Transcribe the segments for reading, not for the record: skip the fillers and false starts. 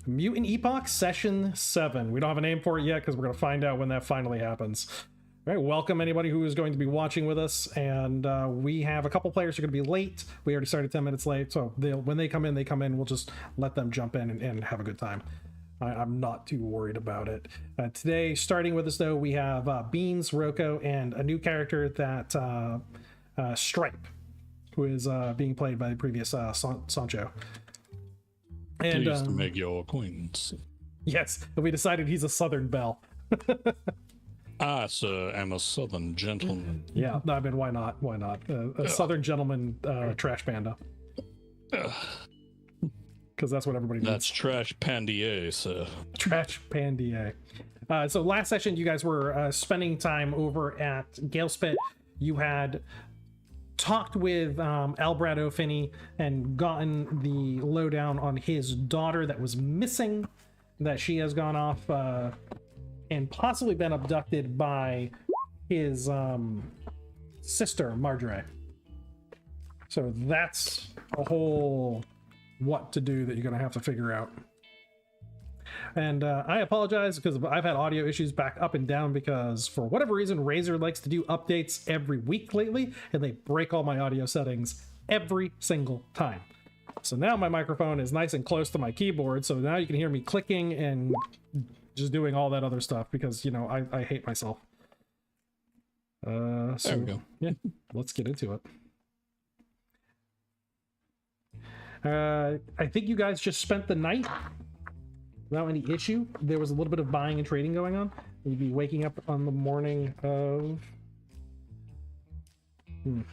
Mutant Epoch Session 7. We don't have a name for it yet because we're going to find out when that finally happens. All right, welcome anybody who is going to be watching with us. And we have a couple players who are going to be late. We already started 10 minutes late, so when they come in, they come in. We'll just let them jump in and have a good time. I'm not too worried about it. Today, starting with us, though, we have Beans, Rocco, and a new character that Stripe, who is being played by the previous Sancho. And pleased to make your acquaintance. Yes, we decided he's a Southern belle. I, sir, am a Southern gentleman. Yeah, I mean, why not? Why not? A Southern gentleman trash panda. Because that's what everybody needs. That's trash pandier, sir. Trash pandier. So last session, you guys were spending time over at Gale Spit. You had talked with Albrado Finney and gotten the lowdown on his daughter that was missing, that she has gone off and possibly been abducted by his sister, Marjorie. So that's a whole what to do that you're going to have to figure out. And I apologize because I've had audio issues back up and down because for whatever reason, Razer likes to do updates every week lately, and they break all my audio settings every single time. So now my microphone is nice and close to my keyboard, so now you can hear me clicking and just doing all that other stuff because, you know, I hate myself. So, there we go. Yeah, let's get into it. I think you guys just spent the night without any issue. There was a little bit of buying and trading going on. You'd be waking up on the morning of...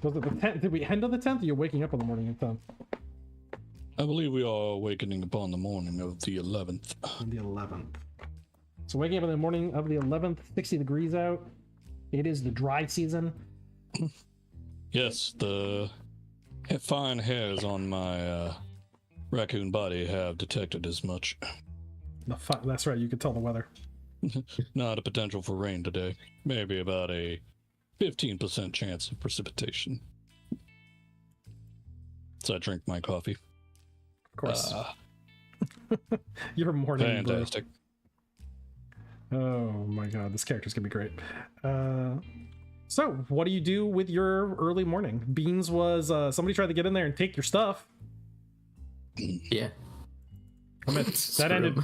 Was it the 10th? Did we end on the 10th? Or you're waking up on the morning of the 10th? I believe we are awakening upon the morning of the 11th. On the 11th. So waking up in the morning of the 11th, 60 degrees out. It is the dry season. Yes, the fine hairs on my raccoon body have detected as much. That's right, you could tell the weather. Not a potential for rain today. Maybe about a 15% chance of precipitation. So I drink my coffee. Of course. Your morning fantastic. Brew. Oh my god, this character's gonna be great. So what do you do with your early morning? Beans was somebody tried to get in there and take your stuff. Yeah. I mean, that ended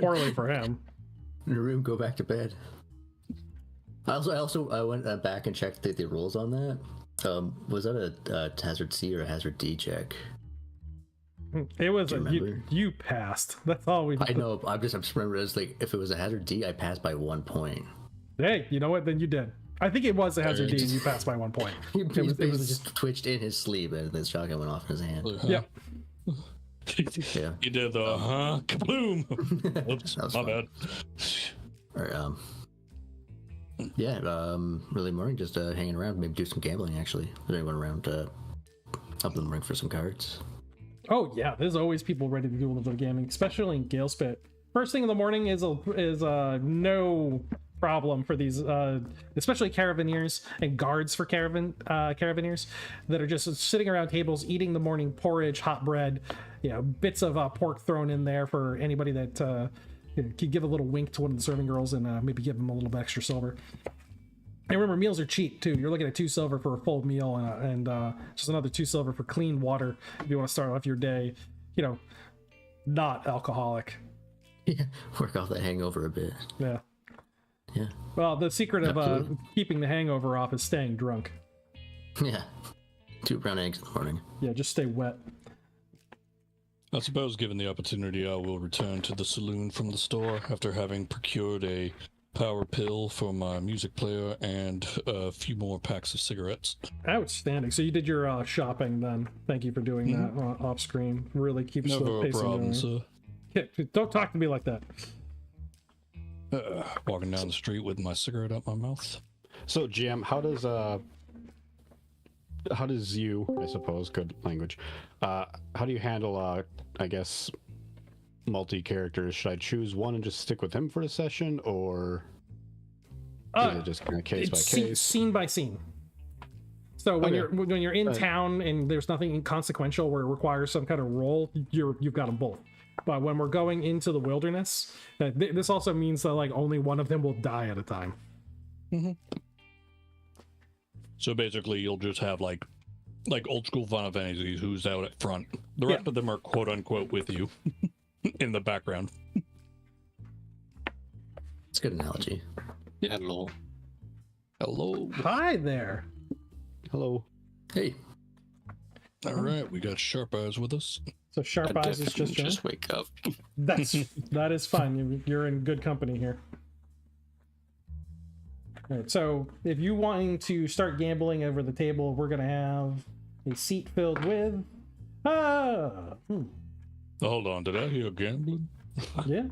poorly for him. In the room, go back to bed. I went back and checked the rules on that. Was that a hazard C or a hazard D check? It was you passed. That's all we did. I know. I'm just remembering it's like if it was a hazard D, I passed by 1 point. Hey, you know what? Then you did. I think it was a hazard D, and you passed by 1 point. It was just twitched in his sleeve, and the shotgun went off in his hand. Yeah. Yeah. You did the kabloom. Oops, my fun. bad. All right, early morning, just hanging around, maybe do some gambling. Actually, is there anyone around up in the ring for some cards? Oh yeah, there's always people ready to do a little bit of gaming, especially in Gale Spit. First thing in the morning is no problem for these, especially caravaneers and guards for caravaneers that are just sitting around tables eating the morning porridge, hot bread, you know, bits of pork thrown in there for anybody that could give a little wink to one of the serving girls and maybe give them a little bit extra silver. And remember, meals are cheap too. You're looking at 2 silver for a full meal and just another 2 silver for clean water if you want to start off your day, you know, not alcoholic. Yeah, work off that hangover a bit. Yeah. Yeah. Well, the secret of keeping the hangover off is staying drunk. Yeah. 2 brown eggs in the morning. Yeah, just stay wet. I suppose given the opportunity, I will return to the saloon from the store after having procured a power pill for my music player and a few more packs of cigarettes. Outstanding. So you did your shopping then. Thank you for doing that off screen. Really keeps the pacing going. Sir. Yeah, don't talk to me like that. Walking down the street with my cigarette up my mouth. So GM, how does you, I suppose, good language, how do you handle I guess multi-characters? Should I choose one and just stick with him for the session, or is it just kind of case by case? Scene by scene. So when you're in town and there's nothing inconsequential where it requires some kind of roll, you've got them both. But when we're going into the wilderness, this also means that like only one of them will die at a time. So basically, you'll just have like old school Final Fantasy who's out at front. The rest of them are quote unquote with you in the background. It's a good analogy. Hello. Hello. Hi there. Hello. Hey. All right, we got Sharp Eyes with us. So Sharp Eyes is just wake up. That is fine. You're in good company here. All right, so if you wanting to start gambling over the table, we're gonna have a seat filled with Hold on, did I hear gambling? yeah.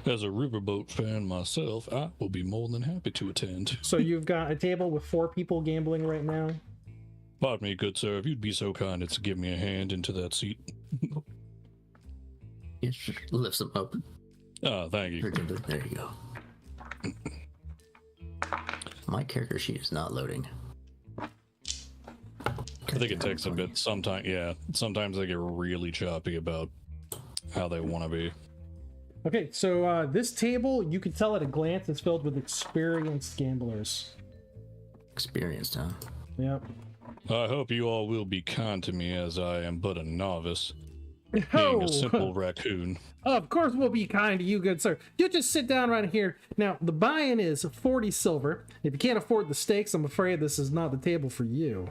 As a riverboat fan myself, I will be more than happy to attend. So you've got a table with 4 people gambling right now. Pardon me, good sir, if you'd be so kind as to give me a hand into that seat. Yeah, lifts them up. Ah, thank you. There you go. My character sheet is not loading. I think it takes a bit. Sometimes they get really choppy about how they want to be. Okay, so this table, you can tell at a glance, is filled with experienced gamblers. Experienced, huh? Yep. I hope you all will be kind to me, as I am but a novice, being Oh, a simple raccoon. of course we'll be kind to you, good sir. You just sit down right here. Now, the buy-in is 40 silver. If you can't afford the stakes, I'm afraid this is not the table for you.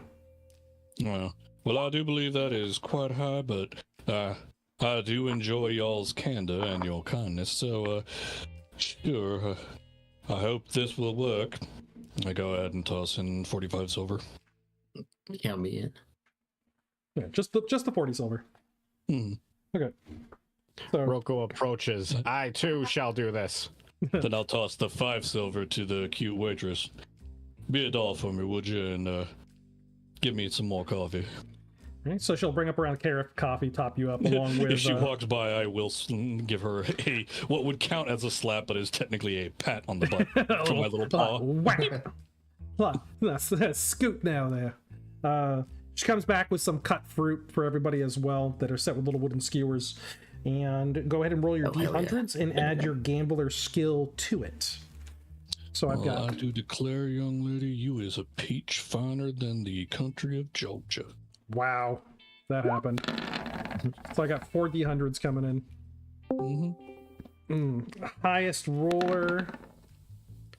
Well, I do believe that is quite high, but I do enjoy y'all's candor and your kindness, so sure, I hope this will work. I go ahead and toss in 45 silver. Count me in. Yeah, just the 40 silver. Okay. So Roko approaches. I too shall do this. Then I'll toss the 5 silver to the cute waitress. Be a doll for me, would you, and give me some more coffee. right, so she'll bring up around a carrot of coffee, top you up along with. If she walks by, I will give her what would count as a slap, but is technically a pat on the butt from my little paw. Whack. That's scoot now there. She comes back with some cut fruit for everybody as well that are set with little wooden skewers. And go ahead and roll your D100s and add your gambler skill to it. So I've got. I do declare, young lady, you is a peach finer than the country of Georgia. Wow, that happened. So I got 4 D100s coming in. Highest roller.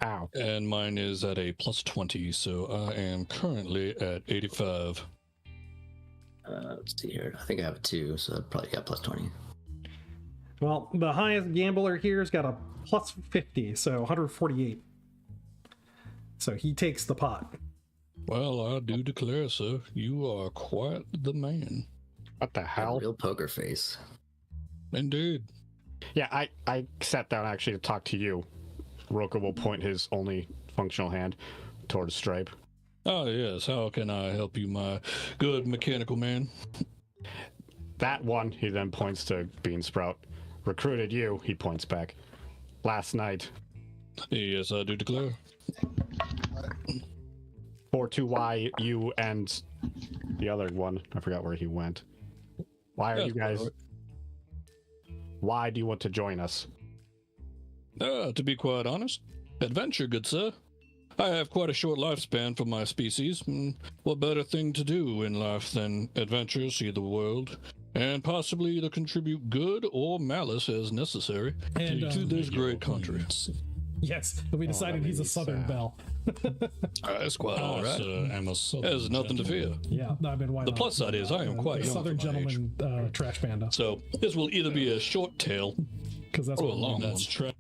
Ow. And mine is at a plus 20, so I am currently at 85. Let's see here. I think I have a 2, so I'd probably got plus 20. Well, the highest gambler here's got a plus 50, so 148. So he takes the pot. Well, I do declare, sir, you are quite the man. What the A hell? real poker face. Indeed. Yeah, I sat down actually to talk to you. Roko will point his only functional hand towards Stripe. Ah, yes, how can I help you, my good mechanical man? That one, he then points to Bean Sprout. Recruited you, he points back. Last night. Yes, I do declare. 4-2Y, you and the other one. I forgot where he went. Why are you guys... Why do you want to join us? To be quite honest, adventure, good sir. I have quite a short lifespan for my species. What better thing to do in life than adventure, see the world, and possibly either contribute good or malice as necessary to this great country. Yes, we decided he's a Southern Belle. That's quite all right. There's nothing to fear. Yeah, no, I mean, why The not? plus side is I am quite young Southern for my age. gentleman trash panda. So this will either be a short tail Because that's or a what long one.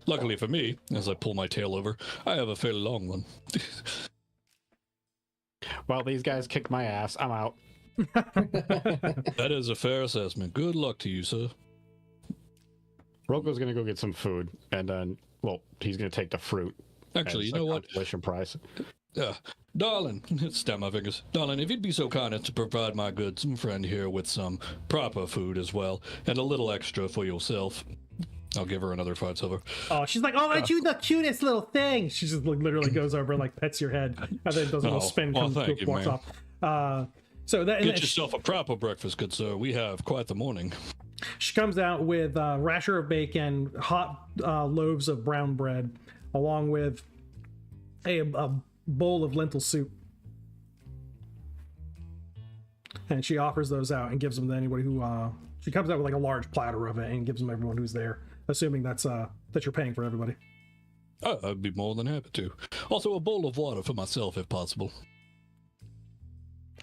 Luckily for me, as I pull my tail over, I have a fairly long one. Well, these guys kicked my ass. I'm out. That is a fair assessment. Good luck to you, sir. Roko's gonna go get some food, and then, well, he's gonna take the fruit. Actually, you know what? Consolation prize. Darling, snap my fingers. Darling, if you'd be so kind as to provide my good friend here with some proper food as well, and a little extra for yourself. I'll give her another 5 silver. Oh, she's like, oh, aren't you the cutest little thing? She just like, literally goes over and like pets your head, and then does a little spin, well, comes, thank you, walks ma'am. off. So that and Get then yourself a proper breakfast, good sir. We have quite the morning. She comes out with a rasher of bacon, hot loaves of brown bread, along with a bowl of lentil soup. And she offers those out and gives them to anybody who she comes out with like a large platter of it and gives them to everyone who's there, assuming that's that you're paying for everybody. Oh, I'd be more than happy to. Also, a bowl of water for myself, if possible.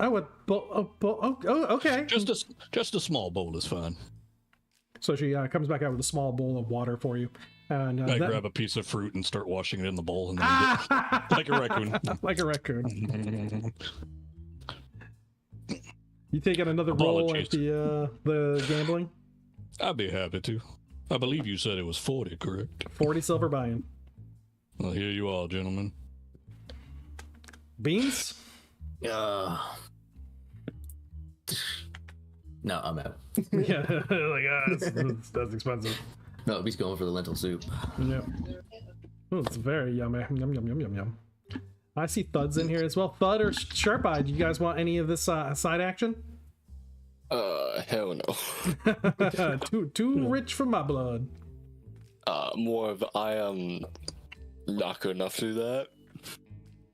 Oh, okay. Just a small bowl is fine. So she comes back out with a small bowl of water for you. And I grab a piece of fruit and start washing it in the bowl, and then like a raccoon. Like a raccoon. You taking another roll at the gambling? I'd be happy to. I believe you said it was 40, correct? 40 silver buy-in. Well, here you are, gentlemen. Beans? No, I'm out. Yeah, like that's expensive. No, he's going for the lentil soup. Yeah. Oh, it's very yummy. Yum, yum, yum, yum, yum. I see Thud's in here as well. Thud or Sharp Eye, do you guys want any of this side action? Hell no. Too rich for my blood. More of I am not good enough to do that.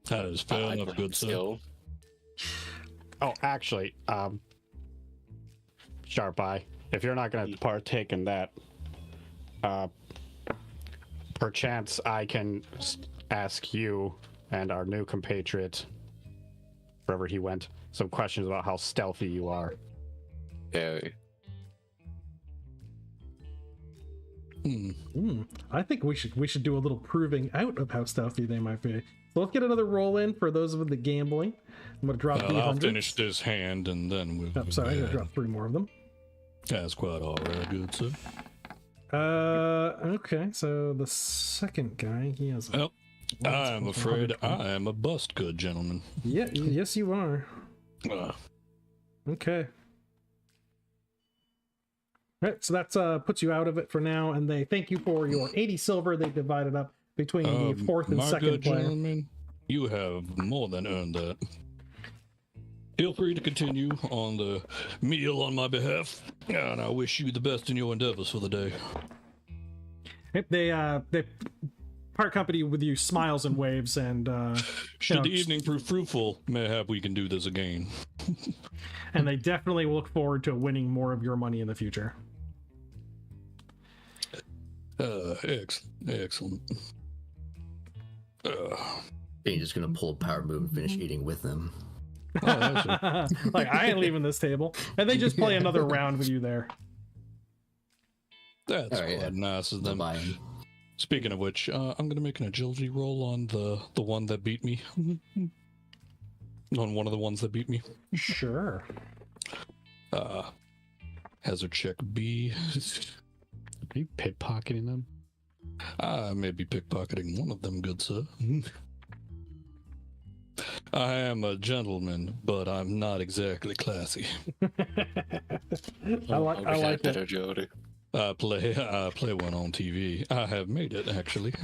That is fair enough, good sir. Oh, actually, Sharp Eye, if you're not going to partake in that, perchance I can ask you and our new compatriot, wherever he went, some questions about how stealthy you are. Yeah. I think we should do a little proving out of how stealthy they might be. So let's get another roll in for those of the gambling. I'm gonna drop the I'll finish this hand and then we'll. I'm sorry, I'm gonna drop 3 more of them. That's quite all right, good sir. Okay, so the second guy, he has. Well, I'm afraid I am a bust, good gentleman. Yeah, yes, you are. Okay. All right, so that's puts you out of it for now, and they thank you for your 80 silver. They divided up between the fourth and second good player. Gentleman, you have more than earned that. Feel free to continue on the meal on my behalf, and I wish you the best in your endeavors for the day. They part company with you, smiles and waves, and should the evening prove fruitful, mayhap we can do this again. And they definitely look forward to winning more of your money in the future. Excellent. You're just gonna pull a power move and finish eating with them. Like, I ain't leaving this table, and they just play another round with you there. That's quite nice of them. Buy-in. Speaking of which, I'm gonna make an agility roll on the one that beat me. On one of the ones that beat me. Sure. Hazard check B. Are you pickpocketing them? I may be pickpocketing one of them, good sir. I am a gentleman, but I'm not exactly classy. I like better, it. Jody. I play one on TV. I have made it, actually.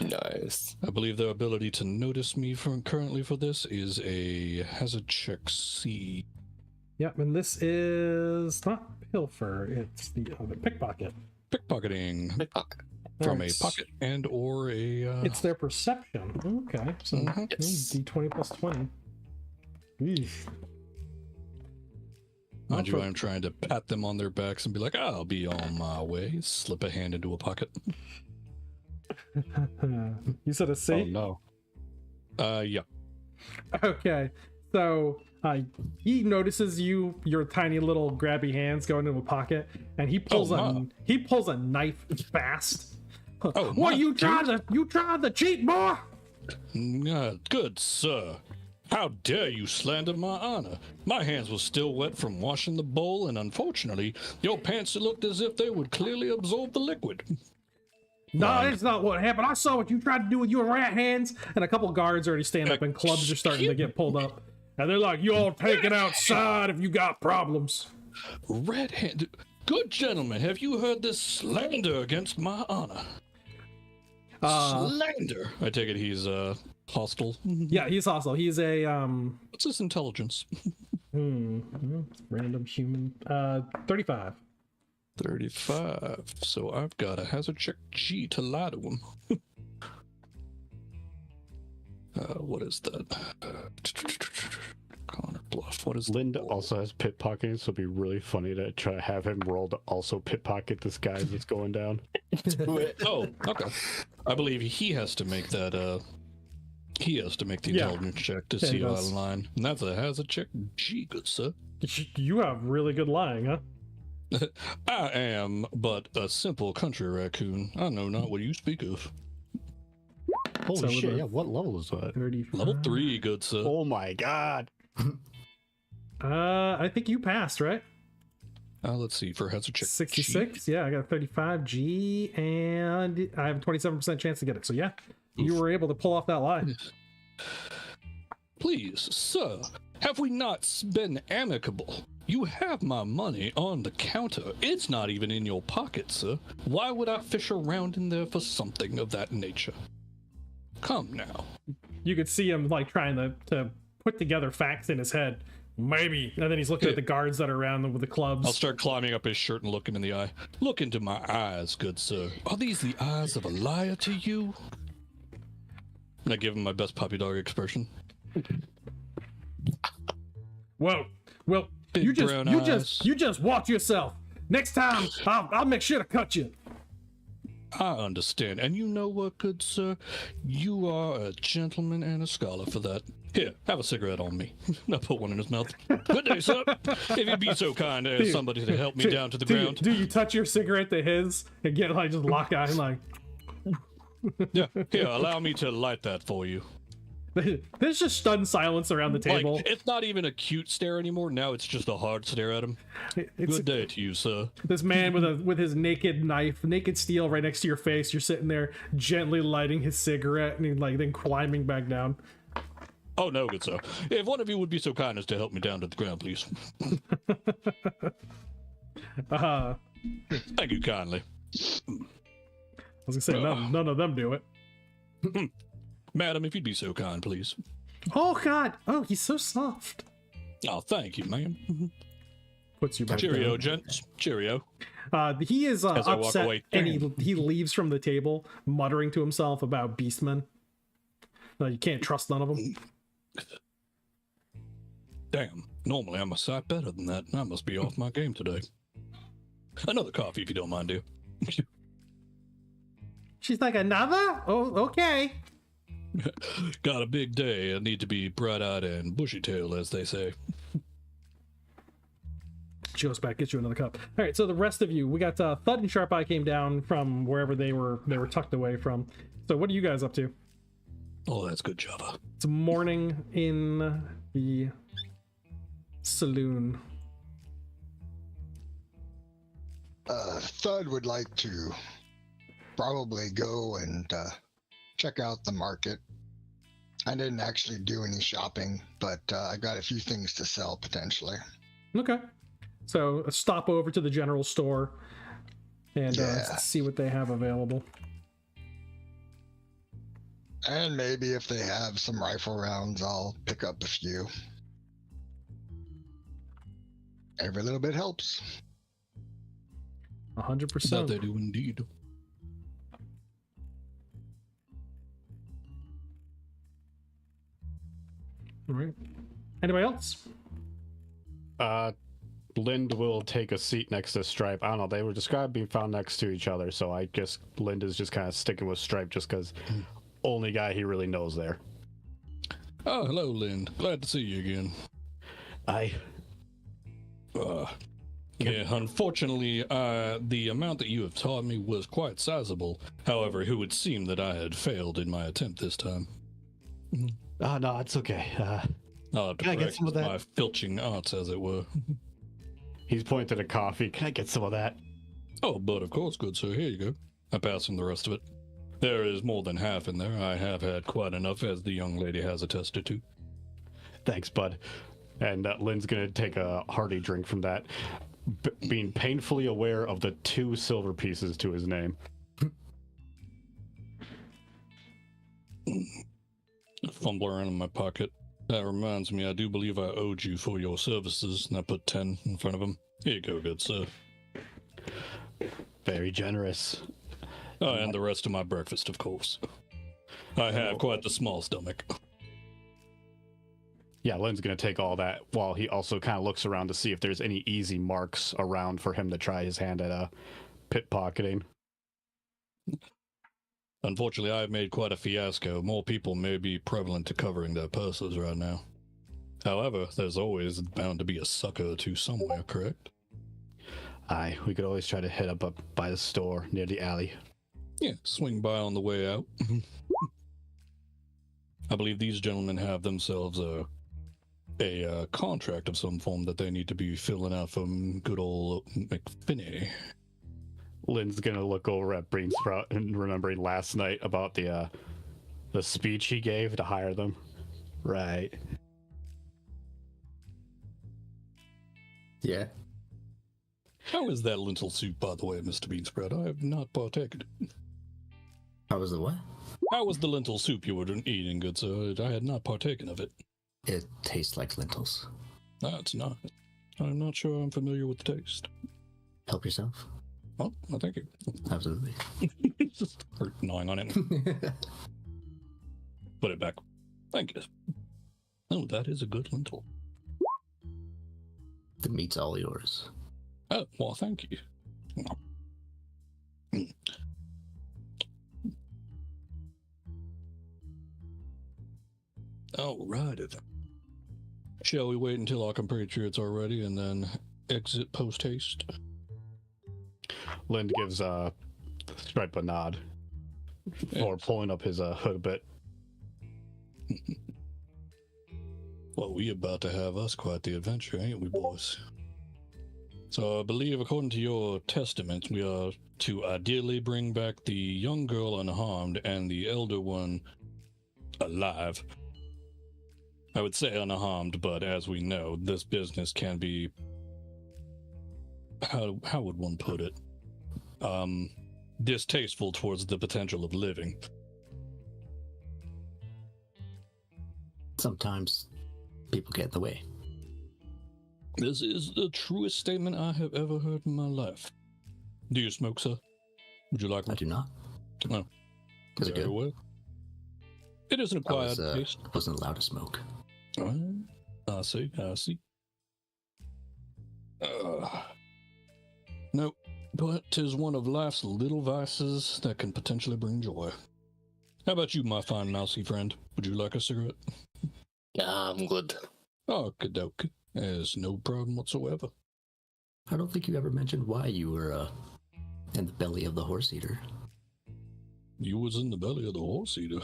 Nice. I believe their ability to notice me currently for this is a hazard check C. Yep, and this is not pilfer, it's the other pickpocket. Pickpocketing Pickpocket. from a pocket and or a... It's their perception. Okay, so Yes. D20 plus 20. Eesh. Mind you, I'm trying to pat them on their backs and be like, I'll be on my way. Slip a hand into a pocket. You said a C? Oh no. Yeah. Okay, so he notices your tiny little grabby hands go into a pocket, and he pulls a knife fast. Oh, What, you tried to cheat, boy? Good sir. How dare you slander my honor? My hands were still wet from washing the bowl, and unfortunately, your pants looked as if they would clearly absorb the liquid. No, that's not what happened. I saw what you tried to do with your rat hands. And a couple guards already stand up, and clubs are starting to get pulled up. And they're like, you all take it outside if you got problems. Red hand. Good gentlemen, have you heard this slander against my honor? Slander. I take it he's hostile. Yeah, he's hostile. He's a What's his intelligence? random human. 35. 35. So I've got a hazard check G to lie to him. What is that? Connor Bluff. What is Linda also has pit pocketing, so it'd be really funny to try to have him roll to also pit pocket this guy that's going down. Oh, okay. I believe he has to make that. He has to make the intelligence check to see out of line, and that's a hazard check G, good sir. You have really good lying, huh? I am but a simple country raccoon. I know not what you speak of. Holy So shit, the- yeah, what level is that? 35. Level 3, good sir. Oh my god. I think you passed, right? Let's see, for hazard check 66. Yeah, I got a 35 G, and I have a 27% chance to get it. So yeah, you were able to pull off that lie. Please, sir, have we not been amicable? You have my money on the counter. It's not even in your pocket, sir. Why would I fish around in there for something of that nature? Come now. You could see him like trying to put together facts in his head. Maybe, and then he's looking at the guards that are around them with the clubs. I'll start climbing up his shirt and look him in the eye. Look into my eyes, good sir. Are these the eyes of a liar to you? And I give him my best puppy dog expression. Well, Big you brown eyes. just watch yourself. Next time, I'll make sure to cut you. I understand. And you know what, good sir? You are a gentleman and a scholar for that. Here, have a cigarette on me. I put one in his mouth. Good day, sir. If you'd be so kind as somebody to help me down to the ground. Do you touch your cigarette to his and get like just lock eyes like? Yeah, here, allow me to light that for you. There's just stunned silence around the table. Like, it's not even a cute stare anymore. Now it's just a hard stare at him. It's Good day to you, sir. this man with his naked knife, naked steel right next to your face. You're sitting there gently lighting his cigarette and he, like then climbing back down. Oh, no, good sir. If one of you would be so kind as to help me down to the ground, please. Thank you kindly. I was gonna say none of them do it. Madam, if you'd be so kind, please. Oh God! Oh, he's so soft. Oh, thank you, ma'am. Puts you back Cheerio, down. gents. Cheerio. He is As I walk upset, away. and he leaves from the table, muttering to himself about beastmen. You can't trust none of them. Damn. Normally I'm a sight better than that. I must be off my game today. Another coffee, if you don't mind, dear. She's like, another? Oh, okay. Got a big day. I need to be bright-eyed and bushy-tailed, as they say. She goes back, gets you another cup. All right, so the rest of you, we got Thud and Sharp Eye came down from wherever they were tucked away from. So what are you guys up to? Oh, that's good, Java. It's morning in the saloon. Thud would like to probably go and check out the market. I didn't actually do any shopping, but I got a few things to sell potentially. Okay. So a stop over to the general store and Yeah. see what they have available. And maybe if they have some rifle rounds, I'll pick up a few. Every little bit helps. 100%. That they do indeed. All right. Anybody else? Lind will take a seat next to Stripe. I don't know. They were described being found next to each other, so I guess Lind is just kind of sticking with Stripe just because only guy he really knows there. Oh, hello, Lynn. Glad to see you again. Yeah, unfortunately, the amount that you have taught me was quite sizable. However, it would seem that I had failed in my attempt this time. Oh, no, it's okay. I'll have to Can I get practice some of that? my filching arts, as it were. He's pointing at coffee. Can I get some of that? Oh, but of course, good sir. Here you go. I pass him the rest of it. There is more than half in there. I have had quite enough, as the young lady has attested to. Thanks, bud. And Lynn's going to take a hearty drink from that, being painfully aware of the 2 silver pieces to his name. Fumble around in my pocket. That reminds me, I do believe I owed you for your services, and I put 10 in front of him. Here you go, good sir. Very generous. Oh, and the rest of my breakfast, of course. I have quite the small stomach. Yeah, Lynn's gonna take all that while he also kind of looks around to see if there's any easy marks around for him to try his hand at pickpocketing. Unfortunately, I've made quite a fiasco. More people may be prevalent to covering their purses right now. However, there's always bound to be a sucker or two somewhere, correct? Aye, we could always try to hit up by the store near the alley. Yeah, swing by on the way out. I believe these gentlemen have themselves a contract of some form that they need to be filling out from good old McFinney. Lynn's gonna look over at Beansprout and remembering last night about the speech he gave to hire them. Right. Yeah. How is that lentil soup, by the way, Mr. Beansprout? I have not partaken. How was the what? How was the lentil soup you were eating, good sir? I had not partaken of it. It tastes like lentils. That's not. I'm not sure I'm familiar with the taste. Help yourself. Oh, well, thank you. Absolutely. Just gnawing on it. Put it back. Thank you. Oh, that is a good lentil. The meat's all yours. Oh, well, thank you. All right. Shall we wait until our compatriots are ready and then exit post haste? Lynn gives Stripe a nod for pulling up his hood a bit. Well, we about to have us quite the adventure, ain't we, boys? So I believe, according to your testament, we are to ideally bring back the young girl unharmed and the elder one alive. I would say unharmed, but as we know, this business can be... How would one put it? Distasteful towards the potential of living. Sometimes people get in the way. This is the truest statement I have ever heard in my life. Do you smoke, sir? Would you like I one? do not. No. Is it Very good? well. It is an I acquired taste. wasn't allowed to smoke. I see. Nope, but 'tis one of life's little vices that can potentially bring joy. How about you, my fine mousy friend? Would you like a cigarette? Nah, I'm good. Okie dokie. There's no problem whatsoever. I don't think you ever mentioned why you were in the belly of the horse eater. You was in the belly of the horse eater.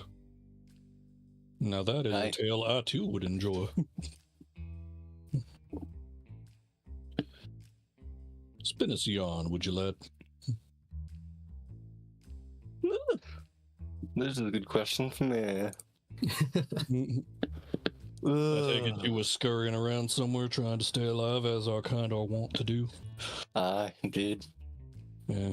Now that is a tale I too would enjoy. Spin us a yarn, would you, lad? This is a good question for me. I take it you was scurrying around somewhere trying to stay alive, as our kind are wont to do. I did. Yeah.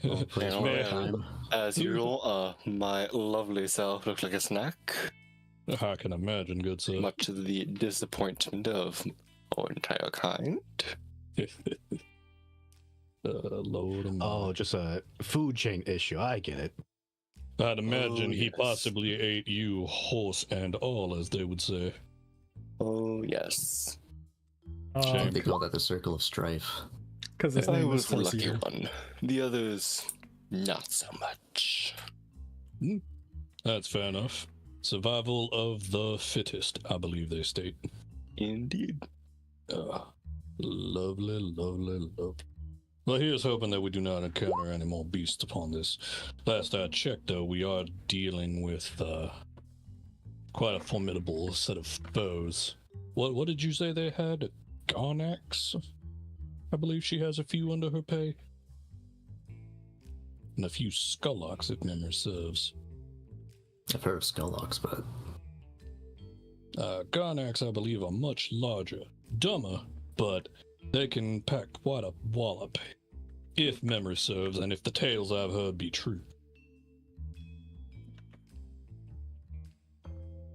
Oh, please, And one man. time. As usual, my lovely self looked like a snack, I can imagine, good sir. much to the disappointment of our entire kind. Lord of Oh, just a food chain issue. I get it. I'd imagine he yes. possibly ate you, horse and all, as they would say. Oh, yes. Shame. They call that the circle of strife. Because his I name was was the Horse lucky Eater. one. The others, not so much. That's fair enough. Survival of the fittest, I believe they state. Indeed. Lovely, lovely, lovely. Well, here's hoping that we do not encounter any more beasts upon this. Last I checked, though, we are dealing with quite a formidable set of foes. What did you say they had? Garnax? I believe she has a few under her pay. And a few Skullocks, if memory serves. I've heard of Skullocks, but Garnax, I believe, are much larger, dumber, but they can pack quite a wallop, if memory serves, and if the tales I've heard be true.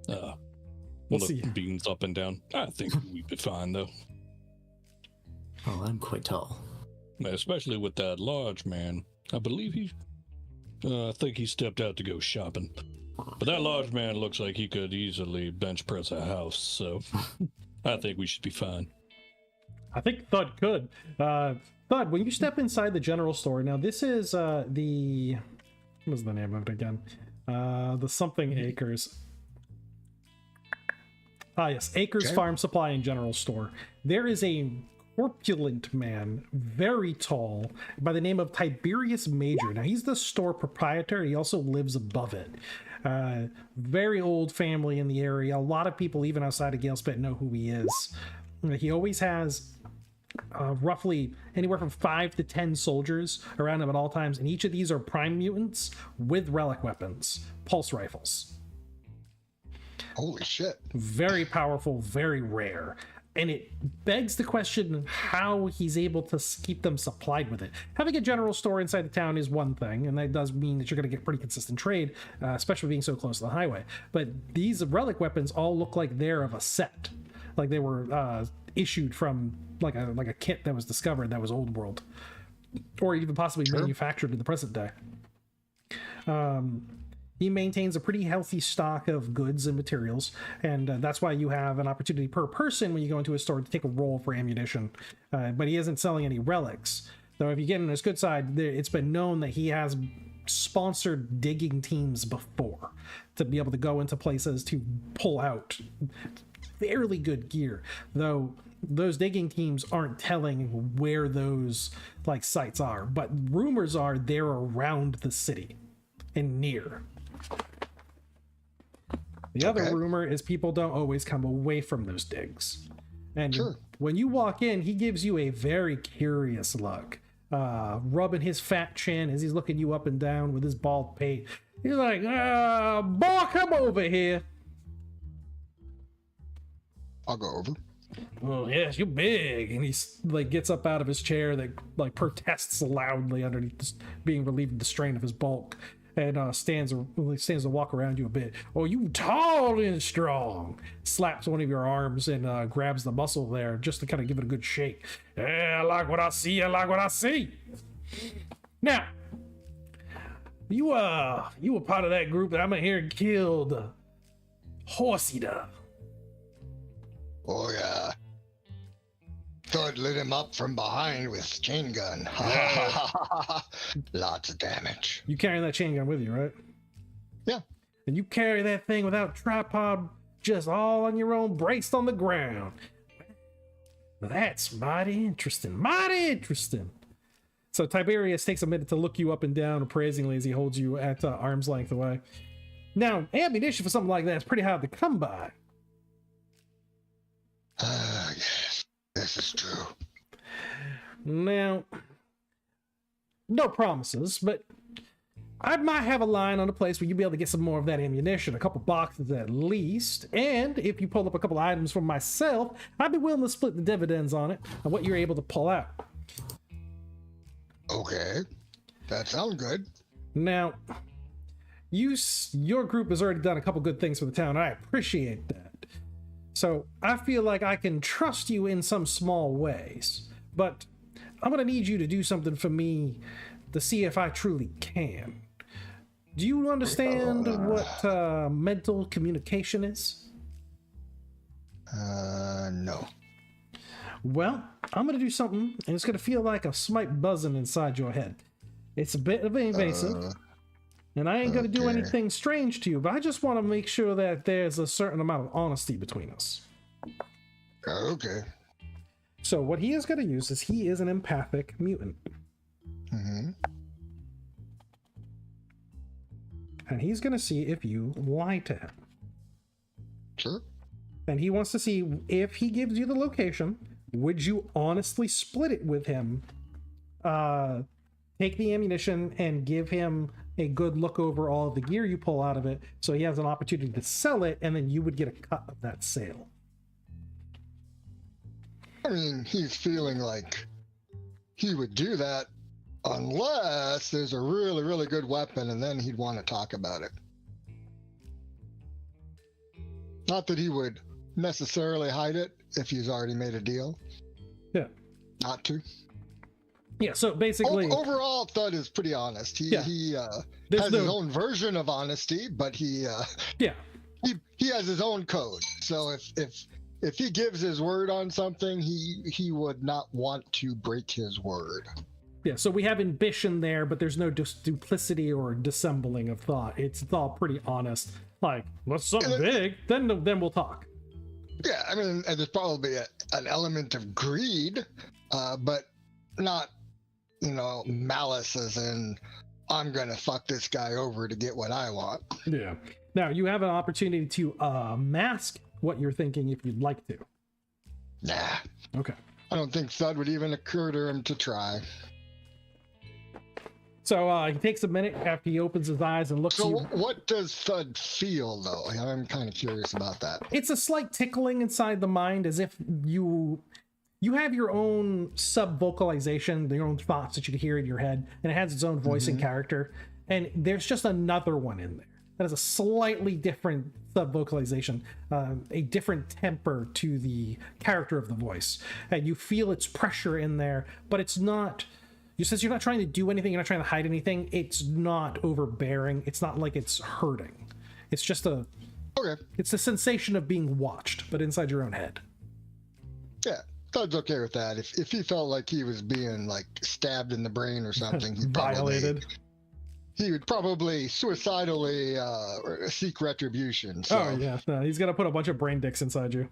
We'll Look, see. beans up and down. I think we'd be fine, though. oh, I'm quite tall. Especially with that large man I believe I think he stepped out to go shopping. But that large man looks like he could easily bench press a house, so I think we should be fine. I think Thud could. Thud, when you step inside the general store, now this is what was the name of it again? The something Acres. Ah, yes, Acres Okay. Farm Supply and General Store. There is a corpulent man, very tall, by the name of Tiberius Major. Now, he's the store proprietor. He also lives above it. Very old family in the area. A lot of people, even outside of Galespit, know who he is. He always has roughly anywhere from 5 to 10 soldiers around him at all times, and each of these are prime mutants with relic weapons, pulse rifles. Holy shit. Very powerful, very rare. And it begs the question how he's able to keep them supplied with it. Having a general store inside the town is one thing, and that does mean that you're going to get pretty consistent trade, especially being so close to the highway. But these relic weapons all look like they're of a set, like they were issued from like a kit that was discovered that was old world, or even possibly manufactured in the present day. He maintains a pretty healthy stock of goods and materials, and that's why you have an opportunity per person when you go into a store to take a roll for ammunition. But he isn't selling any relics. Though if you get on his good side, it's been known that he has sponsored digging teams before to be able to go into places to pull out fairly good gear. Though those digging teams aren't telling where those like sites are, but rumors are they're around the city and near. The other rumor is people don't always come away from those digs. And when you walk in, he gives you a very curious look, rubbing his fat chin as he's looking you up and down with his bald pate. He's like, boy, come over here. I'll go over. Oh, yes, you're big. And he like gets up out of his chair that like protests loudly underneath this, being relieved of the strain of his bulk. And stands to walk around you a bit. Oh, you tall and strong. Slaps one of your arms and grabs the muscle there just to kind of give it a good shake. Yeah, I like what I see. I like what I see. Now, you were part of that group that I'm here and killed Horse Eater. Oh, yeah. Thud lit him up from behind with chain gun. Lots of damage. You carrying that chain gun with you, right? Yeah. And you carry that thing without tripod, just all on your own, braced on the ground. That's mighty interesting. Mighty interesting. So Tiberius takes a minute to look you up and down appraisingly as he holds you at arm's length away. Now, ammunition for something like that is pretty hard to come by. Yes. This is true. Now, no promises, but I might have a line on a place where you'll be able to get some more of that ammunition, a couple boxes at least. And if you pull up a couple items from myself, I'd be willing to split the dividends on it and what you're able to pull out. Okay. That sounds good. Now, your group has already done a couple good things for the town. I appreciate that. So I feel like I can trust you in some small ways, but I'm going to need you to do something for me to see if I truly can. Do you understand what mental communication is? No. Well, I'm going to do something, and it's going to feel like a slight buzzing inside your head. It's a bit of invasive. And I ain't going to do anything strange to you, but I just want to make sure that there's a certain amount of honesty between us. Okay. So what he is going to use is he is an empathic mutant. Mm-hmm. And he's going to see if you lie to him. Sure. And he wants to see if he gives you the location, would you honestly split it with him? Take the ammunition and give him a good look over all of the gear you pull out of it, so he has an opportunity to sell it, and then you would get a cut of that sale. I mean, he's feeling like he would do that unless there's a really, really good weapon, and then he'd want to talk about it. Not that he would necessarily hide it if he's already made a deal. Yeah. Not to. Yeah, so basically, overall, Thud is pretty honest. He Yeah. he There's has no- his own version of honesty, but he has his own code. So if he gives his word on something, he would not want to break his word. Yeah, so we have ambition there, but there's no duplicity or dissembling of thought. It's all pretty honest. Like, what's something big? Then we'll talk. Yeah, I mean, and there's probably an element of greed, but not, malice as in, I'm gonna fuck this guy over to get what I want. Yeah. Now, you have an opportunity to mask what you're thinking if you'd like to. Nah, Okay. I don't think Thud would even occur to him to try. So he takes a minute after he opens his eyes and looks at So you. what does Thud feel, though? I'm kind of curious about that. It's a slight tickling inside the mind, as if you have your own sub-vocalization, your own thoughts that you can hear in your head, and it has its own voice and character. And there's just another one in there that has a slightly different sub-vocalization, a different temper to the character of the voice. And you feel its pressure in there, but it's not... Since you're not trying to do anything, you're not trying to hide anything, it's not overbearing. It's not like it's hurting. It's just it's the sensation of being watched, but inside your own head. Yeah, Thud's okay with that. If he felt like he was being like stabbed in the brain or something, Violated. He would probably suicidally seek retribution. So. Oh yeah, no, he's gonna put a bunch of brain dicks inside you.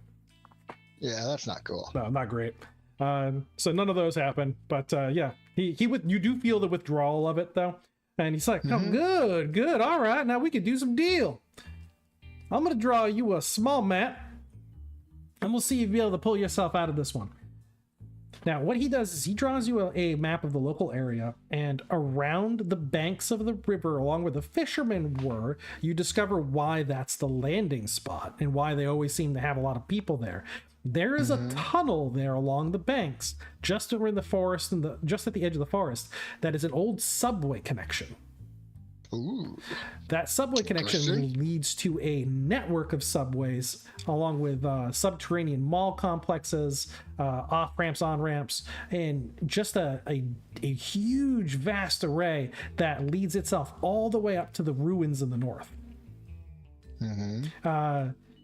Yeah, that's not cool. No, not great. So none of those happen, but yeah, you do feel the withdrawal of it though, and he's like, "Oh, good, all right, now we could do some deal. I'm gonna draw you a small map, and we'll see if you'll be able to pull yourself out of this one." Now, what he does is he draws you a map of the local area, and around the banks of the river, along where the fishermen were, you discover why that's the landing spot and why they always seem to have a lot of people there. There is a tunnel there along the banks, just over in the forest and just at the edge of the forest, that is an old subway connection. Ooh. That subway connection leads to a network of subways, along with subterranean mall complexes, off ramps, on ramps, and just a huge, vast array that leads itself all the way up to the ruins in the north.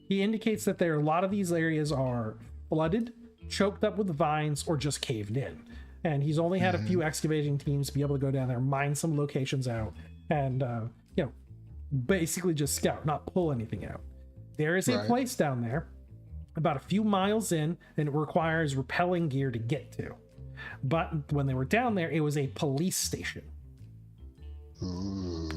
He indicates that a lot of these areas are flooded, choked up with vines, or just caved in. And he's only had a few excavating teams be able to go down there, mine some locations out, and basically just scout, not pull anything out. There is a place down there about a few miles in, and it requires rappelling gear to get to. But when they were down there, it was a police station. Ooh.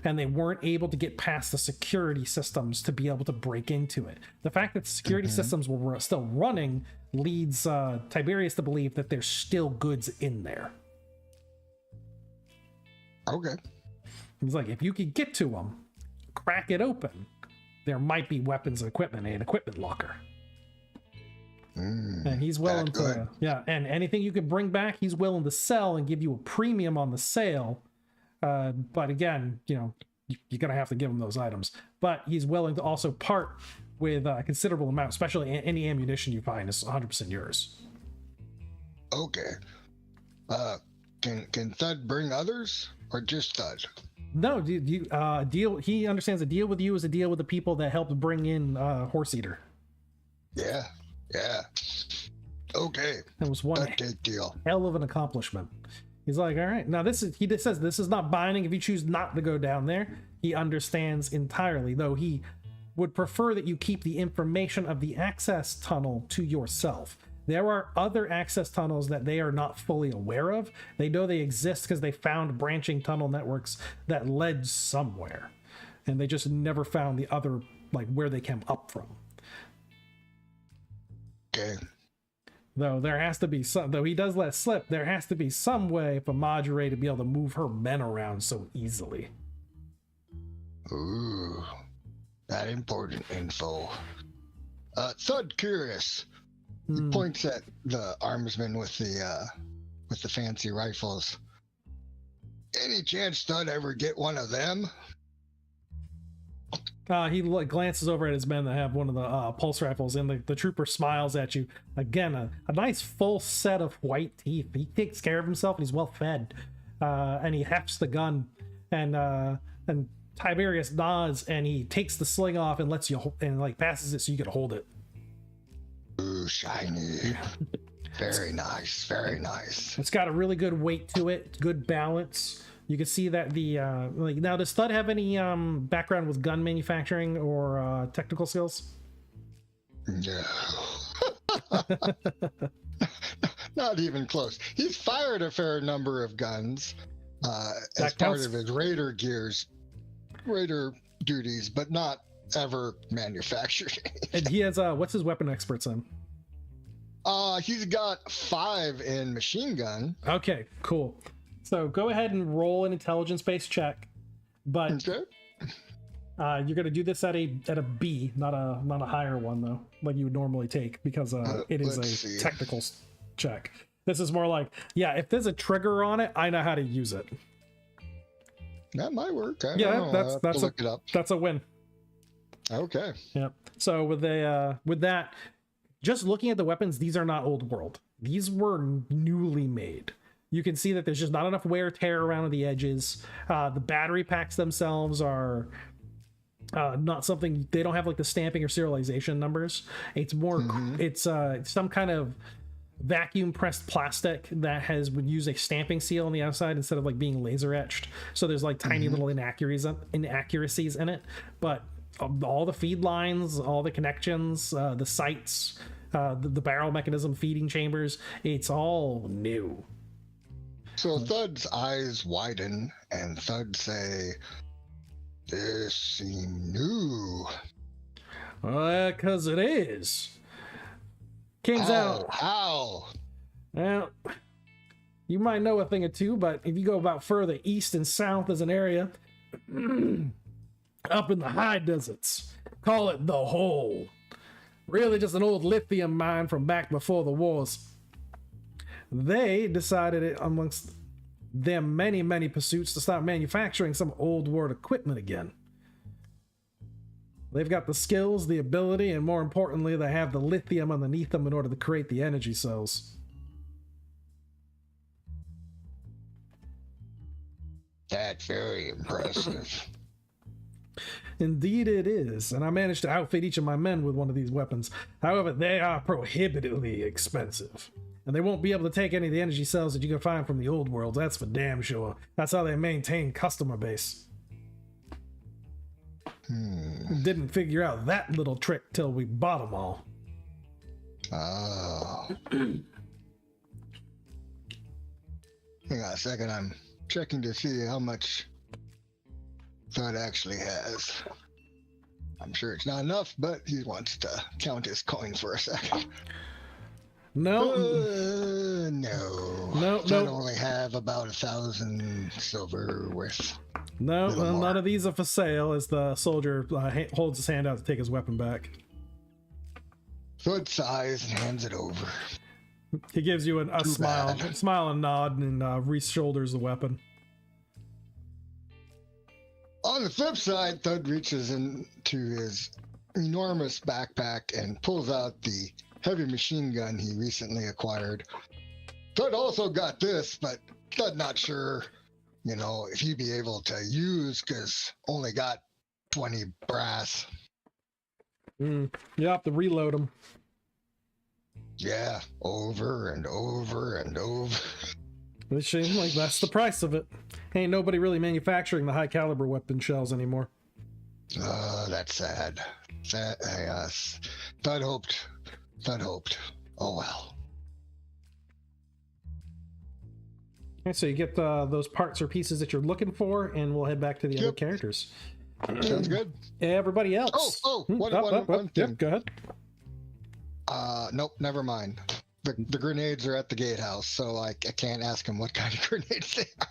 And they weren't able to get past the security systems to be able to break into it. The fact that the security systems were still running leads Tiberius to believe that there's still goods in there. Okay. He's like, if you could get to them, crack it open, there might be weapons and equipment in an equipment locker. And he's willing to, and anything you can bring back, he's willing to sell and give you a premium on the sale. But again, you're gonna have to give him those items. But he's willing to also part with a considerable amount, especially any ammunition you find is 100% yours. Okay. Can Thud bring others or just Thud? No, deal. He understands a deal with you is a deal with the people that helped bring in Horse Eater. Yeah. Okay. That was one Take deal. hell of an accomplishment. He's like, all right. Now he says this is not binding if you choose not to go down there. He understands entirely, though he would prefer that you keep the information of the access tunnel to yourself. There are other access tunnels that they are not fully aware of. They know they exist because they found branching tunnel networks that led somewhere, and they just never found the other, like where they came up from. Okay. Though there has to be some, though he does let slip, there has to be some way for Marjorie to be able to move her men around so easily. Ooh, that important info. Thud curious. He points at the armsman with the fancy rifles. Any chance Thud ever get one of them? Glances over at his men that have one of the pulse rifles, and the trooper smiles at you. Again, a nice full set of white teeth. He takes care of himself, and he's well fed. And he hefts the gun, and Tiberius nods, and he takes the sling off and lets you and like passes it so you can hold it. Ooh, shiny. Very nice, very nice. It's got a really good weight to it, good balance. You can see that the now, does Thud have any background with gun manufacturing or technical skills? No. Not even close. He's fired a fair number of guns as part of his raider duties, but not ever manufactured. And he has what's his weapon experts in? He's got 5 in machine gun. Okay, cool. So go ahead and roll an intelligence-based check, but Okay. you're gonna do this at a B, not a higher one though, like you would normally take, because it is let's a see. technical check. This is more like, yeah, if there's a trigger on it, I know how to use it. That might work. I Yeah, don't know. I'll have to look it up. That's a win. Okay. Yep. So with that, just looking at the weapons, these are not old world. These were newly made. You can see that there's just not enough wear tear around the edges. The battery packs themselves are not something, they don't have like the stamping or serialization numbers. It's more, it's some kind of vacuum pressed plastic that would use a stamping seal on the outside instead of like being laser etched. So there's like tiny little inaccuracies in it, but all the feed lines, all the connections, the sights, the barrel mechanism, feeding chambers, it's all new. So Thud's eyes widen, and Thud say, "This seem new." Because it is. Comes out. How? Well, you might know a thing or two, but if you go about further east and south as an area, up in the high deserts, call it the Hole. Really just an old lithium mine from back before the wars. They decided it amongst their many, many pursuits to start manufacturing some old world equipment again. They've got the skills, the ability, and more importantly, they have the lithium underneath them in order to create the energy cells. That's very impressive. Indeed it is, and I managed to outfit each of my men with one of these weapons. However, they are prohibitively expensive. And they won't be able to take any of the energy cells that you can find from the old world, that's for damn sure. That's how they maintain customer base. Didn't figure out that little trick till we bought them all. Oh. Hang on a second, I'm checking to see how much Thud actually has. I'm sure it's not enough, but he wants to count his coins for a second. No. No. Thud only have about 1,000 silver worth. No, none of these are for sale, as the soldier holds his hand out to take his weapon back. Thud sighs and hands it over. He gives you a smile and nod, and re-shoulders the weapon. On the flip side, Thud reaches into his enormous backpack and pulls out the heavy machine gun he recently acquired. Thud also got this, but Thud not sure, if he'd be able to use, because only got 20 brass. You have to reload them. Yeah, over and over and over. It seems like that's the price of it. Ain't nobody really manufacturing the high caliber weapon shells anymore. That's sad. Yes. Thud hoped. Oh well. Okay, so you get those parts or pieces that you're looking for, and we'll head back to the other characters. Sounds good. Everybody else. One thing. Yep, go ahead. Nope, never mind. The grenades are at the gatehouse, so I can't ask him what kind of grenades they are.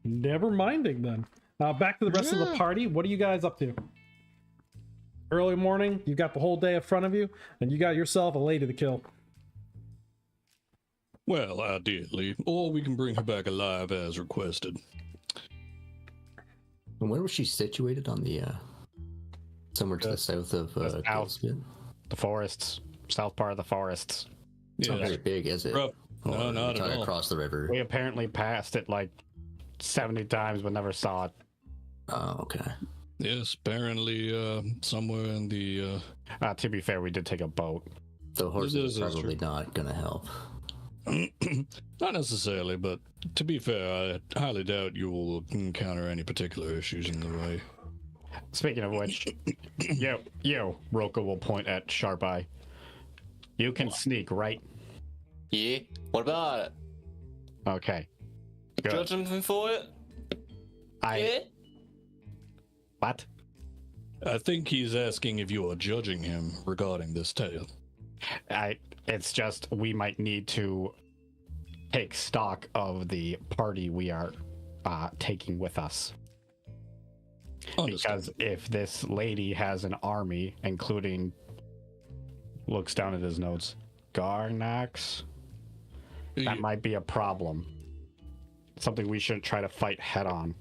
Never minding then. Back to the rest of the party. What are you guys up to? Early morning, you got the whole day in front of you, and you got yourself a lady to kill. Well, ideally, or we can bring her back alive as requested. And where was she situated on the somewhere to the south of south. Gillespie? The forests, south part of the forests. It's not Yeah. very big, is it? Rough. Or No, are we not at talking all. across the river. We apparently passed it like 70 times, but never saw it. Oh, okay. Yes, apparently somewhere in the To be fair, we did take a boat. The horses is are probably true. not gonna help. not necessarily, but to be fair, I highly doubt you will encounter any particular issues in the way. Speaking of which, yo, Roka will point at Sharp Eye. You can sneak, right? Yeah. What about it? Okay. Good. Judge anything for it? Yeah. What? I think he's asking if you are judging him regarding this tale. It's just we might need to take stock of the party we are taking with us. Because if this lady has an army, including, looks down at his notes, Garnax, that might be a problem. Something we shouldn't try to fight head on.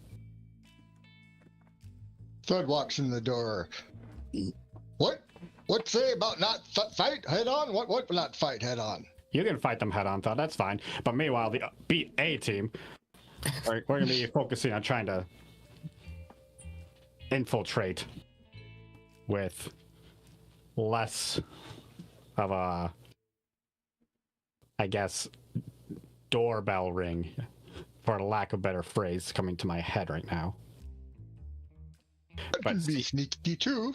Thud walks in the door. What? What say about not fight head on? What not fight head on? You can fight them head on, Thud, that's fine. But meanwhile, the beat A team, we're going to be focusing on trying to infiltrate with less of a, I guess, doorbell ring, for lack of a better phrase coming to my head right now. But But be sneaky too.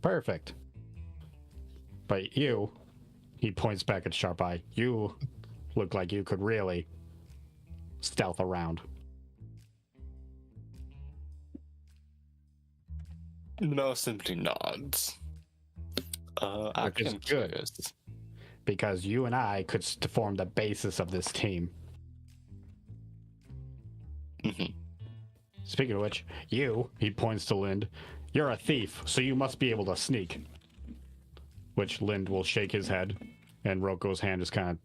perfect. But you, he points back at Sharp Eye, you look like you could really stealth around. No, simply nods. I Which is can good. choose. Because you and I could form the basis of this team. Mhm. Speaking of which, you, he points to Lind, you're a thief, so you must be able to sneak. Which Lind will shake his head, and Roko's hand just kind of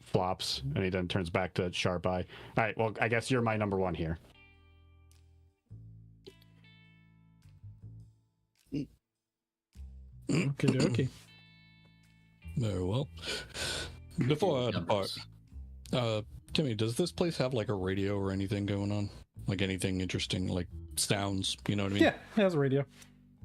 flops, and he then turns back to Sharp Eye. Alright, well, I guess you're my number one here. Okay. Very well. Before I depart, Timmy, does this place have like a radio or anything going on? Like anything interesting, like sounds, you know what I mean? Yeah, it has a radio.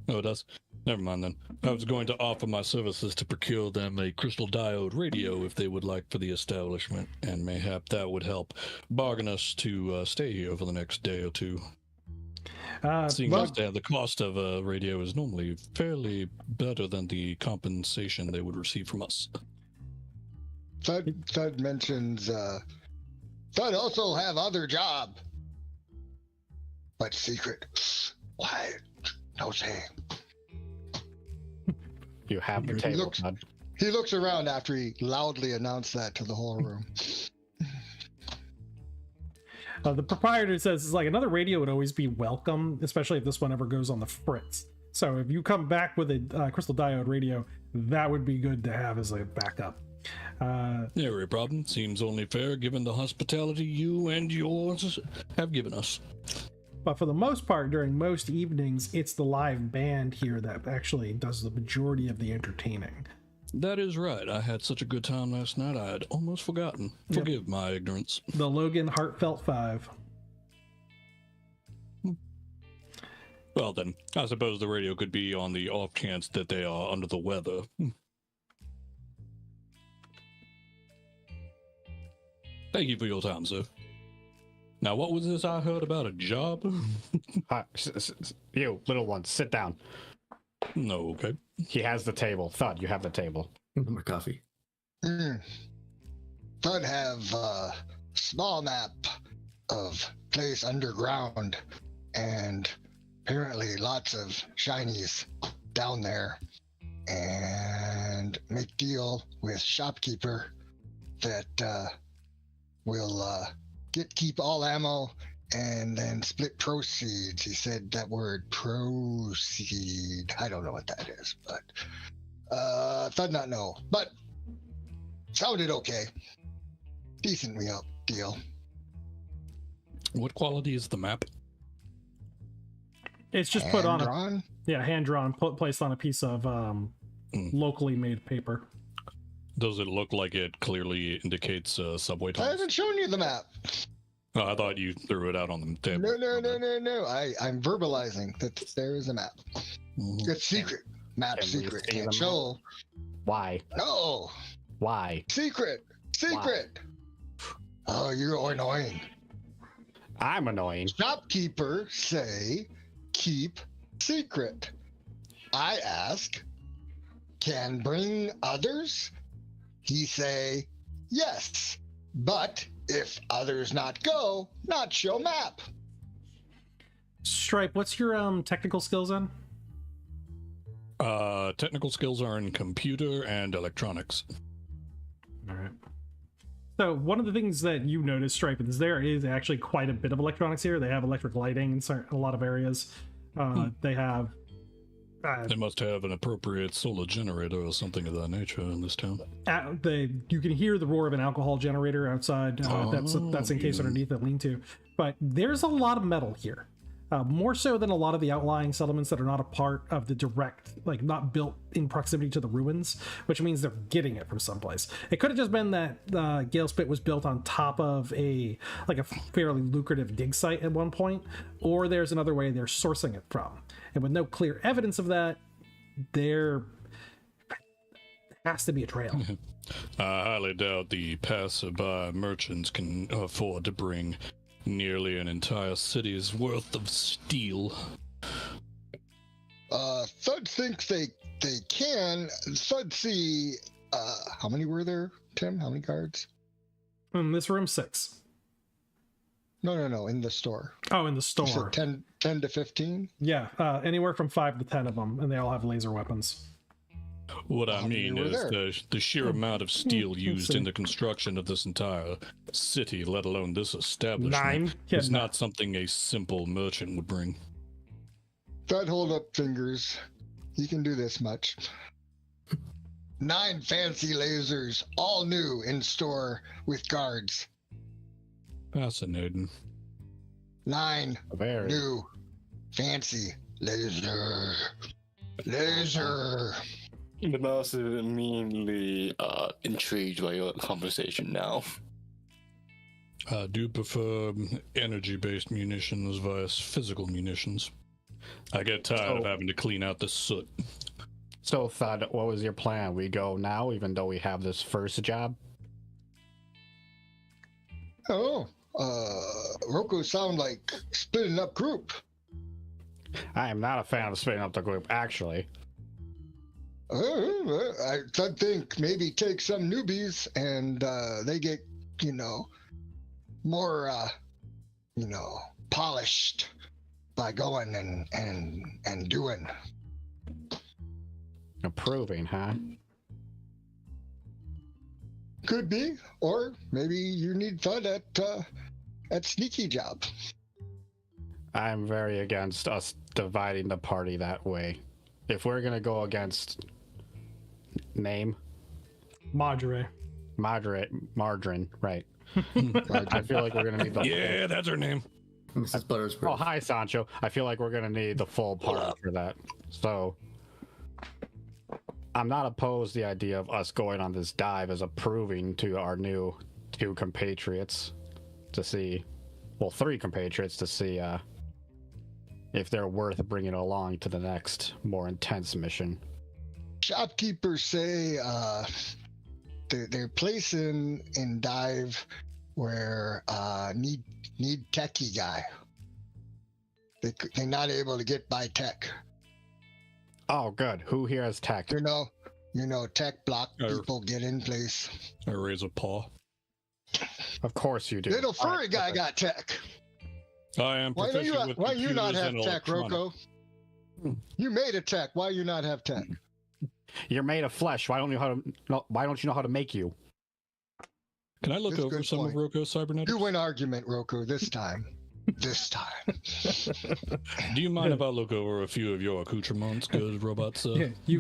Oh, it does? Never mind then. I was going to offer my services to procure them a crystal diode radio if they would like for the establishment, and mayhap that would help bargain us to stay here for the next day or two. Seeing Well, as the cost of a radio is normally fairly better than the compensation they would receive from us. Thud mentions Thud also have other job. But secret. Why? No say. You have the He table, looks- Todd. He looks around after he loudly announced that to the whole room. the proprietor says it's like another radio would always be welcome, especially if this one ever goes on the fritz. So if you come back with a crystal diode radio, that would be good to have as a backup. Never a problem. Seems only fair given the hospitality you and yours have given us. But for the most part, during most evenings, it's the live band here that actually does the majority of the entertaining. That is right. I had such a good time last night, I had almost forgotten. Yep. Forgive my ignorance. The Logan Heartfelt 5. Well then, I suppose the radio could be on the off chance that they are under the weather. Thank you for your time, sir. Now, what was this I heard about a job? You, little one, sit down. No, okay. He has the table. Thud, you have the table. More coffee. Thud have a small map of place underground and apparently lots of shinies down there, and make deal with shopkeeper that will keep all ammo and then split proceeds. He said that word proceed. I don't know what that is, but Thud not know. But sounded okay. Decent deal. What quality is the map? It's just put on Hand-drawn? hand drawn, placed on a piece of locally made paper. Does it look like it clearly indicates subway I tunnels? haven't shown you the map. Oh, I thought you threw it out on the table. No. I'm verbalizing that there is a map. It's secret. Map Can we secret. see the Can't map? show. Why? No. Why? Secret. Oh, you're annoying. I'm annoying. Shopkeeper say keep secret. I ask, can bring others? He say yes, but if others not go, not show map. Stripe, what's your technical skills on? Technical skills are in computer and electronics. All right. So one of the things that you notice, Stripe, is there is actually quite a bit of electronics here. They have electric lighting in a lot of areas. They have. They must have an appropriate solar generator or something of that nature in this town. You can hear the roar of an alcohol generator outside. That's encased underneath the lean-to. But there's a lot of metal here. More so than a lot of the outlying settlements that are not a part of the direct, like not built in proximity to the ruins, which means they're getting it from someplace. It could have just been that Gale Spit was built on top of a fairly lucrative dig site at one point, or there's another way they're sourcing it from. And with no clear evidence of that, there has to be a trail. I highly doubt the passerby merchants can afford to bring nearly an entire city's worth of steel. Thud thinks they can. Thud see, how many were there, Tim? How many guards? In this room, 6. No, in the store. Oh, in the You store. said 10 to 15? Yeah, anywhere from 5 to 10 of them, and they all have laser weapons. What I How many mean were is there? the sheer amount of steel let's used see. in the construction of this entire city, let alone this establishment, 9? Yeah, is not something a simple merchant would bring. Thud hold up fingers. You can do this much. 9 fancy lasers, all new in store with guards. Fascinating. 9 Very. new fancy laser. But also immediately intrigued by your conversation now. I do prefer energy-based munitions versus physical munitions. I get tired of having to clean out the soot. So, Thud, what was your plan? We go now, even though we have this first job? Oh, Roko sound like splitting up group. I am not a fan of splitting up the group, actually. I think maybe take some newbies and they get, more, polished by going and doing. Approving, huh? Could be, or maybe you need Thud at sneaky job. I'm very against us dividing the party that way. If we're gonna go against name, Madre. margarine, right? I feel like we're gonna need the Yeah, that's her name. Mrs. Buttersworth. Oh, hi, Sancho. I feel like we're gonna need the full party for that. So, I'm not opposed to the idea of us going on this dive as a proving to our new 2 compatriots to see, well, 3 compatriots to see if they're worth bringing along to the next, more intense mission. Shopkeepers say they're placing in dive where need techie guy. They're not able to get by tech. Oh, good. Who here has tech? You know, tech block people get in place. I raise a paw. Of course you do. Little All furry right, guy perfect. got tech. I am Why proficient with you not computers have and tech, electronics. Roko? You made a tech. Why you not have tech? You're made of flesh. Why don't you know how to make you? Can I look That's a over good some point. of Roko's cybernetics? You win argument, Roko, this time. This time. Do you mind if I look over a few of your accoutrements, good robot sir? Yeah, you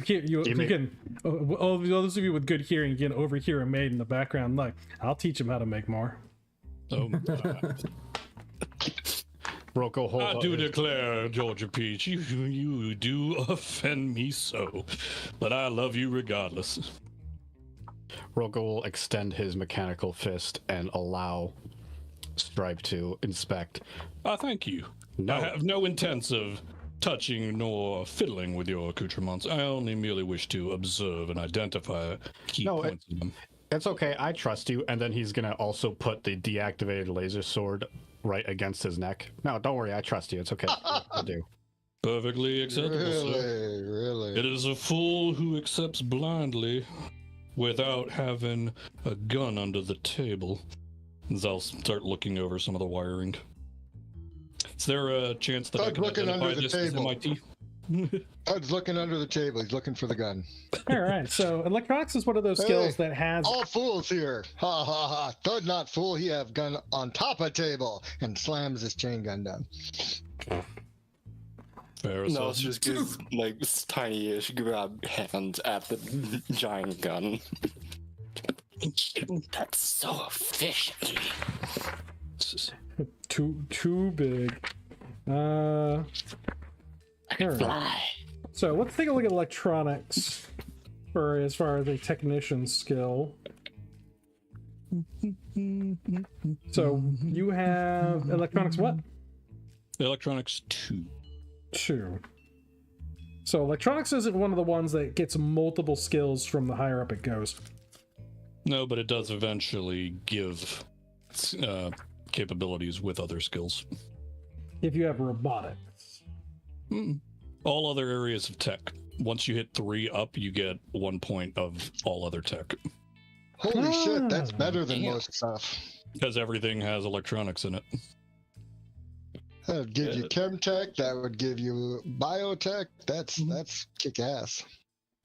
may- can. All those of you with good hearing can overhear a maid in the background. Like, I'll teach him how to make more. Oh, Rocco holds I out do his- declare, Georgia Peach, you do offend me so, but I love you regardless. Rocco will extend his mechanical fist and allow Stripe to inspect. Thank you. No. I have no intents of touching nor fiddling with your accoutrements. I only merely wish to observe and identify key points in them. It's okay, I trust you. And then he's gonna also put the deactivated laser sword right against his neck. No, don't worry, I trust you. It's okay. I'll do. Perfectly acceptable, sir. Really? It is a fool who accepts blindly without having a gun under the table. As I'll start looking over some of the wiring. Is there a chance that I Start can looking identify under the this as table. MIT? Todd's looking under the table. He's looking for the gun. All right. So electronics is one of those skills that has. All fools here. Ha ha ha. Todd not fool. He have gun on top of table and slams his chain gun down. Fair No, assessment. it's just gives like this tiny-ish grab hand at the giant gun. That's so efficient. Too big. I can Alright. fly. So let's take a look at electronics for as far as a technician's skill. So you have electronics what? Electronics 2. 2. So electronics isn't one of the ones that gets multiple skills from the higher up it goes. No, but it does eventually give capabilities with other skills. If you have robotics. All other areas of tech. Once you hit 3 up, you get 1 point of all other tech. Holy shit, that's Ah, better than damn. most stuff. Because everything has electronics in it. That would give you chemtech. That would give you biotech. That's kick ass.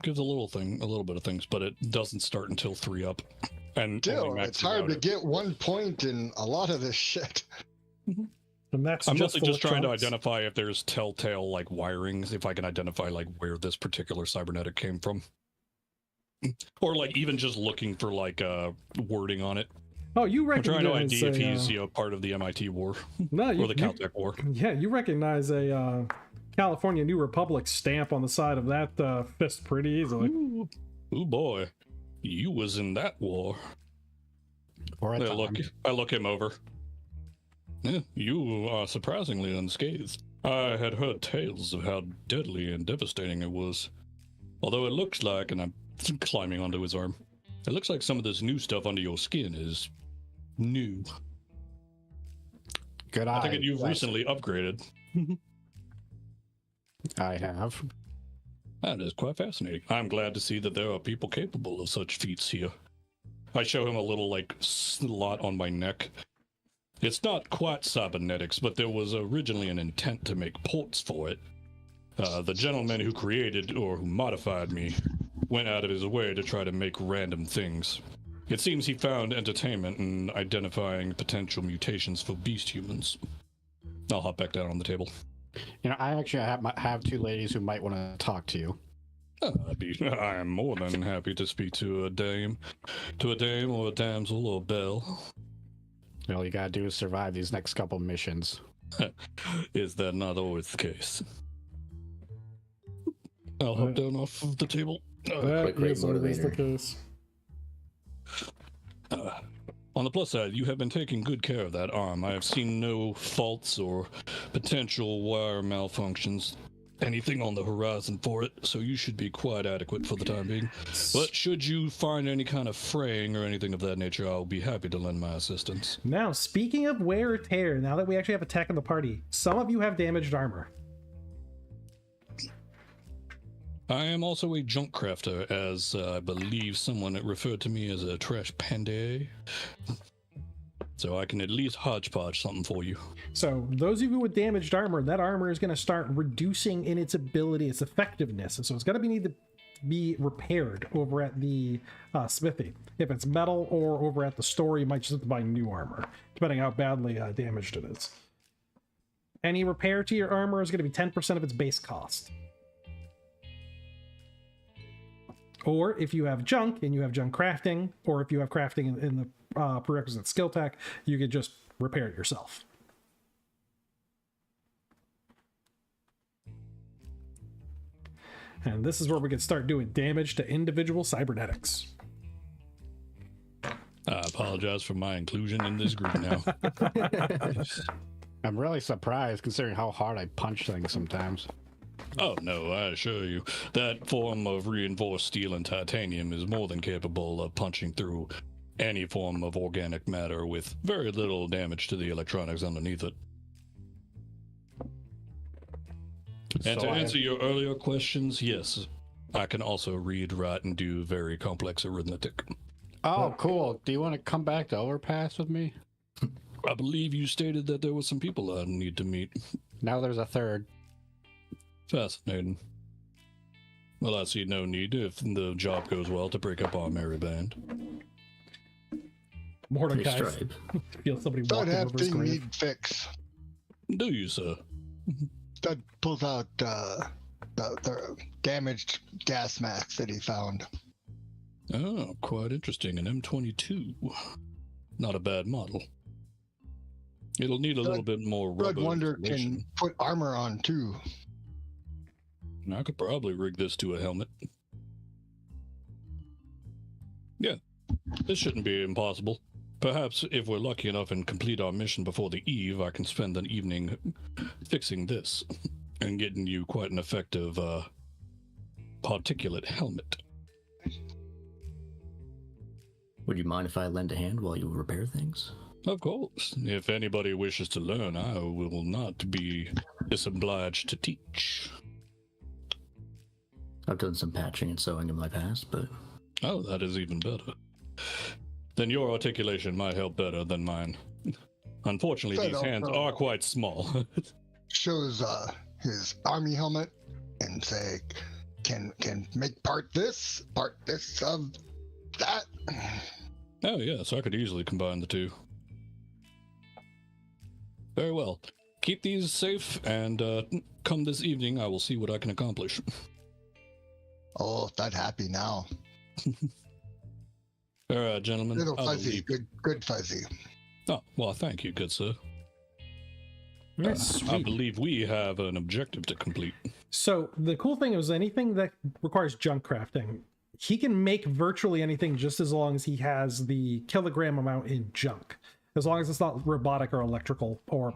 Gives a little bit of things, but it doesn't start until 3 up. And Still, only it's maxes hard out to at- get 1 point in a lot of this shit. And that's I'm just mostly just trying to electronics. identify if there's telltale like wirings, if I can identify like where this particular cybernetic came from. Or like even just looking for like wording on it. Oh, you I'm trying to recognize ID if a, he's part of the MIT war no, or the Caltech war. Yeah, you recognize a California New Republic stamp on the side of that fist pretty easily. Ooh boy, you was in that war. Or at I look him over. Yeah, you are surprisingly unscathed. I had heard tales of how deadly and devastating it was. Although it looks like, and I'm climbing onto his arm, it looks like some of this new stuff under your skin is new. Good I eye. think you've yes, recently upgraded. I have. That is quite fascinating. I'm glad to see that there are people capable of such feats here. I show him a little, like, slot on my neck. It's not quite cybernetics, but there was originally an intent to make ports for it. The gentleman who created, or who modified me, went out of his way to try to make random things. It seems he found entertainment in identifying potential mutations for beast humans. I'll hop back down on the table. You know, I actually have 2 ladies who might want to talk to you. I am more than happy to speak to a dame or a damsel or belle. All you gotta do is survive these next couple missions. Is that not always the case? I'll hop down off of the table. That great is always the motivator. case. On the plus side, you have been taking good care of that arm. I have seen no faults or potential wire malfunctions. Anything on the horizon for it, so you should be quite adequate for the time being. But should you find any kind of fraying or anything of that nature, I'll be happy to lend my assistance. Now, speaking of wear or tear, now that we actually have a tech in the party, some of you have damaged armor. I am also a junk crafter, as I believe someone referred to me as a trash panda. So I can at least hodgepodge something for you. So those of you with damaged armor, that armor is going to start reducing in its ability, its effectiveness. And so it's going to need to be repaired over at the smithy. If it's metal or over at the store, you might just have to buy new armor, depending how badly damaged it is. Any repair to your armor is going to be 10% of its base cost. Or if you have junk and you have junk crafting, or if you have crafting in the prerequisite skill tech, you could just repair it yourself. And this is where we can start doing damage to individual cybernetics. I apologize for my inclusion in this group now. I'm really surprised considering how hard I punch things sometimes. Oh no, I assure you, that form of reinforced steel and titanium is more than capable of punching through any form of organic matter with very little damage to the electronics underneath it. And to answer your earlier questions, yes, I can also read, write, and do very complex arithmetic. Oh, cool. Do you want to come back to Overpass with me? I believe you stated that there were some people I need to meet. Now there's a third. Fascinating. Well, I see no need, if the job goes well, to break up our merry band. Mordecai Stripe. feels somebody Thud walking have over his thing grave. need fix. Do you, sir? Thud pulls out the damaged gas mask that he found. Oh, quite interesting. An M22. Not a bad model. It'll need a little bit more Blood rubber Wonder insulation. can put armor on too. I could probably rig this to a helmet. Yeah, this shouldn't be impossible. Perhaps if we're lucky enough and complete our mission before the eve, I can spend an evening fixing this and getting you quite an effective particulate helmet. Would you mind if I lend a hand while you repair things? Of course. If anybody wishes to learn, I will not be disobliged to teach. I've done some patching and sewing in my past, but Oh, that is even better. Then your articulation might help better than mine. Unfortunately, So these hands are quite small. Shows his army helmet and say, can make part this of that. Oh, yes, I could easily combine the two. Very well. Keep these safe, and come this evening, I will see what I can accomplish. Oh, that happy now. All right, gentlemen. Little I fuzzy, believe- good fuzzy. Oh, well, thank you, good sir. Yes, I believe we have an objective to complete. So the cool thing is anything that requires junk crafting, he can make virtually anything just as long as he has the kilogram amount in junk. As long as it's not robotic or electrical or,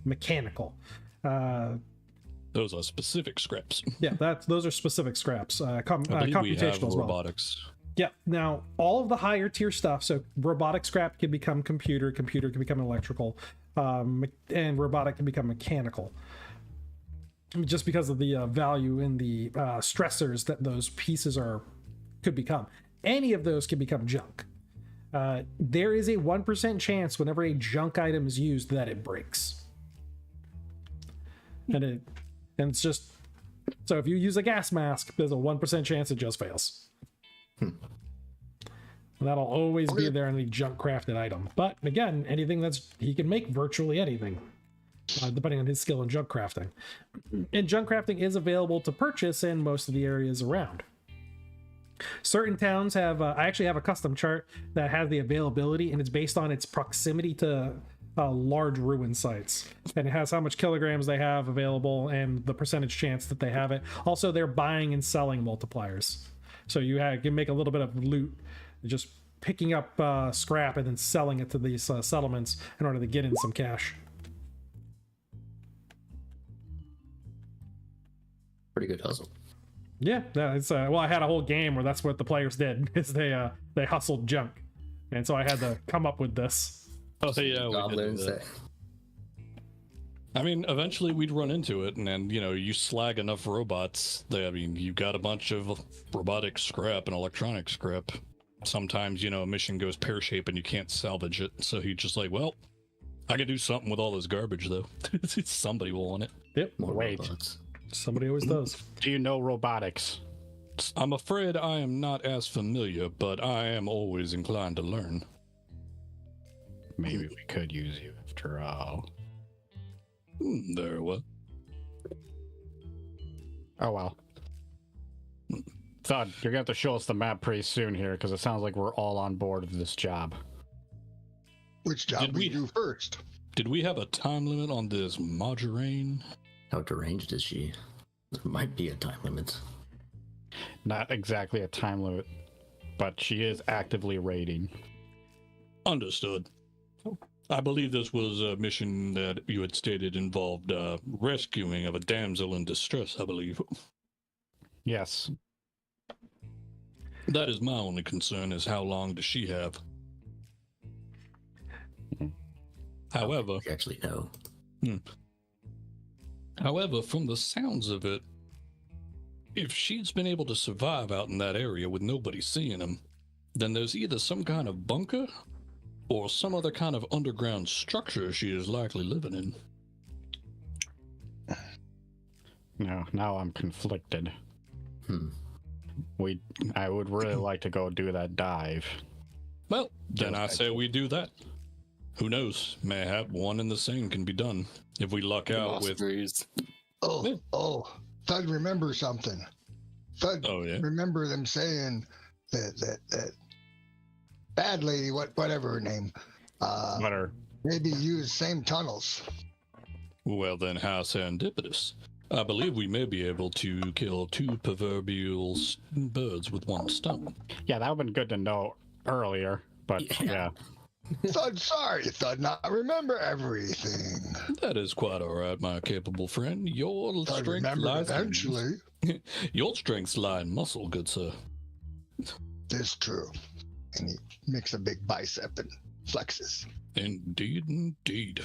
mechanical. Those are specific scraps. Yeah, those are specific scraps. I believe we have Computational as well. robotics. Yeah. Now, all of the higher tier stuff, so robotic scrap can become computer can become electrical, and robotic can become mechanical. Just because of the value in the stressors that those pieces could become. Any of those can become junk. There is a 1% chance whenever a junk item is used that it breaks. And it's just, so if you use a gas mask, there's a 1% chance it just fails. That'll always be there in the junk crafted item. But again, he can make virtually anything, depending on his skill in junk crafting. And junk crafting is available to purchase in most of the areas around. Certain towns have, I actually have a custom chart that has the availability, and it's based on its proximity to large ruin sites. And it has how much kilograms they have available and the percentage chance that they have it. Also, they're buying and selling multipliers. So you can make a little bit of loot, just picking up scrap and then selling it to these settlements in order to get in some cash. pretty good hustle. Yeah, it's well, I had a whole game where that's what the players did, is they hustled junk, and so I had to come up with this. Oh, yeah, we did do Goblins that. I mean, eventually we'd run into it, and then, you slag enough robots, you got a bunch of robotic scrap and electronic scrap. Sometimes, a mission goes pear-shaped and you can't salvage it, so he's just like, well, I could do something with all this garbage, though. Somebody will want it. Yep, More Wait. robots. somebody always does. Do you know robotics? I'm afraid I am not as familiar, but I am always inclined to learn. Maybe we could use you after all. Very well. Oh well. Thud, you're gonna have to show us the map pretty soon here, because it sounds like we're all on board with this job. Which job Did we we- do first? Did we have a time limit on this margarine? How deranged is she? There might be a time limit. Not exactly a time limit, but she is actively raiding. Understood. I believe this was a mission that you had stated involved rescuing of a damsel in distress, I believe. Yes. That is my only concern, is how long does she have? However, We actually know. However, from the sounds of it, if she's been able to survive out in that area with nobody seeing him, then there's either some kind of bunker or some other kind of underground structure she is likely living in. No, now I'm conflicted. Hmm. I would really like to go do that dive. Well, then I say we do that. Who knows? Mayhap one and the same can be done if we luck out with. Oh, Thud, remember something. Thud, Oh yeah. remember them saying that bad lady, whatever her name, Better. maybe use same tunnels. Well then, how serendipitous. I believe we may be able to kill two proverbial birds with one stone. Yeah, that would have been good to know earlier, but yeah. Thud, sorry, Thud, not remember everything. That is quite all right, my capable friend. Your Thud strength remembered lies eventually. Your strengths lie in muscle, good sir. This true. And he makes a big bicep and flexes. Indeed, indeed.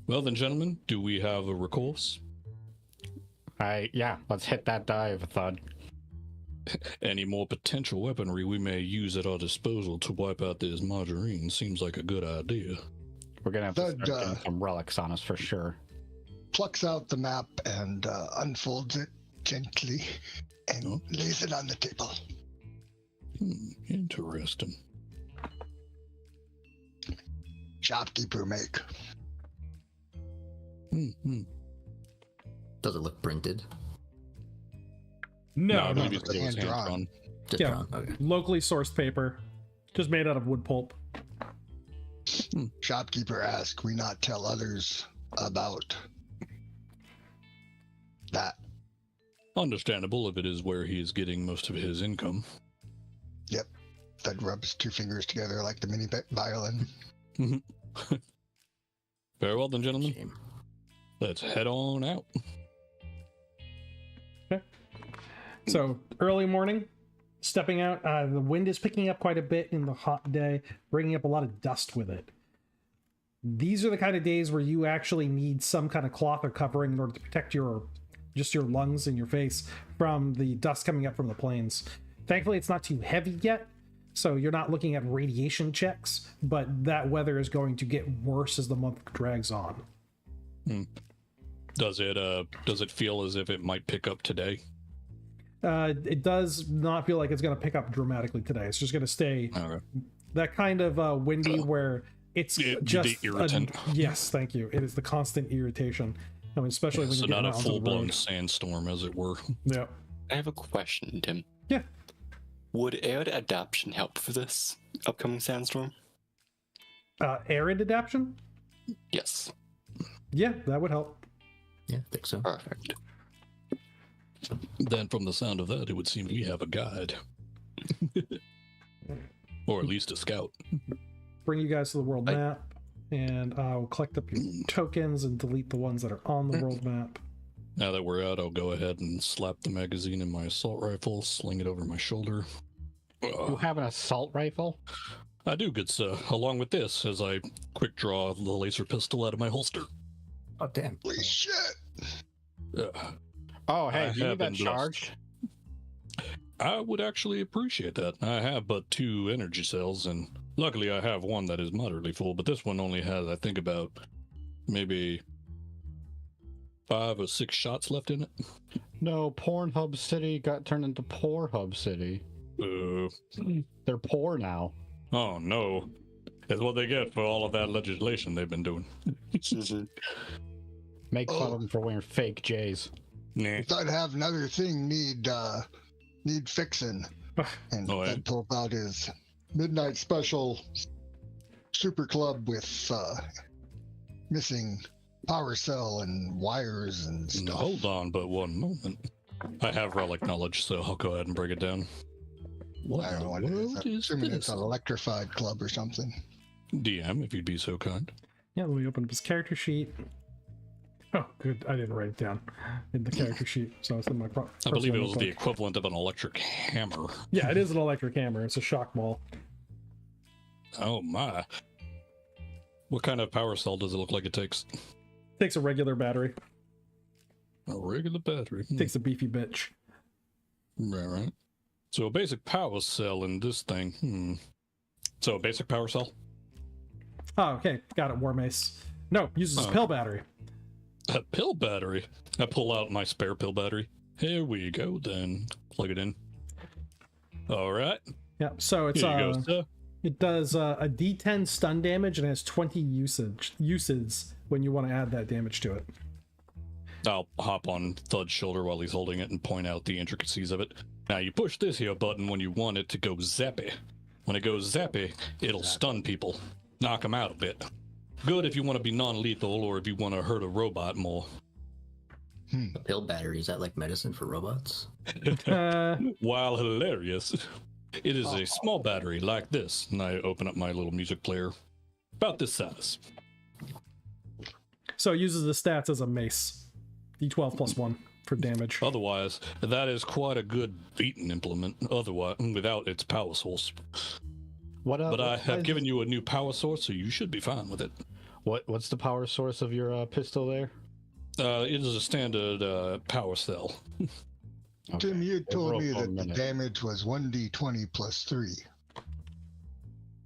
Well then, gentlemen, do we have a recourse? Yeah, let's hit that dive, Thud. Any more potential weaponry we may use at our disposal to wipe out this margarine seems like a good idea. We're gonna have to Thud, start getting some relics on us for sure. Plucks out the map and unfolds it gently and lays it on the table. Interesting. Shopkeeper make. Does it look printed? No, I no, believe he said it was hand-drawn. hand-drawn. Just Yeah. drawn. Okay. locally sourced paper, just made out of wood pulp. Shopkeeper ask we not tell others about that. Understandable if it is where he is getting most of his income. Yep. Thud rubs two fingers together like the mini violin. Very well then, gentlemen. Shame. Let's head on out. So early morning, stepping out, the wind is picking up quite a bit in the hot day, bringing up a lot of dust with it. These are the kind of days where you actually need some kind of cloth or covering in order to protect your lungs and your face from the dust coming up from the plains. Thankfully, it's not too heavy yet, so you're not looking at radiation checks, but that weather is going to get worse as the month drags on. Does it feel as if it might pick up today? It does not feel like it's going to pick up dramatically today. It's just going to stay Okay. that kind of windy where it's just the irritant. Yes, thank you. It is the constant irritation. I mean, especially when So you get not a out onto the full-blown road. sandstorm, as it were. Yeah. I have a question, Tim. Yeah. Would air adaptation help for this upcoming sandstorm? Arid adaptation? Yes. Yeah, that would help. Yeah, I think so. Perfect. Then, from the sound of that, it would seem we have a guide. Or at least a scout. Bring you guys to the world map, and I'll collect up your tokens and delete the ones that are on the world map. Now that we're out, I'll go ahead and slap the magazine in my assault rifle, sling it over my shoulder. You have an assault rifle? I do, good sir. Along with this, as I quick draw the laser pistol out of my holster. Oh, damn. Holy shit! Oh, hey, I do you have need that been blessed. charged? I would actually appreciate that. I have but 2 energy cells, and luckily I have one that is moderately full, but this one only has, I think, about maybe 5 or 6 shots left in it. No, Pornhub City got turned into Pornhub City. They're poor now. Oh no. That's what they get for all of that legislation they've been doing. Make fun of them for wearing fake J's. Nah. Thud have another thing need fixing. And Oh, yeah? Thud pulled out his midnight special super club with missing power cell and wires and stuff. Hold on but one moment. I have relic knowledge, so I'll go ahead and break it down. What I don't in know the what it is. world I'm is assuming it's this? an electrified club or something. DM, if you'd be so kind. Yeah, let me open up his character sheet. Oh, good. I didn't write it down in the character sheet, so it's in my. I believe it was the book. equivalent of an electric hammer. Yeah, it is an electric hammer. It's a shock ball. Oh my. What kind of power cell does it look like it takes? Takes a regular battery. A regular battery. Takes a beefy bitch. Right. So a basic power cell in this thing. So a basic power cell? Oh, okay. Got it, War Mace. No, uses Oh. pill battery. A pill battery? I pull out my spare pill battery. Here we go then. Plug it in. Alright. Yeah, so it's Here you go, sir. it does a D10 stun damage and has 20 uses when you want to add that damage to it. I'll hop on Thud's shoulder while he's holding it and point out the intricacies of it. Now you push this here button when you want it to go zappy. When it goes zappy, it'll stun people. Knock them out a bit. Good if you want to be non-lethal or if you want to hurt a robot more. A pill battery, is that like medicine for robots? While hilarious, it is a small battery like this. And I open up my little music player. About this size. So it uses the stats as a mace. D12 plus 1 for damage. Otherwise, that is quite a good beaten implement. Otherwise, without its power source. But I have given you a new power source, so you should be fine with it. What's the power source of your pistol there? It is a standard power cell. Tim, you told Roll me for a that the minute. damage was 1d20 plus 3.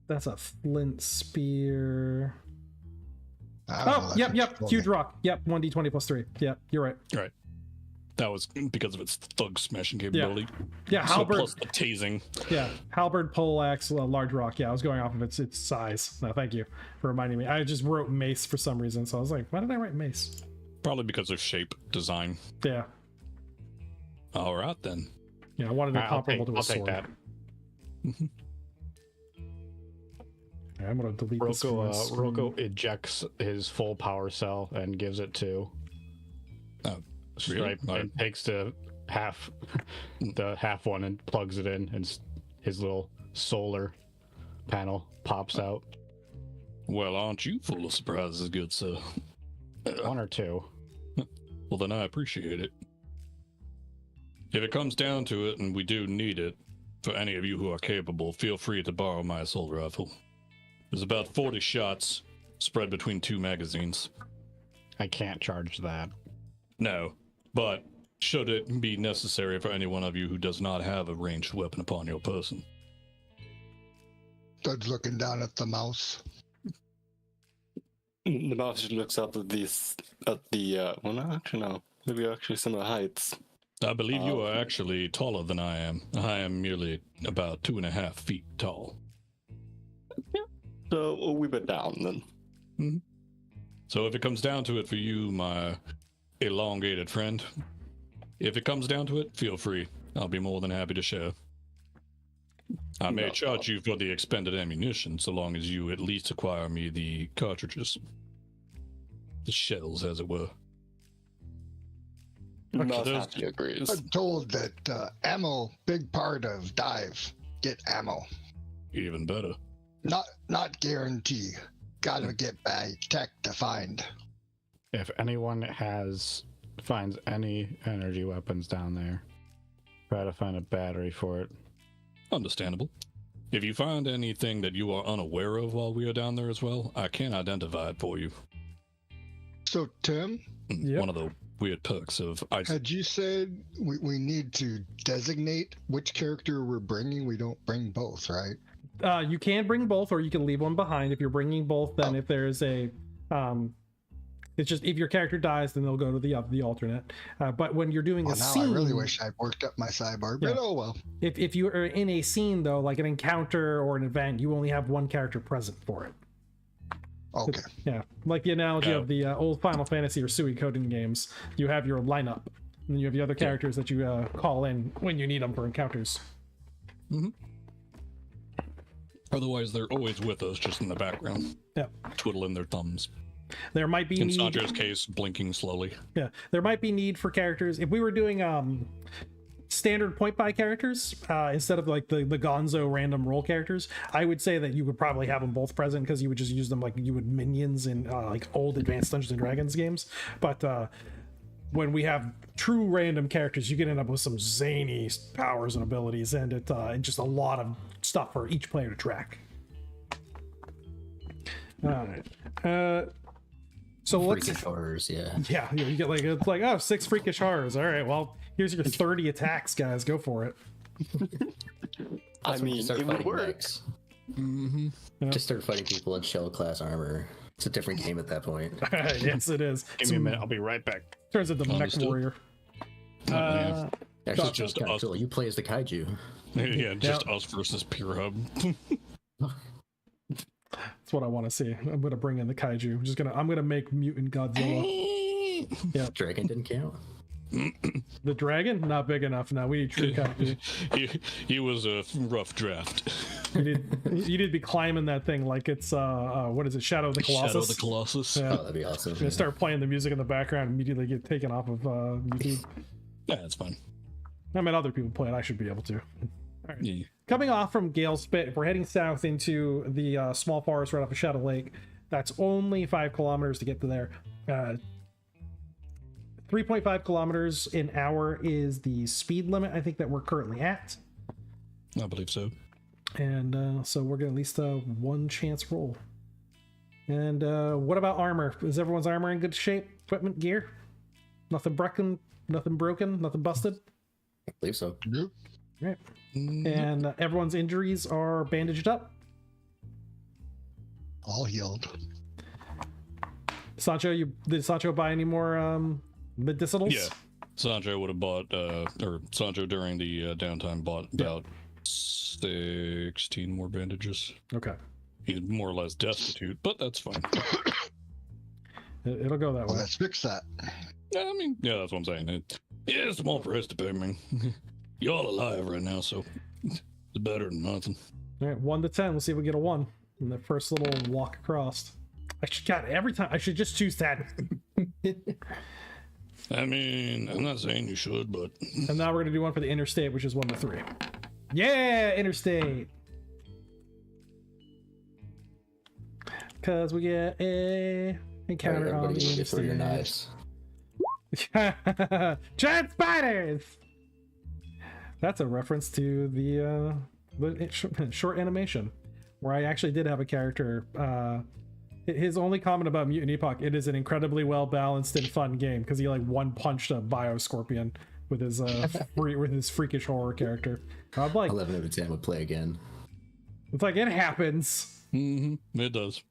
That's a flint spear. I don't know, Oh, that's yep, what you yep. told Huge me. rock. Yep, 1d20 plus 3. Yep, you're right. Right. That was because of its thug smashing capability. Yeah, So halberd. plus the tasing. Yeah, halberd, poleaxe, large rock. Yeah, I was going off of its size. No, thank you for reminding me. I just wrote mace for some reason, so I was like, why did I write mace? Probably because of shape, design. Yeah, All right, then. yeah. I wanted it I'll comparable to a take sword. that. Okay, I'm gonna delete this from my screen. Rocco ejects his full power cell and gives it to Oh, Stripe really? and takes the half one and plugs it in, and his little solar panel pops out. Well, aren't you full of surprises, good sir? One or two. Well, then I appreciate it. If it comes down to it, and we do need it, for any of you who are capable, feel free to borrow my assault rifle. There's about 40 shots spread between 2 magazines. I can't charge that. No, but should it be necessary for any one of you who does not have a ranged weapon upon your person. Thud's looking down at the mouse. The mouse just looks up at the well, no, actually no. Maybe actually similar heights. I believe you are actually taller than I am. I am merely about 2.5 feet tall. So a wee bit down then. So if it comes down to it for you, my elongated friend, if it comes down to it, feel free. I'll be more than happy to share. I may No charge you for the expended ammunition, so long as you at least acquire me the cartridges. The shells, as it were. Mouse those- happily agrees. I'm told that ammo, big part of dive. Get ammo. Even better. Not guarantee. Gotta get bag tech to find. If anyone finds any energy weapons down there, try to find a battery for it. Understandable. If you find anything that you are unaware of while we are down there as well, I can identify it for you. So Tim, Yep. One of the weird perks of ice. had you said we need to designate which character we're bringing? We don't bring both, right? You can bring both, or you can leave one behind. If you're bringing both, then if there's a, it's just if your character dies, then they'll go to the alternate. But when you're doing Well, a now scene, I really wish I'd worked up my sidebar, but Yeah. oh well. if you are in a scene though, like an encounter or an event, you only have one character present for it. Okay. Yeah, like the analogy Yeah. of the old Final Fantasy or Suikoden games, you have your lineup, and you have the other characters that you call in when you need them for encounters. Otherwise, they're always with us, just in the background, Yeah. twiddling their thumbs. There might be In need. Sandra's case, blinking slowly. Yeah, there might be need for characters if we were doing standard point buy characters instead of like the Gonzo random roll characters. I would say that you would probably have them both present because you would just use them like you would minions in like old Advanced Dungeons and Dragons games. But when we have true random characters, you can end up with some zany powers and abilities, and just a lot of stuff for each player to track. All right. So let's Freakish horrors, yeah. yeah, you get like it's like, oh, 6 freakish horrors. All right, well, here's your 30 attacks, guys. Go for it. I mean, Start it would fighting work. mechs. Yeah. Just start fighting people in shell class armor. It's a different game at that point. Yes, it is. Give me a minute. I'll be right back. Turns into Mech Understood. Warrior. Yeah. Actually, Just it's kind of us. cool. You play as the kaiju. Yeah, just us versus Pure Hub. That's what I want to see. I'm gonna bring in the kaiju. I'm gonna make Mutant Godzilla. Dragon didn't count. The dragon, not big enough. Now we need true kaiju. he was a rough draft. You need to be climbing that thing like it's what is it? Shadow of the Colossus. Shadow of the Colossus. Yeah. Oh, that'd be awesome. You're gonna start playing the music in the background and immediately get taken off of YouTube. Yeah, that's fine. I mean, other people play it. I should be able to. Yeah. Coming off from Gale Spit, if we're heading south into the small forest right off of Shadow Lake, that's only 5 kilometers to get to there. 3.5 kilometers an hour is the speed limit, I think, that we're currently at. I believe so. And so we're going to at least one chance roll. And what about armor? Is everyone's armor in good shape? Equipment, gear? Nothing broken, nothing busted? I believe so. Nope. Right. And everyone's injuries are bandaged up. All healed. Sancho, did Sancho buy any more medicinals? Yeah. Sancho would have bought, or Sancho during the downtime bought about 16 more bandages. Okay. He's more or less destitute, but that's fine. It'll go that Well, way. let's fix that. Yeah, I mean, yeah, that's what I'm saying. Yeah, it's a small price to pay, man. You're all alive right now, so it's better than nothing. All right, 1 to 10. We'll see if we get a 1 in the first little walk across. Every time I should just choose 10. I mean, I'm not saying you should, but And now we're gonna do one for the interstate, which is 1 to 3. Yeah, interstate. Because we get a encounter on Everybody the get through your interstate. knives. Giant spiders. That's a reference to the short animation where I actually did have a character. His only comment about Mutant Epoch: it is an incredibly well balanced and fun game because he like one punched a Bioscorpion with his with his freakish horror character. I'm like, 11 out of 10 would play again. it's like it happens. it does.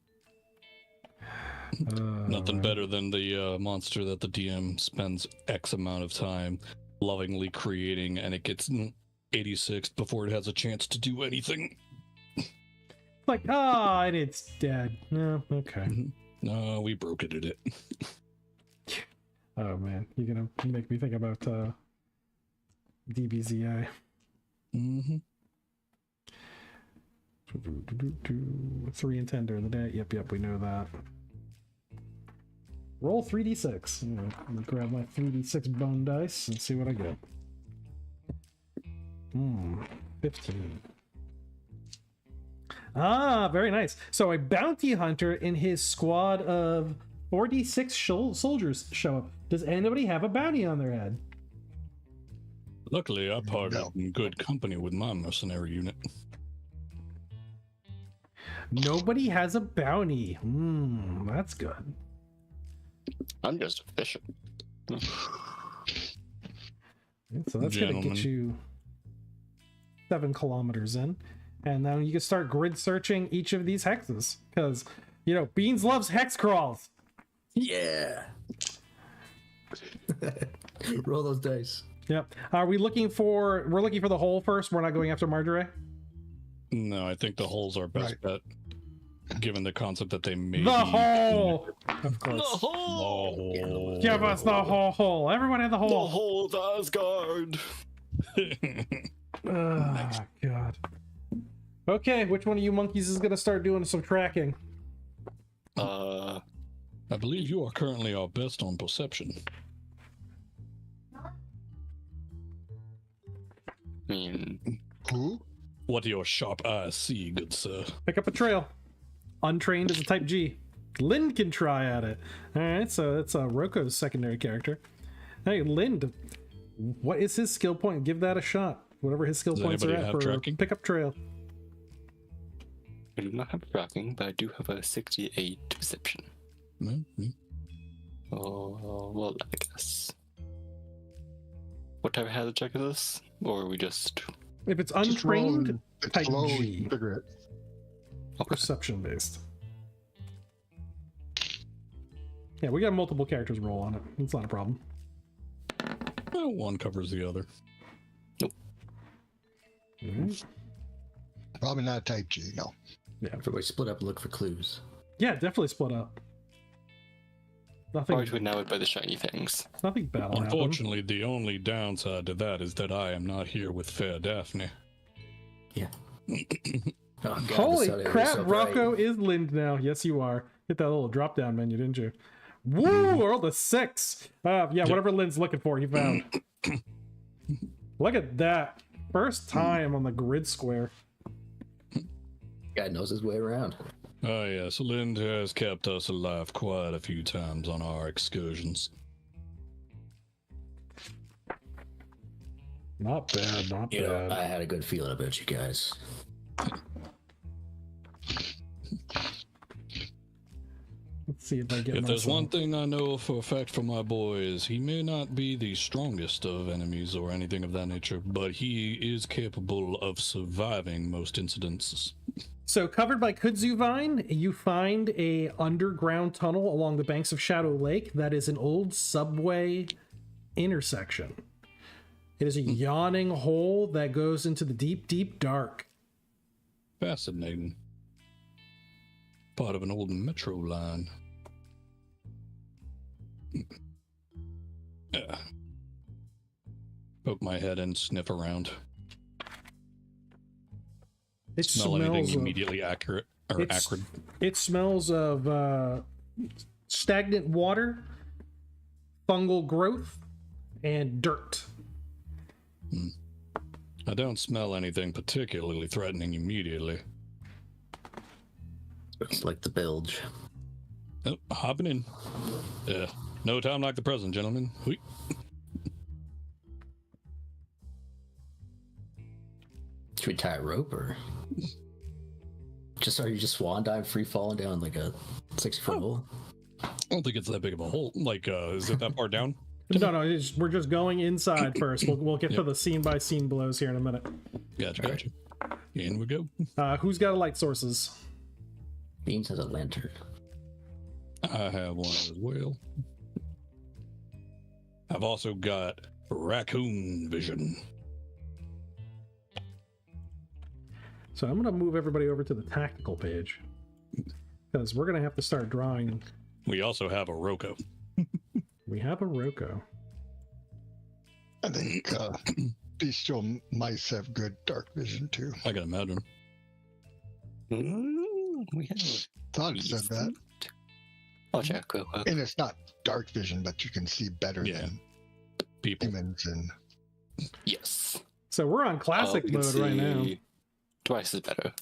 Nothing right. better than the monster that the DM spends X amount of time lovingly creating, and it gets 86 before it has a chance to do anything. Like, oh, and it's dead. No, okay. No, we broke it at it. Oh man, you're gonna make me think about DBZI. 3 and 10 during the day. Yep, we know that. Roll 3d6. Let me grab my 3d6 bone dice and see what I get. 15. Ah, very nice. So a bounty hunter and his squad of 4d6 soldiers show up. Does anybody have a bounty on their head? Luckily, I parted No. in good company with my mercenary unit. Nobody has a bounty. That's good. I'm just efficient. So that's going to Gentlemen. get you 7 kilometers in. And then you can start grid searching each of these hexes. Because, you know, Beans loves hex crawls. Yeah! Roll those dice. Yep. Are we looking for... We're looking for the hole first. We're not going after Marjorie? No, I think the holes are best bet, given the concept that they may The be- hole! Of course. hole. Give us the hole. Everyone in the The hole. whole Asgard. Oh, God. Okay, which one of you monkeys is going to start doing some tracking? I believe you are currently our best on perception. I mean, Who? What do your sharp eyes see, good sir? Pick up a trail. Untrained is a type G. Lind can try at it. All right, so that's Roko's secondary character. Hey, Lind, what is his skill point? Give that a shot. Whatever his skill Does points are anybody at have for tracking? pick up trail. I do not have tracking, but I do have a 68 perception. Mm-hmm. Oh, well, I guess. What type of hazard check is this? Or are we just If it's Just roll untrained, and if it's type low, G. you figure it. Perception based. Yeah, we got multiple characters roll on it. It's not a problem. Well, one covers the other. Mhm. Probably not type G, no. Everybody split up and look for clues. Yeah, definitely split up. Nothing. Probably enamored by the shiny things? Nothing bad will happen. Unfortunately, the only downside to that is that I am not here with fair Daphne. Yeah. Oh, God, Holy the sun is crap, so bright. Rocco is Lind now. Yes, you are. Hit that little drop down menu, didn't you? Woo! Rolled a 6. Yeah, whatever Lind's looking for, he found. Look at that. First time on the grid square. Guy knows his way around. Ah, yes, Lind has kept us alive quite a few times on our excursions. Not bad, not You know, bad. I had a good feeling about you guys. Let's see if I get If there's myself- one thing I know for a fact from my boy is he may not be the strongest of enemies or anything of that nature, but he is capable of surviving most incidents. So, covered by kudzu vine, you find a underground tunnel along the banks of Shadow Lake that is an old subway intersection. It is a yawning hole that goes into the deep, deep dark. Fascinating. Part of an old metro line. Poke my head and sniff around. It Smell anything smells of, immediately accurate or It's- acrid. it smells of stagnant water, fungal growth, and dirt. I don't smell anything particularly threatening immediately. It's like the bilge. Oh, hopping in. No time like the present, gentlemen. Whee. Should we tie a rope or are you just swan dive free falling down like a 60-foot hole? I don't think it's that big of a hole. Like, is it that far down? No, we're just going inside first. We'll get to the scene by scene blows here in a minute. Gotcha. In we go. Who's got light sources? Beans has a lantern. I have one as well. I've also got raccoon vision. So I'm going to move everybody over to the tactical page because we're going to have to start drawing. We also have a Roko. We have a Roko. I think bestial mice have good dark vision too. I can imagine. We have. Thought it said that. I'll check real quick. And it's not dark vision, but you can see better Yeah. than People. humans. And Yes. So we're on classic We can mode right now. see Twice as better.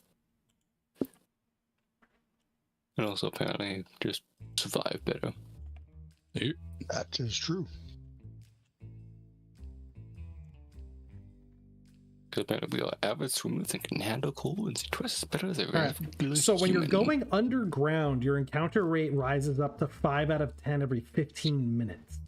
And also apparently just survive better. that is true. Because apparently we are average swimmers and can handle cold and see twice as better as a All right. regular So when you're human. going underground, your encounter rate rises up to 5 out of 10 every 15 minutes.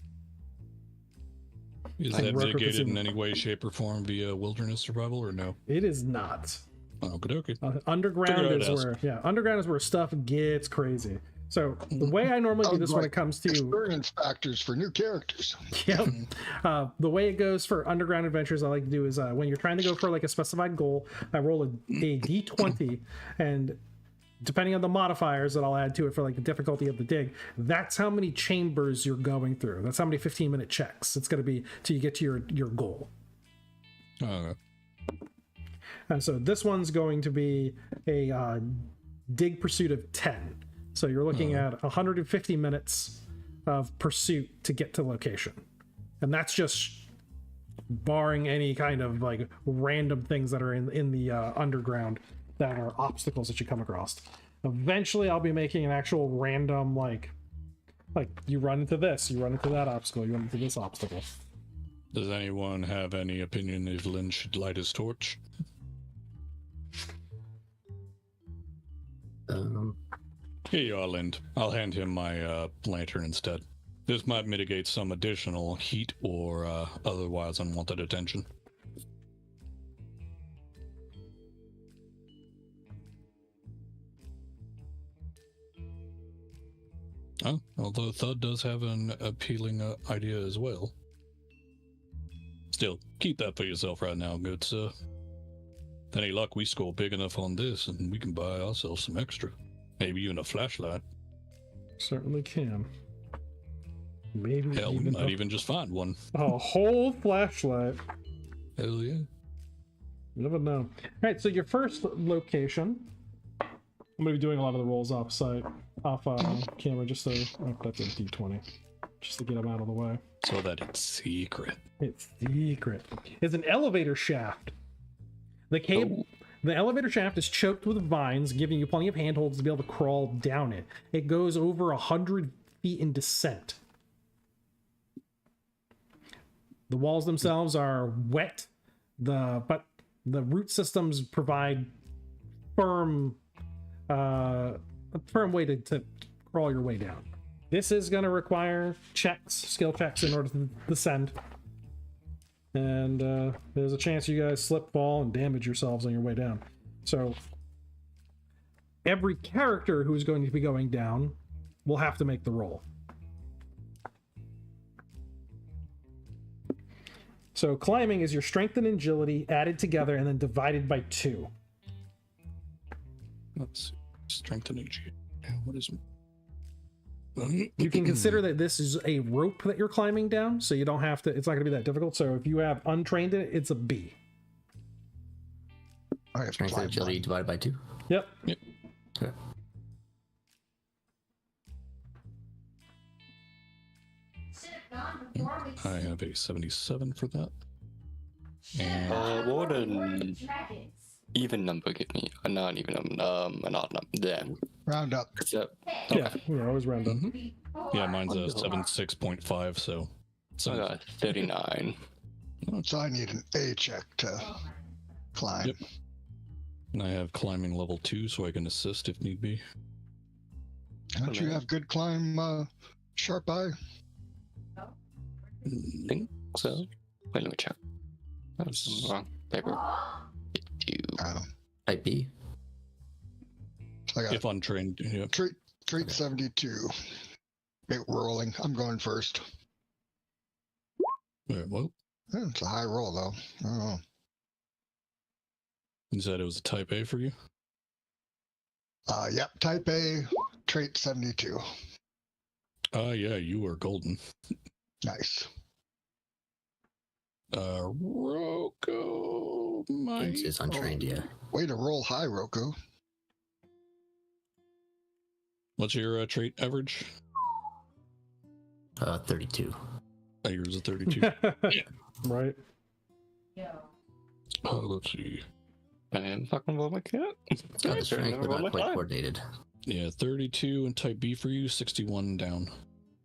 Is Like that Roko mitigated consumer. in any way, shape, or form via wilderness survival, or no? It is not. Okie dokie. Underground Figure it is out. where underground is where stuff gets crazy. So the way I normally do this when it comes to experience factors for new characters. Yep. The way it goes for underground adventures, I like to do is when you're trying to go for like a specified goal, I roll a d20, and depending on the modifiers that I'll add to it for like the difficulty of the dig, that's how many chambers you're going through. That's how many 15-minute checks it's going to be till you get to your goal. Okay. And so this one's going to be a dig pursuit of 10. So you're looking at 150 minutes of pursuit to get to location. And that's just barring any kind of like random things that are in the underground that are obstacles that you come across. Eventually I'll be making an actual random like you run into this, you run into that obstacle, you run into this obstacle. Does anyone have any opinion if Lynn should light his torch? Here you are, Lind. I'll hand him my lantern instead. This might mitigate some additional heat or otherwise unwanted attention. Oh, although Thud does have an appealing idea as well. Still, keep that for yourself right now, good sir. With any luck, we score big enough on this and we can buy ourselves some extra. Maybe even a flashlight. Certainly can. Maybe Hell, we might even just find one. A whole flashlight. Hell yeah. You never know. All right, so your first location. I'm going to be doing a lot of the rolls off camera just so that's a D20. Just to get them out of the way. So that it's secret. It's secret. It's an elevator shaft. The elevator shaft is choked with vines, giving you plenty of handholds to be able to crawl down it. It goes over 100 feet in descent. The walls themselves are wet, but the root systems provide a firm way to crawl your way down. This is going to require skill checks in order to descend. And there's a chance you guys slip, fall, and damage yourselves on your way down. So every character who's going to be going down will have to make the roll. So climbing is your strength and agility added together and then divided by 2. Let's see. Strength and agility. What is... You can consider that this is a rope that you're climbing down, so you don't have to, it's not going to be that difficult. So if you have untrained in it, it's a B. I have Strength and agility divided by 2. Yep. Okay. I have a 77 for that. And what would an even number give me? A non-even number, an odd number. Yeah. Round up. Yeah, always round up. yeah, mine's a 76.5, so... I got 39. So I need an A check to climb. Yep. And I have climbing level 2, so I can assist if need be. Don't you have good climb, Sharp Eye? Think so. Wait, let me check. That's wrong. Paper. Type B. So I got If untrained, yeah. Trait 72. Bit rolling. I'm going first. Well, It's a high roll, though. I don't know. you said it was a type A for you? Yep, type A, trait 72. Yeah, you were golden. Nice. Roko, my... It's untrained, yeah. Way to roll high, Roku. What's your trait average? 32. Yours is 32. Right. Let's see. I didn't fucking roll my cat. Got the strength, but not quite coordinated. Yeah, 32 and type B for you, 61 down.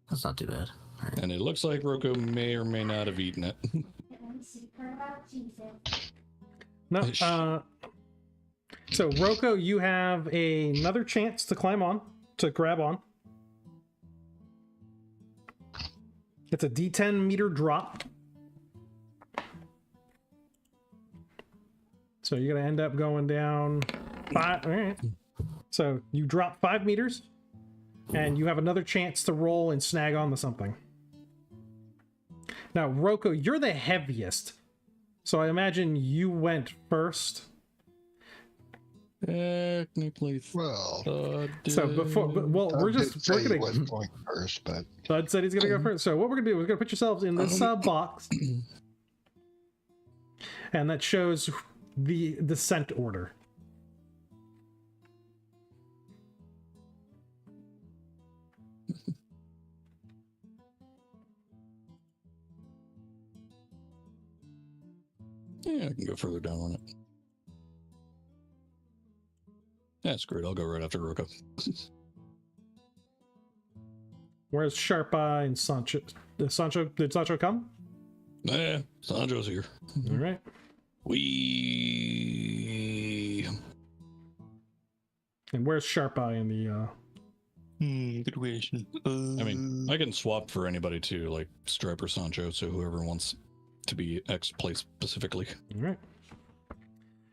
That's not too bad. All right. And it looks like Roko may or may not have eaten it. No, so Roko, you have another chance to climb on, to grab on. It's a D10 meter drop. So you're gonna end up going down 5. All right. So you drop 5 meters, and you have another chance to roll and snag onto something. Now, Roko, you're the heaviest, so I imagine you went first. Technically, Well, So we're gonna. was going first, but Bud said he's gonna go first. So what we're gonna do is we're gonna put yourselves in this box, and that shows the descent order. Yeah, I can go further down on it. That's great. I'll go right after Roko. Where's Sharp Eye and Sancho? Did Sancho come? Yeah, Sancho's here. All right. And where's Sharp Eye in the? Good question. I mean, I can swap for anybody too, like Stripe or Sancho, so whoever wants to be X place specifically. All right.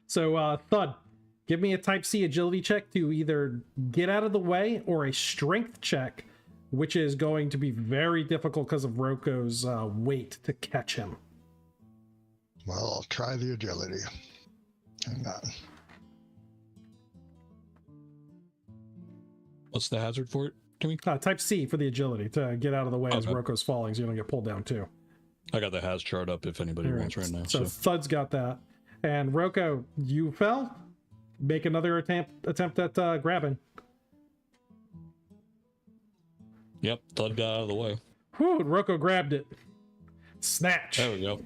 So, Thud, give me a Type C agility check to either get out of the way or a strength check, which is going to be very difficult because of Roko's weight to catch him. Well, I'll try the agility. Hang on. What's the hazard for it, Kimmy? Type C for the agility to get out of the way as Okay. Roko's falling, so you don't get pulled down too. I got the Haz chart up if anybody All right. wants right now. So Thud's got that, and Roko, you fell. Make another attempt at grabbing. Yep, Thud got out of the way. Whew, Roko grabbed it. Snatch. There we go.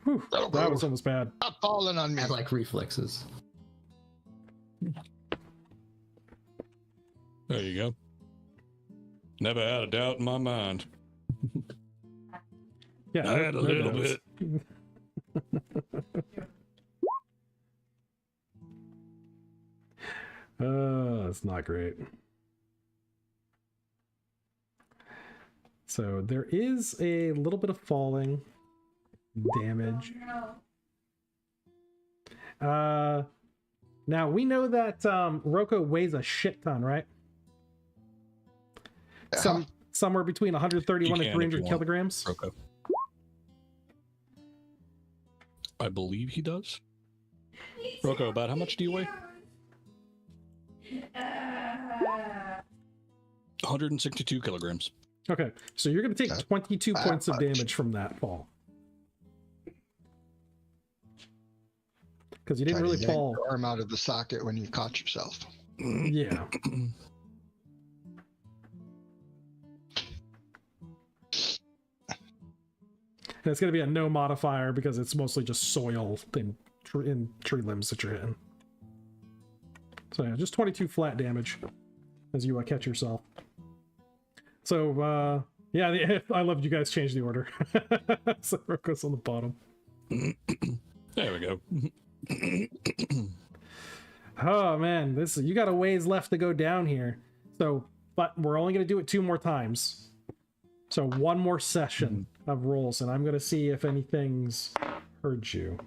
Whew, That'll that go. was almost bad. Stop falling on me. I like reflexes. There you go. Never had a doubt in my mind. Yeah, I had a there little goes. bit. That's not great. So there is a little bit of falling damage. Now we know that Roko weighs a shit ton, right? Somewhere between 131 and You can if you 300 want. kilograms. Roko. I believe he does. Roko, about how much do you weigh? 162 kilograms. Okay, so you're going to take That's 22 that points of much. damage from that fall. Because you didn't Try to really yank fall. your arm out of the socket when you caught yourself. Yeah. And it's going to be a no modifier because it's mostly just soil in tree limbs that you're hitting. So yeah, just 22 flat damage as you catch yourself. So yeah, I loved you guys change the order. So Roko's on the bottom. There we go. Oh man, you got a ways left to go down here. So, but we're only going to do it 2 more times. So 1 more session of rolls, and I'm going to see if anything's hurt you.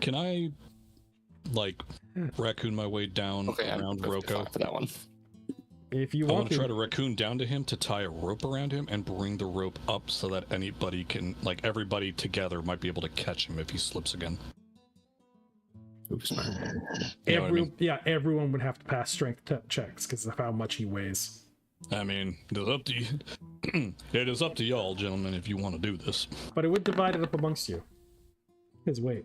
Can I, like, raccoon my way down Okay, I'm around perfectly Roko? fine for that one. If you I want want to try to. to raccoon down to him to tie a rope around him and bring the rope up so that anybody can, like, everybody together might be able to catch him if he slips again. Oops, smart. You know what I mean? Yeah, everyone would have to pass strength checks because of how much he weighs. I mean, it's up to you. It is up to y'all, gentlemen, if you want to do this. But it would divide it up amongst you. His weight.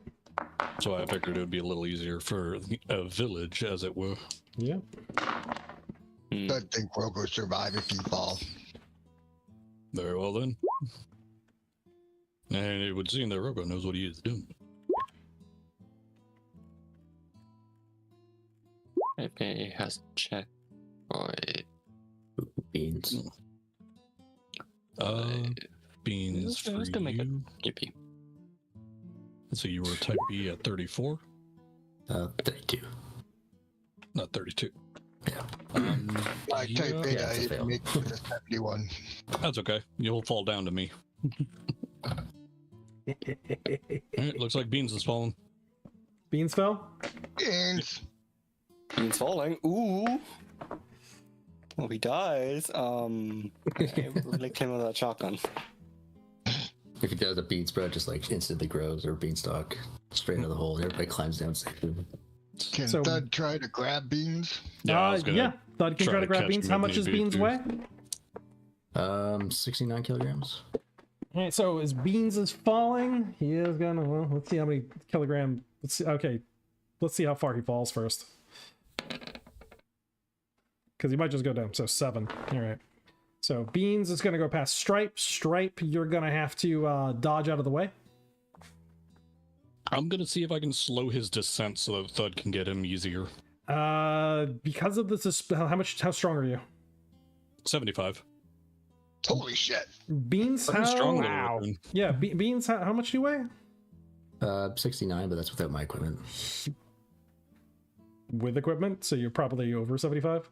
So I figured it would be a little easier for a village, as it were. Yeah. Hmm. I think Roko survive if you fall. Very well then. And it would seem that Roko knows what he is doing. Maybe has to check for Beans. Beans for let's go make it. you. Yippee. So you were type B at 34, 32. not 32. Yeah. I type yeah, beta, it's a I fail. make it a 71. That's okay. You'll fall down to me. Alright, looks like Beans is falling. Beans fell? Beans. Beans falling. Ooh. Well, he dies. Really came out of that shotgun. If he does, a bean sprout just like instantly grows, or beanstalk straight out of the hole. Everybody climbs down safely. Can So- Thud try to grab beans? Yeah, I was gonna Yeah. Thud can try try to to grab catch beans. him How if much need does be, beans too. weigh? 69 kilograms. Alright, so as Beans is falling, he is gonna, well, let's see how many kilogram, let's see, okay, let's see how far he falls first. Because he might just go down, so 7, alright. So Beans is going to go past Stripe. Stripe, you're going to have to dodge out of the way. I'm gonna see if I can slow his descent so that Thud can get him easier. Because of this, how strong are you? 75. Holy shit. Beans, Pretty strong little wow. weapon. Yeah, Beans, how much do you weigh? 69, but that's without my equipment. With equipment, so you're probably over 75.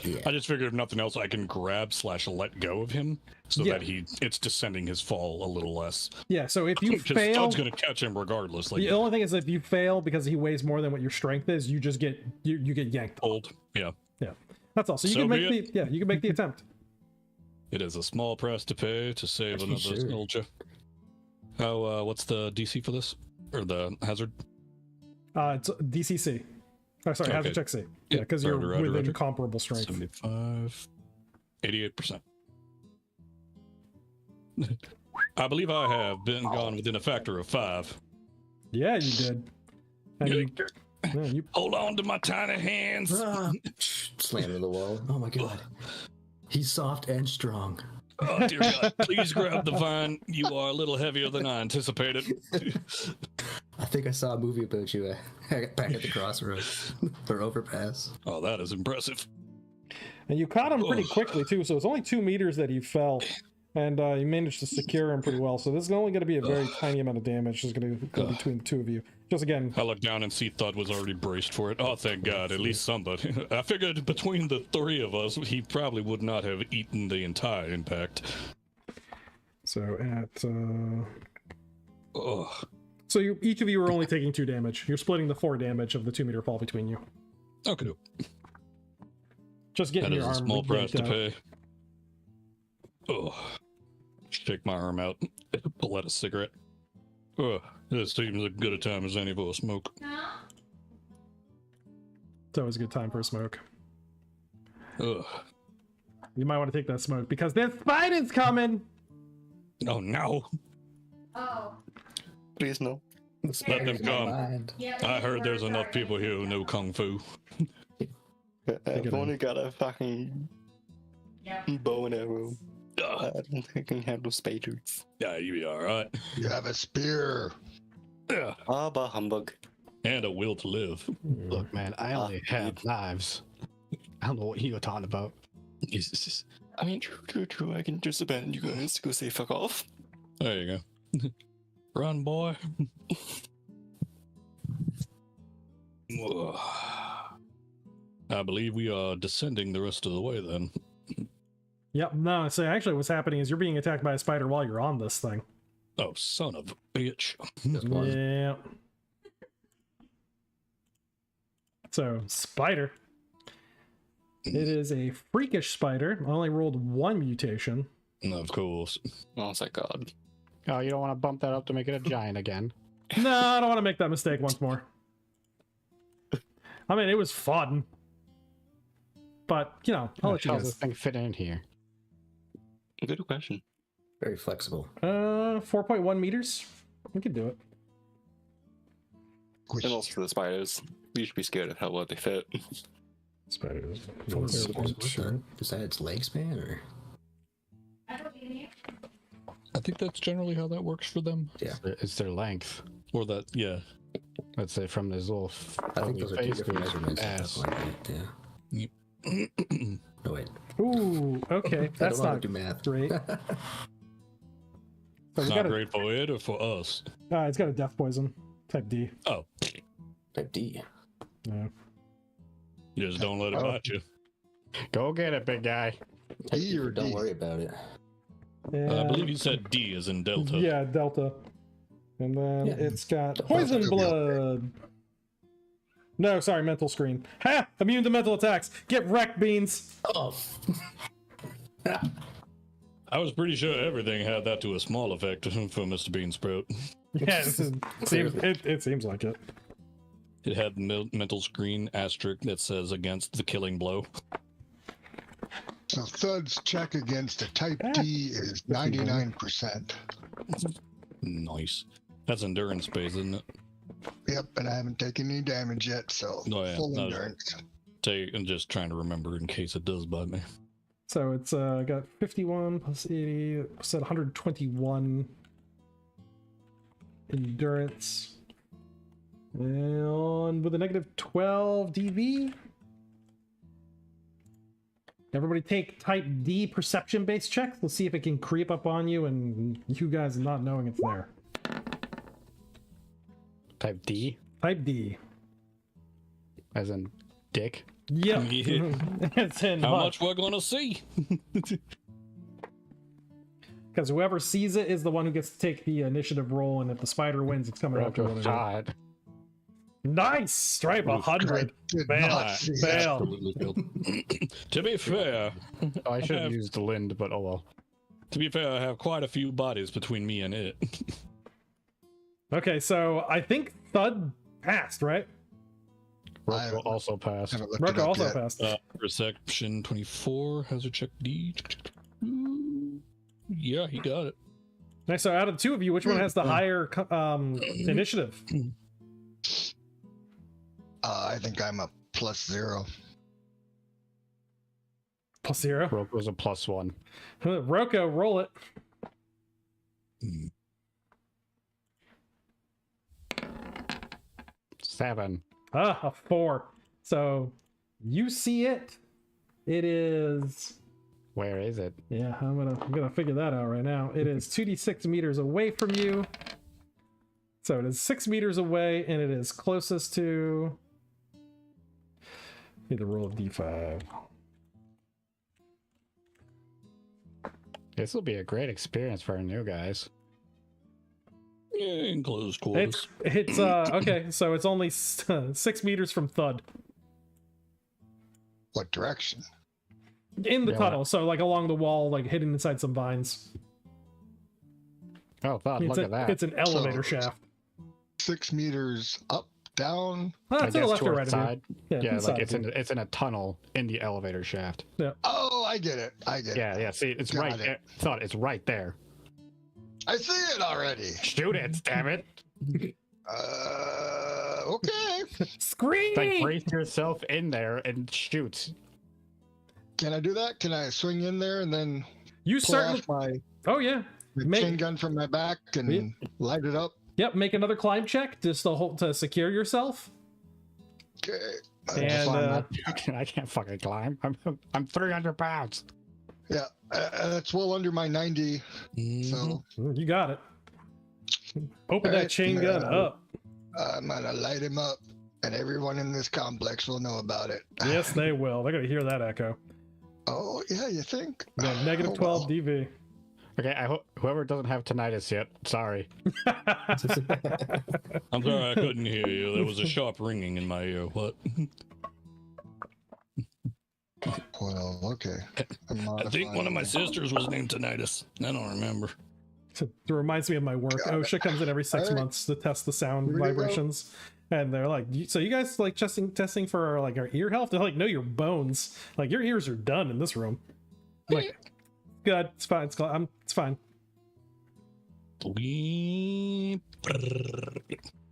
Yeah. I just figured if nothing else, I can grab / let go of him so Yeah. that it's descending his fall a little less. Yeah, so if you Because fail, Thud's gonna catch him regardless. Like the only thing is if you fail because he weighs more than what your strength is, you just get you get yanked. old. Yeah. Yeah, that's all. So you So can be make you can make the attempt. It is a small price to pay to save another Sure. soldier. How what's the DC for this? Or the hazard? It's DCC. Oh, sorry, Okay. hazard check C. Yeah, because you're Roger, within roger. comparable strength. 75. 88%. I believe I have been gone within a factor of 5. Yeah, you did. And you Hold on to my tiny hands. Slam into the wall. Oh my god. He's soft and strong. Oh, dear God. Please grab the vine. You are a little heavier than I anticipated. I think I saw a movie about you back at the crossroads or overpass. Oh, that is impressive. and you caught him pretty Ugh. quickly too. So it's only 2 meters that he fell, and you managed to secure him pretty well. So this is only going to be a very tiny amount of damage. Is going to go between the two of you. Just again, I looked down and see Thud was already braced for it. Oh, thank God. At least somebody. I figured between the 3 of us, he probably would not have eaten the entire impact. so at Ugh. so each of you are only taking 2 damage. You're splitting the 4 damage of the 2 meter fall between you. Okay. Just getting That your is a arm small price yanked to out. pay. Ugh. Shake my arm out. Pull out a cigarette. Ugh. This seems as good a time as any for a smoke. It's always a good time for a smoke. Ugh. You might want to take that smoke because there's spiders coming. Oh no. Oh. Please no. Let them come. Mind. Yeah, I heard there's enough people here who know kung fu. I've only got a fucking Yeah. bow and arrow. Ugh. I don't think I can handle spiders. Yeah, you be alright. You have a spear. Yeah. Ah, bah humbug. And a will to live. Look, man, I only have knives. I don't know what you're talking about. I mean, true. I can just abandon you guys to go say fuck off. There you go. Run, boy. Ugh. I believe we are descending the rest of the way then. Yep. No. So actually, what's happening is you're being attacked by a spider while you're on this thing. Oh, son of a bitch. Just one. Yeah. So spider. It is a freakish spider. I only rolled 1 mutation. Of course. Oh, thank God. Oh, you don't want to bump that up to make it a giant again? No, I don't want to make that mistake once more. I mean, it was fun. But, you know, I'll let you How's guys. this thing fit in here? Good question. Very flexible. 4.1 meters. We could do it. Which, And also for the spiders, we should be scared of how well they fit. Spiders. What's that? Is that its leg span or? I think that's generally how that works for them. Yeah. It's their length. Or that, yeah. Let's say from this little I think ugly those are 2 face different to its measurements. ass. Like that, yeah. No wait. Ooh, okay. That's I don't not want to do math. great. So we Not got great for it or for us. it's got a death poison. Type D. Oh, Type D. Yeah. just don't let it bite you. Go get it, big guy. Type E D or for don't D? worry about it. I believe you said D as in Delta. Yeah, Delta. And then Yeah. it's got The poison Delta will be blood. No, sorry, mental screen. Ha! Immune to mental attacks. Get wrecked, Beans. Oh. I was pretty sure everything had that to a small effect for Mr. Beansprout. Yeah, it seems like it. It had the mental screen asterisk that says against the killing blow. so Thud's check against a type D is 99%. Nice. That's endurance base, isn't it? Yep, and I haven't taken any damage yet, so Oh, yeah. full No. endurance. I'm just trying to remember in case it does bite me. So it's got 51 plus 80, said 121 endurance. And with a negative 12 DV. Everybody take type D perception based checks. Let's see if it can creep up on you and you guys not knowing it's there. Type D, Type D. as in dick. Yep. Yeah. It's in How much we're gonna see? Because whoever sees it is the one who gets to take the initiative roll, and if the spider wins, it's coming after one of you. God. Nice! Stripe 100. Did Fail. not see that. Fail. Absolutely failed. To be fair, Oh, I should have used the Lind, but oh well. I have quite a few bodies between me and it. Okay, so I think Thud passed, right? I Rocco also passed. Haven't looked it Rocco up also yet. passed. Perception 24, hazard check D. Yeah, he got it. Nice. So out of the two of you, which one has the higher initiative? I think I'm a +0. +0. Rocco's a +1. Rocco, roll it. Seven. Ah, a 4. So you see it. It is. Where is it? Yeah, I'm gonna figure that out right now. It is 2d6 meters away from you. So it is 6 meters away, and it is closest to. Need to roll a d5. This will be a great experience for our new guys. Yeah, in close quarters. It's okay. So it's only 6 meters from Thud What direction? in the Yeah. tunnel. So like along the wall, like hidden inside some vines. Oh, thought, It's, look at that. it's an elevator So- shaft. 6 meters up, down. Oh, I it's to the guess left or towards right of side. you. Yeah, inside like of you. it's in a tunnel in the elevator shaft. Oh, I get it. I get Yeah, it. yeah. See, it's Got right it. there. Thought it's right there. I see it already. Shoot it, damn it! Okay. Scream! Like brace yourself in there and shoot. Can I do that? Can I swing in there and then You pull certainly. off my Oh yeah. chain gun from my back and light it up? Yep. Make another climb check just to secure yourself. Okay. And, Climb that. I can't fucking climb. I'm 300 pounds. Yeah, that's well under my 90. Mhm. So You got it. Open that Alright, chain gun up. I'm gonna light him up, and everyone in this complex will know about it. Yes, they will. They're gonna hear that echo. Oh yeah, you think? You got negative Oh, 12 well. DV. Okay, I hope whoever doesn't have tinnitus yet. Sorry. I'm sorry I couldn't hear you. There was a sharp ringing in my ear. What? Well, okay. I think one of my sisters was named Tinnitus. I don't remember. It reminds me of my work. Got it. OSHA comes in every 6 Alright. months to test the sound Here we go. vibrations. And they're like, so you guys like testing for like our ear health? They're like, no, your bones. Like your ears are done in this room. I'm like, good. It's fine. It's fine. Bleep. That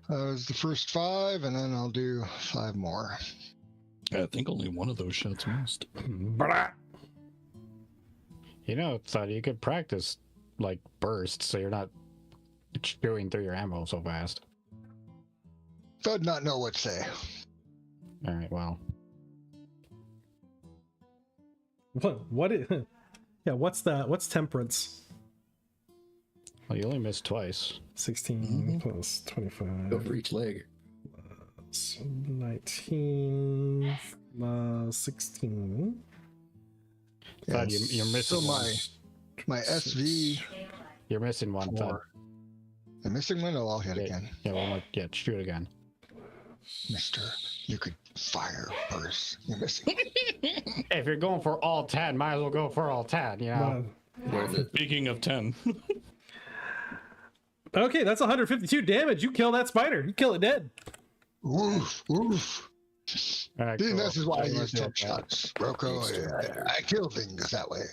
was the first 5, and then I'll do 5 more. I think only one of those shots missed. Blah. You know, thought you could practice like bursts so you're not chewing through your ammo so fast. I'd not know what to say. All right, well, What is, yeah, what's that? What's temperance? you only missed twice. 16 plus 25. Go for each leg. plus 19 plus 16. Thought you're missing So one. my SV, You're missing one. Thought. the missing one. Oh, I'll hit Yeah. again, Yeah, well, yeah, shoot again. Mister. You could fire burst. You're missing. Hey, if you're going for all 10, might as well go for all 10. You know. Worth it. Speaking of 10, Okay, that's 152 damage. You kill that spider. You kill it dead. Woof, woof. All right, See, cool. this is why I Yeah, use yeah, 10 shots. Rocco, I kill things that way.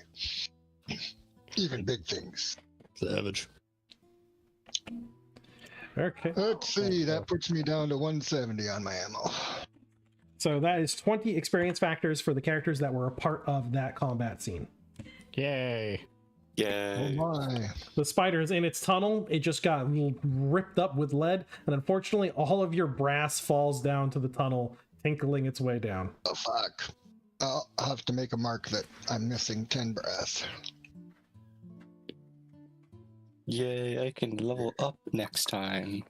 Even big things. savage. Okay. Let's see, that puts me down to 170 on my ammo. So that is 20 experience factors for the characters that were a part of that combat scene. Yay. Yeah. Oh my. The spider is in its tunnel. It just got ripped up with lead, and unfortunately, all of your brass falls down to the tunnel, tinkling its way down. Oh fuck. I'll have to make a mark that I'm missing 10 brass. Yay, I can level up next time.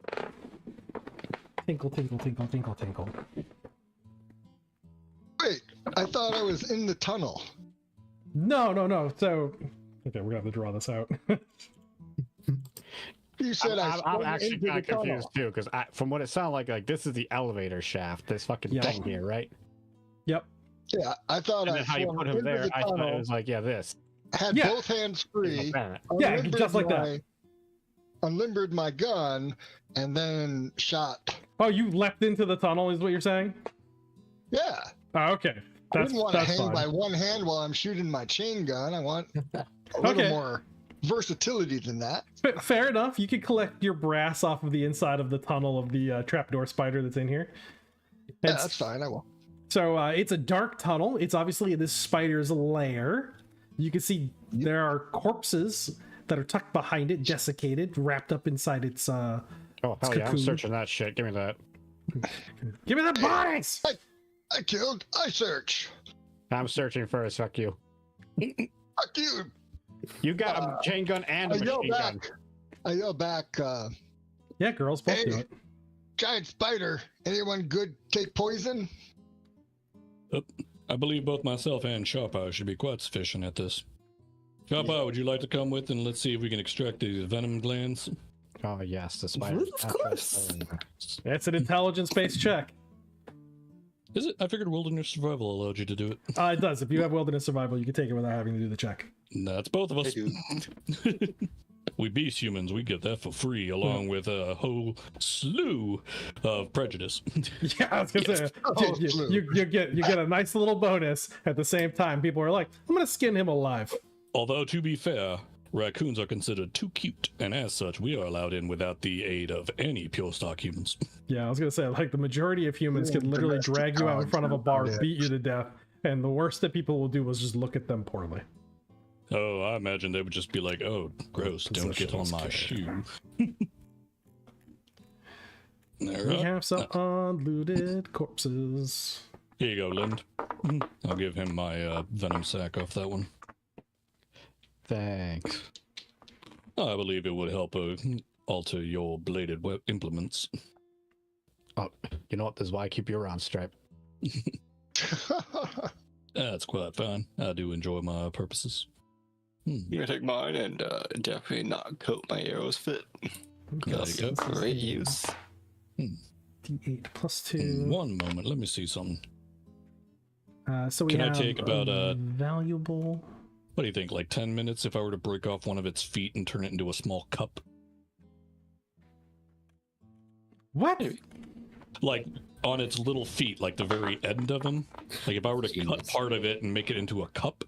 Tinkle, tinkle, tinkle, tinkle, tinkle. Wait, I thought I was in the tunnel. No, no, no. So, okay, we're gonna have to draw this out. You said I'm swung actually into kind the of tunnel. confused too, because from what it sounded like this is the elevator shaft, this fucking Yeah. thing here, right? Yep. Yeah, I thought And I then how you swung put him into there, the I thought it tunnel, was like, yeah, this. had Yeah. both hands free, Like that. Yeah, unlimbered just like that. unlimbered my gun, and then shot. Oh, you leapt into the tunnel, is what you're saying? Yeah, Oh, okay. I That's didn't want to that's hang fine. by one hand while I'm shooting my chain gun. I want a little Okay. more versatility than that. Fair enough. You can collect your brass off of the inside of the tunnel of the trapdoor spider that's in here. Yeah, It's- that's fine. I will. So it's a dark tunnel. It's obviously this spider's lair. You can see there are corpses that are tucked behind it, desiccated, wrapped up inside its. Oh, hell yeah, I'm cocoon. searching that shit. Give me that. Give me the bodies! I killed. I search. I'm searching first, fuck you. Fuck you. You got a chain gun and a I yell machine gun. back. I yell back. Yeah, girls, both Hey. do it. Giant spider. Anyone good take poison? I believe both myself and Sharpeye should be quite sufficient at this. Sharpeye, would you like to come with and let's see if we can extract these venom glands? Oh, yes, the spider. Of course. It's an intelligence-based check. Is it? I figured wilderness survival allowed you to do it. It does. If you have wilderness survival, you can take it without having to do the check. That's both of I us. do. We beast humans, we get that for free, along with a whole slew of prejudice. Yeah, I was gonna say Oh, you get a nice little bonus at the same time. People are like, I'm gonna skin him alive. Although, to be fair, raccoons are considered too cute, and as such, we are allowed in without the aid of any pure stock humans. Yeah, I was gonna say, like, the majority of humans could literally domestic drag you out in dogs front of a are bar, about it. beat you to death, and the worst that people will do is just look at them poorly. Oh, I imagine they would just be like, oh, gross, don't get on my shoe. We Alright. have some unlooted corpses. Here you go, Lind. I'll give him my venom sack off that one. Thanks. I believe it would help alter your bladed implements. Oh, you know what? This is why I keep you around, Stripe. That's quite fine. I do enjoy my purposes. You can take mine and definitely not coat my arrows fit. There you go. Great use. D8 plus 2. One moment, let me see something. So we Can I have take about, valuable. What do you think, like 10 minutes if I were to break off one of its feet and turn it into a small cup? What? Like, on its little feet, like the very end of them? Like, if I were to cut part of it and make it into a cup?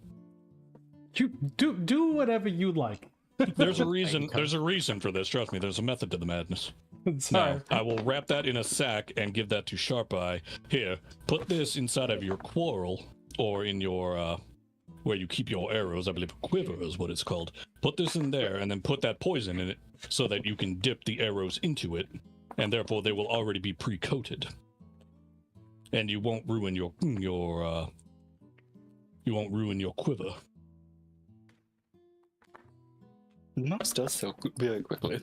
You do whatever you like. There's a reason for this, trust me, there's a method to the madness. Sorry. Now, I will wrap that in a sack and give that to Sharp Eye. Here, put this inside of your quarrel, or in your, where you keep your arrows, I believe a quiver is what it's called. Put this in there, and then put that poison in it, so that you can dip the arrows into it, and therefore they will already be pre-coated. And you won't ruin your quiver. Mouse does so really quickly.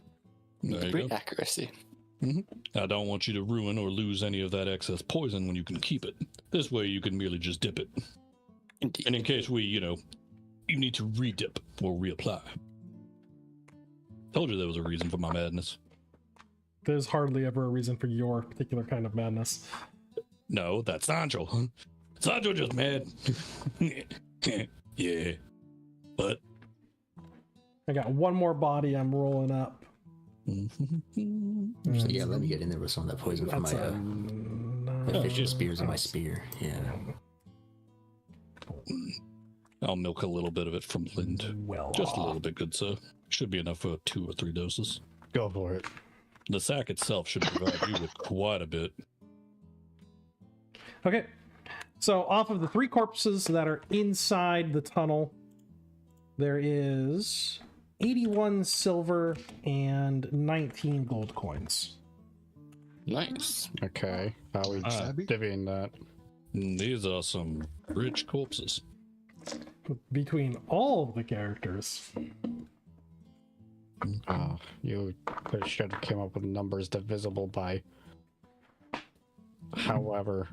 There you Great go. accuracy. I don't want you to ruin or lose any of that excess poison when you can keep it. This way you can merely just dip it. Indeed. And in case you need to re-dip or reapply. Told you there was a reason for my madness. There's hardly ever a reason for your particular kind of madness. No, that's Sancho. Sancho just mad. Yeah. But I got one more body I'm rolling up. So yeah, let me get in there with some of that poison from my That's the fishing spears in my spear. Yeah. I'll milk a little bit of it from Lind. well. Just a little bit, good sir. Should be enough for 2 or 3 doses. Go for it. The sack itself should provide you with quite a bit. Okay. So off of the 3 corpses that are inside the tunnel, there is 81 silver and 19 gold coins. Nice. Okay. How we divvying that? These are some rich corpses. Between all of the characters. You should have came up with numbers divisible by however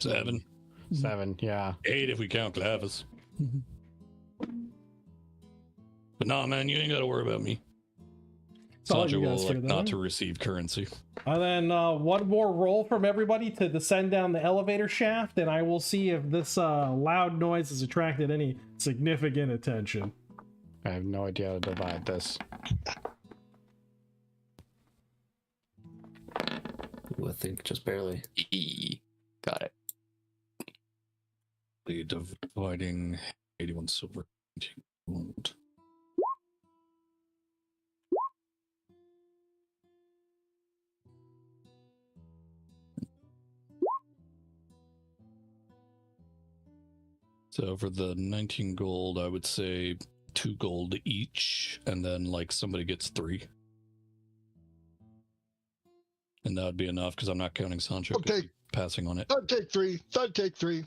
7. 7, yeah. 8 if we count Clavis. But nah, man, you ain't got to worry about me. All Sancho you will guys like figured not that to out. receive currency. And then one more roll from everybody to descend down the elevator shaft, and I will see if this loud noise has attracted any significant attention. I have no idea how to divide this. Ooh, I think just barely. Got it. Dividing 81 silver. Gold. So for the 19 gold, I would say 2 gold each, and then like somebody gets 3. And that would be enough because I'm not counting Sancho. 'cause Okay. he's passing on it. Thud take 3. Thud take 3.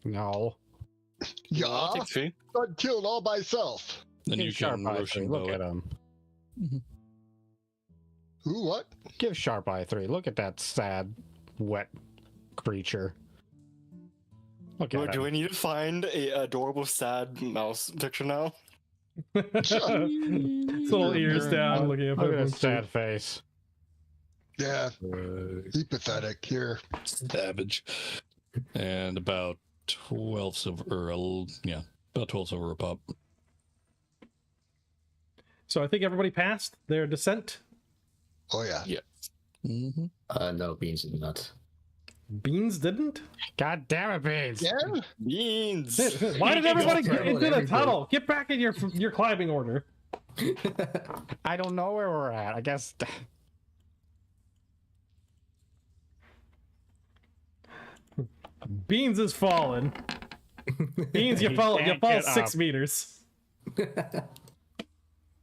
No. Yeah, I'll take 3. Thud killed all by self. Then you Give can Sharp Eye 3. Roshan Look bow at it. him. Who, what? Give Sharp Eye 3. Look at that sad, wet creature. Look at Do him. we need to find a adorable, sad mouse picture now? Its little ears down, looking up Look at at his everyone. sad face. Yeah, be pathetic. Here. Savage. And about 12 silver, or yeah, about 12 silver a pop. So I think everybody passed their descent. Oh, yeah. Mm-hmm. No, Beans did not. Beans didn't? God damn it, Beans! Yeah? Beans! Why did everybody Go get into the everything. tunnel? Get back in your climbing order. I don't know where we're at. I guess. Beans is fallen. Beans, you fall can't 6 get meters.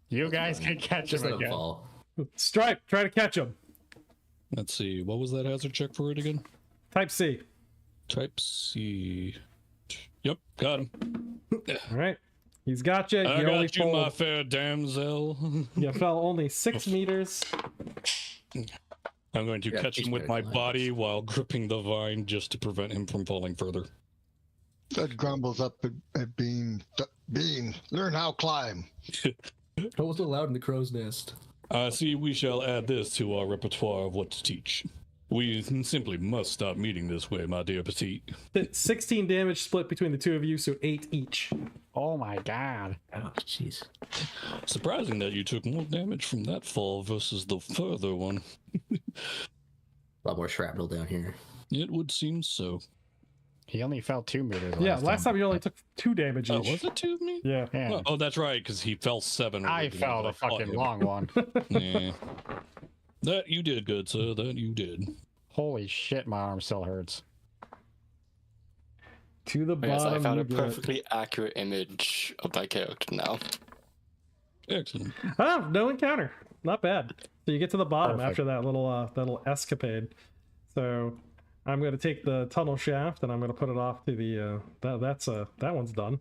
You guys can catch Just him let him again. fall. Stripe, try to catch him. Let's see, what was that hazard check for it again? Type C. Type C. Yep, got him. All right. He's got you. I You only got you, my fell, fair damsel. you fell only 6 meters. I'm going to Yeah, catch he's him with very my light. body while gripping the vine just to prevent him from falling further. Thud grumbles up at Bean. Bean, learn how to climb. What was allowed in the crow's nest? I see we shall add this to our repertoire of what to teach. We simply must stop meeting this way, my dear petite. 16 damage split between the two of you, so 8 each. Oh my god. Oh, jeez. Surprising that you took more damage from that fall versus the further one. A lot more shrapnel down here. It would seem so. He only fell 2 meters. Yeah, last time you only took 2 damage Oh, each. was it 2 of me? Yeah. Yeah. Oh, that's right, because he fell 7. I originally, fell but the caught fucking him. long one. Yeah. That you did, good sir. That you did. Holy shit, my arm still hurts. To the Yes, bottom. I found you a get. perfectly accurate image of my character now. Excellent. Oh, no encounter. Not bad. So you get to the bottom Perfect. after that little escapade. So I'm going to take the tunnel shaft and I'm going to put it off to the that one's done.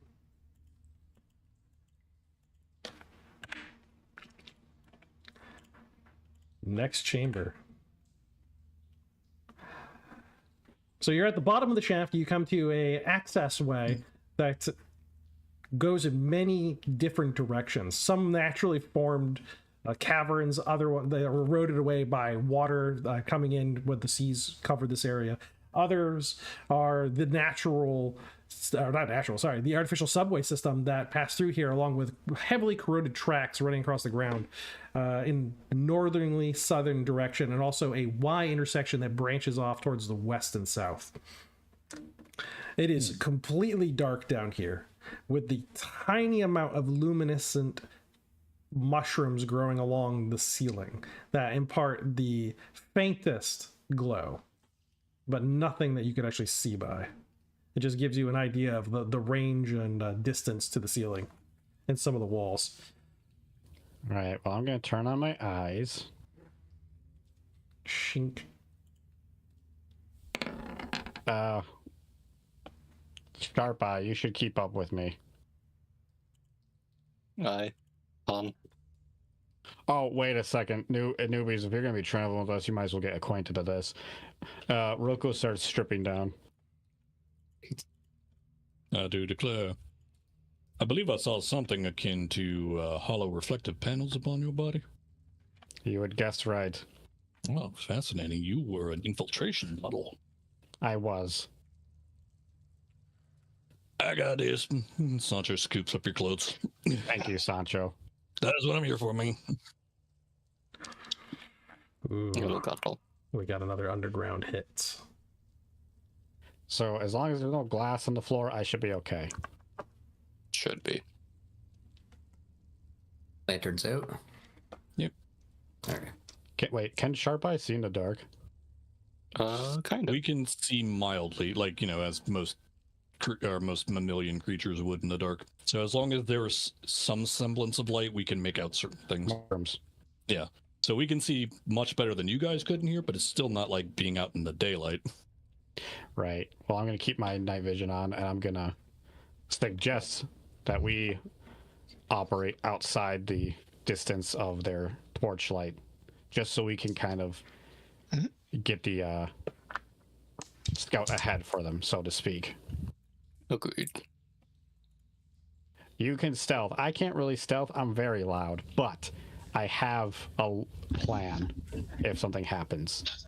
Next chamber. So you're at the bottom of the shaft. You come to a access way that goes in many different directions. Some naturally formed caverns, other ones that are eroded away by water coming in when the seas covered this area. Others are the the artificial subway system that passed through here, along with heavily corroded tracks running across the ground in northerly southern direction, and also a Y intersection that branches off towards the west and south. It is completely dark down here, with the tiny amount of luminescent mushrooms growing along the ceiling that impart the faintest glow, but nothing that you could actually see by. It just gives you an idea of the range and distance to the ceiling. in some of the walls. All right. Well, I'm gonna turn on my eyes. Shink. Sharp Eye, you should keep up with me. Aye. Oh, wait a second. Newbies, if you're going to be traveling with us, you might as well get acquainted with this. Roko starts stripping down. I do declare. I believe I saw something akin to hollow reflective panels upon your body. You would guess right. Oh, fascinating. You were an infiltration model. I was. I got this. Sancho scoops up your clothes. Thank you, Sancho. That is what I'm here for, man. Ooh, Hello, Gato. we got another underground hit. So as long as there's no glass on the floor, I should be okay. Should be. Lanterns out. Yep. All right. Wait, can Sharp Eye see in the dark? Kind of. We can see mildly, like, as most mammalian creatures would in the dark. So as long as there's some semblance of light, we can make out certain things. Worms. Yeah. So we can see much better than you guys could in here, but it's still not like being out in the daylight. Right. Well, I'm going to keep my night vision on, and I'm going to suggest that we operate outside the distance of their torchlight, just so we can kind of get the scout ahead for them, so to speak. Agreed. You can stealth. I can't really stealth. I'm very loud, but I have a plan if something happens.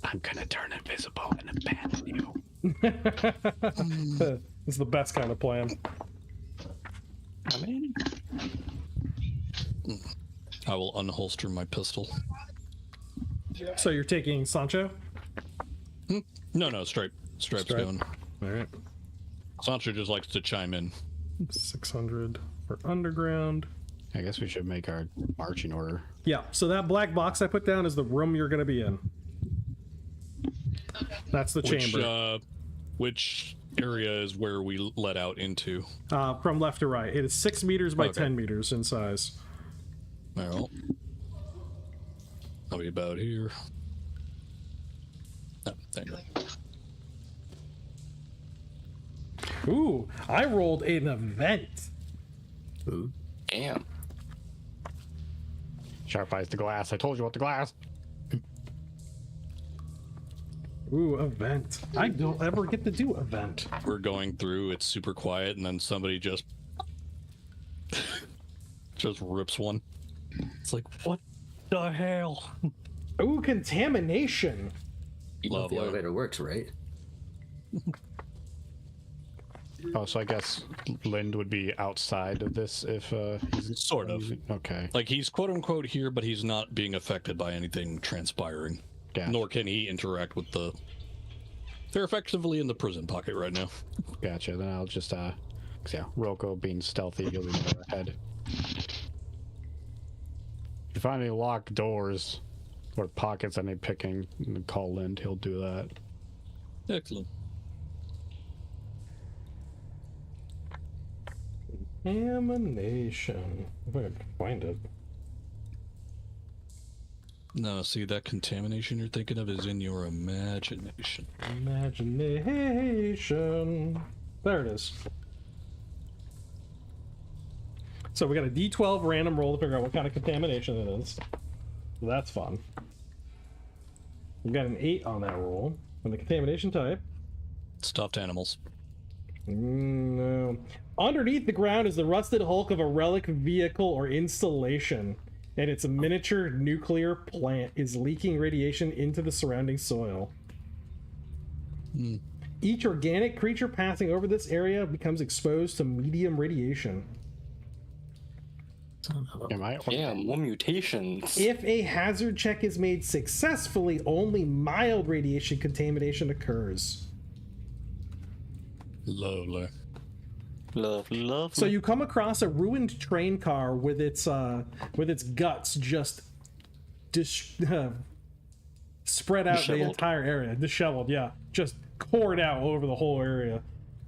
I'm gonna turn invisible and abandon you. This is the best kind of plan. I mean, I will unholster my pistol. So you're taking Sancho? No, Stripe's Stripe. going. All right. Sancho just likes to chime in. 600 for underground. I guess we should make our marching order. Yeah, so that black box I put down is the room you're going to be in. That's the chamber. Which area is where we let out into? From left to right. It is 6 meters by Okay. 10 meters in size. Well, I'll be about here. Oh, thank you. Ooh, I rolled an event. Ooh. damn. Sharp Eyes the glass. I told you about the glass. Ooh, event. I don't ever get to do event. We're going through, it's super quiet, and then somebody just rips one. It's like, what the hell? Ooh, contamination. You know if the Lovely. elevator works, right? Oh, so I guess Lind would be outside of this if he's Sort of. okay. Like, he's quote unquote here, but he's not being affected by anything transpiring. Gotcha. Nor can he interact with the... They're effectively in the prison pocket right now. Gotcha. Then I'll just yeah, Roko being stealthy, he'll be more ahead. If you find any locked doors or pockets that need picking, call Lind, he'll do that. Excellent. Contamination. If I can find it. No, see, that contamination you're thinking of is in your imagination. Imagination. There it is. So we got a D12 random roll to figure out what kind of contamination it is. So that's fun. We got an 8 on that roll. And the contamination type. Stuffed animals. No. Underneath the ground is the rusted hulk of a relic vehicle or installation, and its miniature nuclear plant is leaking radiation into the surrounding soil. Each organic creature passing over this area becomes exposed to medium radiation. Am I? Damn, more mutations. If a hazard check is made successfully, only mild radiation contamination occurs. Lovely. Love. So you come across a ruined train car with its guts just spread out the Disheveled. entire area, disheveled, yeah, just poured out over the whole area.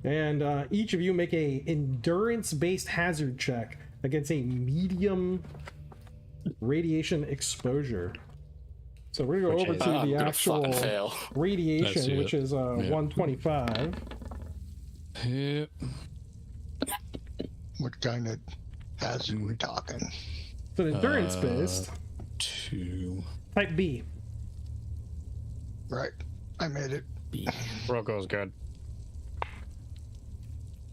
And each of you make a endurance-based hazard check against a medium radiation exposure. So we're gonna go over to the actual fail. radiation, which is 125. Yep. What kind of hazard we talking? It's an endurance-based. 2. Type B. Right. I made it. Rocco's good.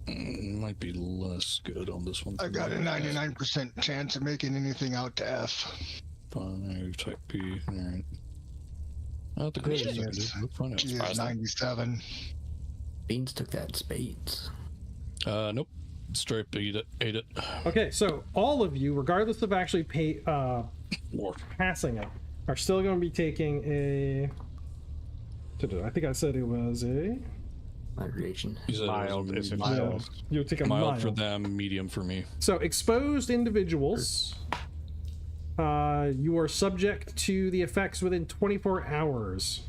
Might be less good on this one. I got a 99% chance of making anything out to F. 5, type B. Alright. Not the greatest I can do. We'll find out. She is 97. Beans took that in spades. Nope. Stripe ate it. Okay, so all of you, regardless of actually More. passing it, are still going to be taking a... I think I said it was a... Radiation. You said Mild. it was Is it mild? You'll take a mild for them, medium for me. So exposed individuals, you are subject to the effects within 24 hours.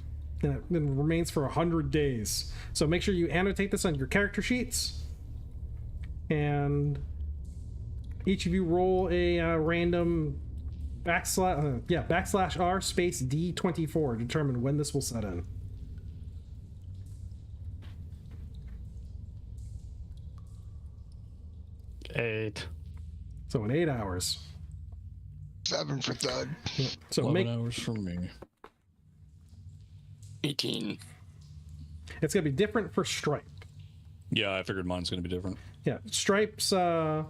And it remains for 100 days. So make sure you annotate this on your character sheets. And each of you roll a random /R space D24 to determine when this will set in. Eight. So in 8 hours. 7 for Thud. So 11 hours for me. 18. it's going to be different for Stripe. Yeah, I figured mine's going to be different. Yeah, Stripes, the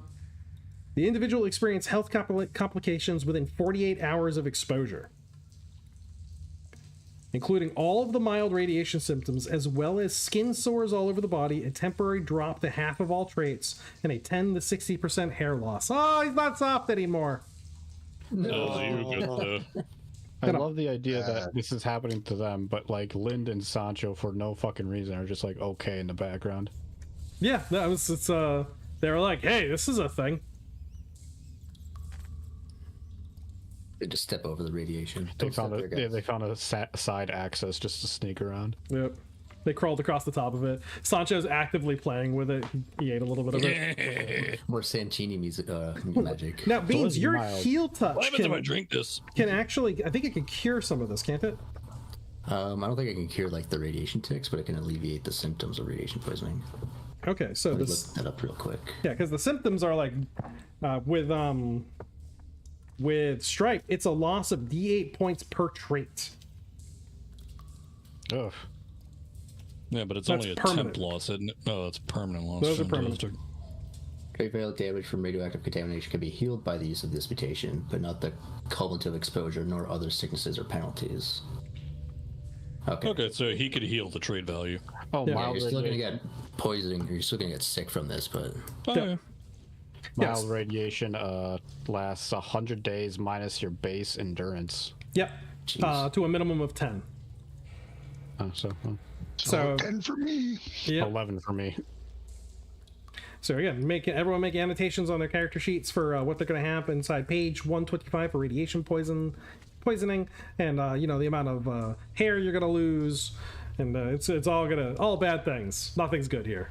individual experience health complications within 48 hours of exposure, including all of the mild radiation symptoms, as well as skin sores all over the body, a temporary drop to half of all traits, and a 10 to 60% hair loss. Oh, he's not soft anymore. I love the idea that this is happening to them, but like Lind and Sancho, for no fucking reason, are just like okay in the background. Yeah, they were like, hey, this is a thing. They just step over the radiation. They Don't step found there, guys. they found a side access just to sneak around. Yep. They crawled across the top of it. Sancho's actively playing with it. He ate a little bit of it. More Sanchini music, magic. Now, Beans, your mild. heal What touch happens if I drink this? can actually, I think it can cure some of this, can't it? I don't think I can cure like the radiation ticks, but it can alleviate the symptoms of radiation poisoning. Okay, so Let me this, look that up real quick. yeah, because the symptoms are like, with Stripe, it's a loss of D8 points per trait. Ugh. Yeah, but it's That's only a permanent. temp loss, isn't it? No, it's permanent loss. Those are permanent. Fantastic. Great damage from radioactive contamination can be healed by the use of this mutation, but not the cumulative exposure nor other sicknesses or penalties. Okay, so he could heal the trade value. Oh, Yeah, Yeah, mild, you're still gonna radiation, get poisoning, or you're still gonna get sick from this, but Oh, Yeah. yeah. Yes. mild radiation lasts 100 days minus your base endurance. Yep. Jeez. To a minimum of 10. So 10 for me. yeah. 11 for me. So again, everyone make annotations on their character sheets for what they're going to have inside page 125 for radiation poisoning, and the amount of hair you're going to lose, and it's all bad things. Nothing's good here.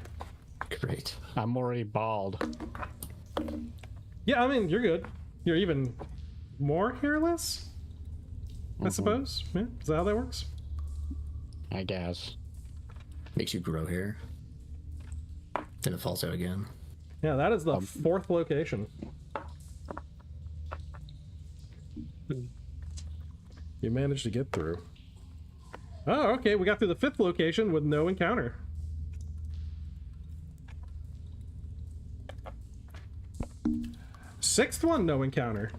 great. I'm already bald. Yeah, I mean, you're good. You're even more hairless, I suppose. Yeah, is that how that works? I guess. Makes you grow hair. Then it falls out again. Yeah, that is the fourth location. You managed to get through. Oh, okay. We got through the fifth location with no encounter. Sixth one, no encounter.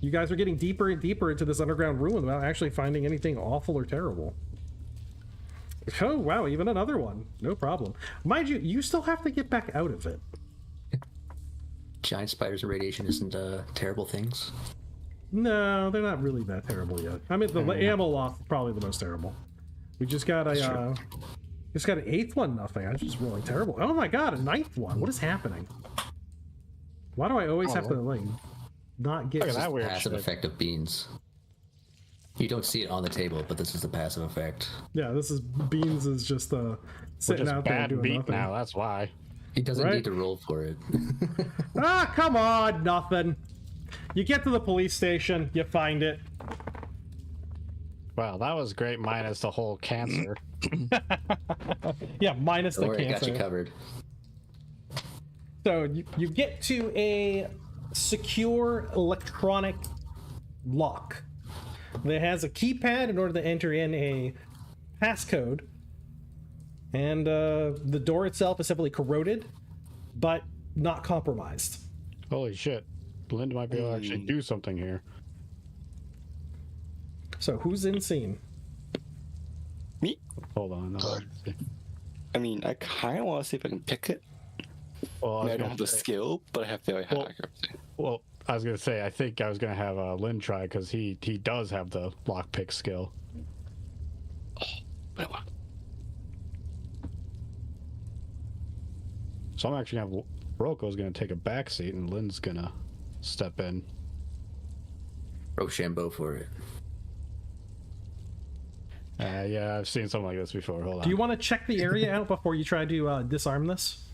You guys are getting deeper and deeper into this underground ruin without actually finding anything awful or terrible. Oh, wow, even another one. No problem. Mind you, you still have to get back out of it. Giant spiders and radiation isn't terrible things. No, they're not really that terrible yet. I mean, the ammo loss is probably the most terrible. We just got an eighth one, nothing. I was just rolling terrible. Oh my god, a ninth one. What is happening? Why do I always have to, like, not get... Look at that weird Passive shit. effect of beans. You don't see it on the table, but this is the passive effect. Yeah, this is Beans is just We're sitting just out there bad doing beat nothing. now. That's why. He doesn't Right. need to roll for it. Ah, come on, nothing. You get to the police station, you find it. Well, that was great. Minus the whole cancer. Yeah, minus Don't the worry, I got cancer. you covered. So you get to a secure electronic lock that has a keypad in order to enter in a passcode. And the door itself is heavily corroded, but not compromised. Holy shit. Linda might be able to actually do something here. So who's in scene? Me? Hold on. Good. I mean, I kind of want to see if I can pick it. Well, I, mean, I don't have the skill, but I have very high accuracy. Well, I was gonna say, I think I was gonna have Lynn try because he does have the lockpick skill. But what? So I'm actually gonna have Roko's gonna take a back seat and Lynn's gonna step in. Rochambeau for it. Yeah, I've seen something like this before. Hold on. Do you want to check the area out before you try to disarm this?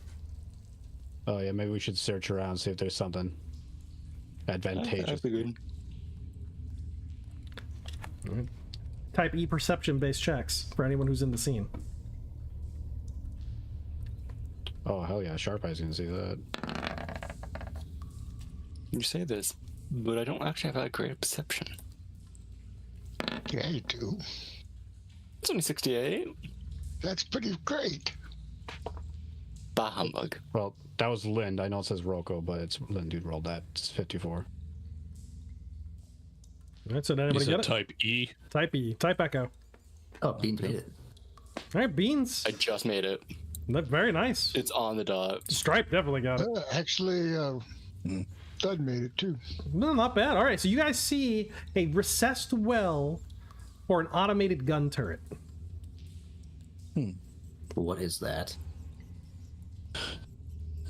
Oh yeah, maybe we should search around, see if there's something advantageous. That'd be good. Type E perception-based checks for anyone who's in the scene. Oh hell yeah, Sharp Eye's gonna see that. You say this, but I don't actually have that great a perception. Yeah, you do. It's only 68. That's pretty great. Bah humbug. Well, that was Lynn. I know it says Roko, but it's Lynn dude rolled that. It's 54. All right, so did You anybody said get it? type E. Type E. Type Echo. Oh, Beans made it. All right, Beans. I just made it. Look very nice. It's on the dot. Stripe definitely got it. Actually, Thud made it too. No, not bad. All right, so you guys see a recessed well for an automated gun turret. What is that?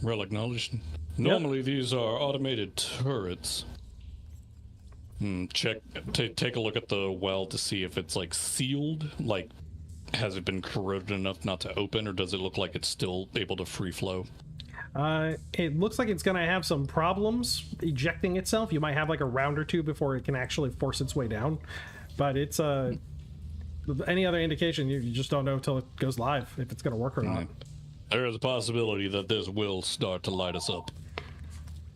Well acknowledged. Normally these are automated turrets. Take a look at the well to see if it's like sealed. Like, has it been corroded enough not to open, or does it look like it's still able to free flow? It looks like it's going to have some problems ejecting itself. You might have like a round or two before it can actually force its way down. But it's any other indication, you just don't know until it goes live if it's going to work or not. There is a possibility that this will start to light us up.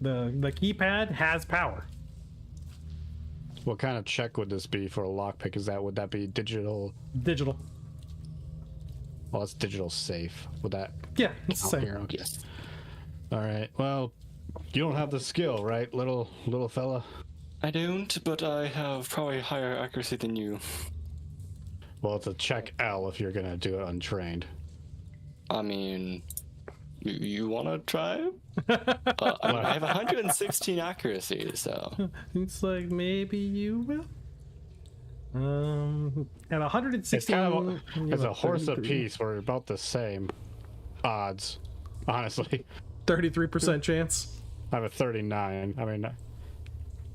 The keypad has power. What kind of check would this be for a lockpick? Would that be digital? Digital. Well, it's digital safe. Would that Yeah, it's the count same. here? Okay. Yes. All right. Well, you don't have the skill, right, little fella? I don't, but I have probably higher accuracy than you. Well, it's a check L if you're gonna do it untrained. I mean, you want to try? I have 116 accuracy, so It's like maybe you will. At 116, It's kind of you it's have a horse 33 apiece. We're about the same odds, honestly. 33% chance. I have a 39. I mean,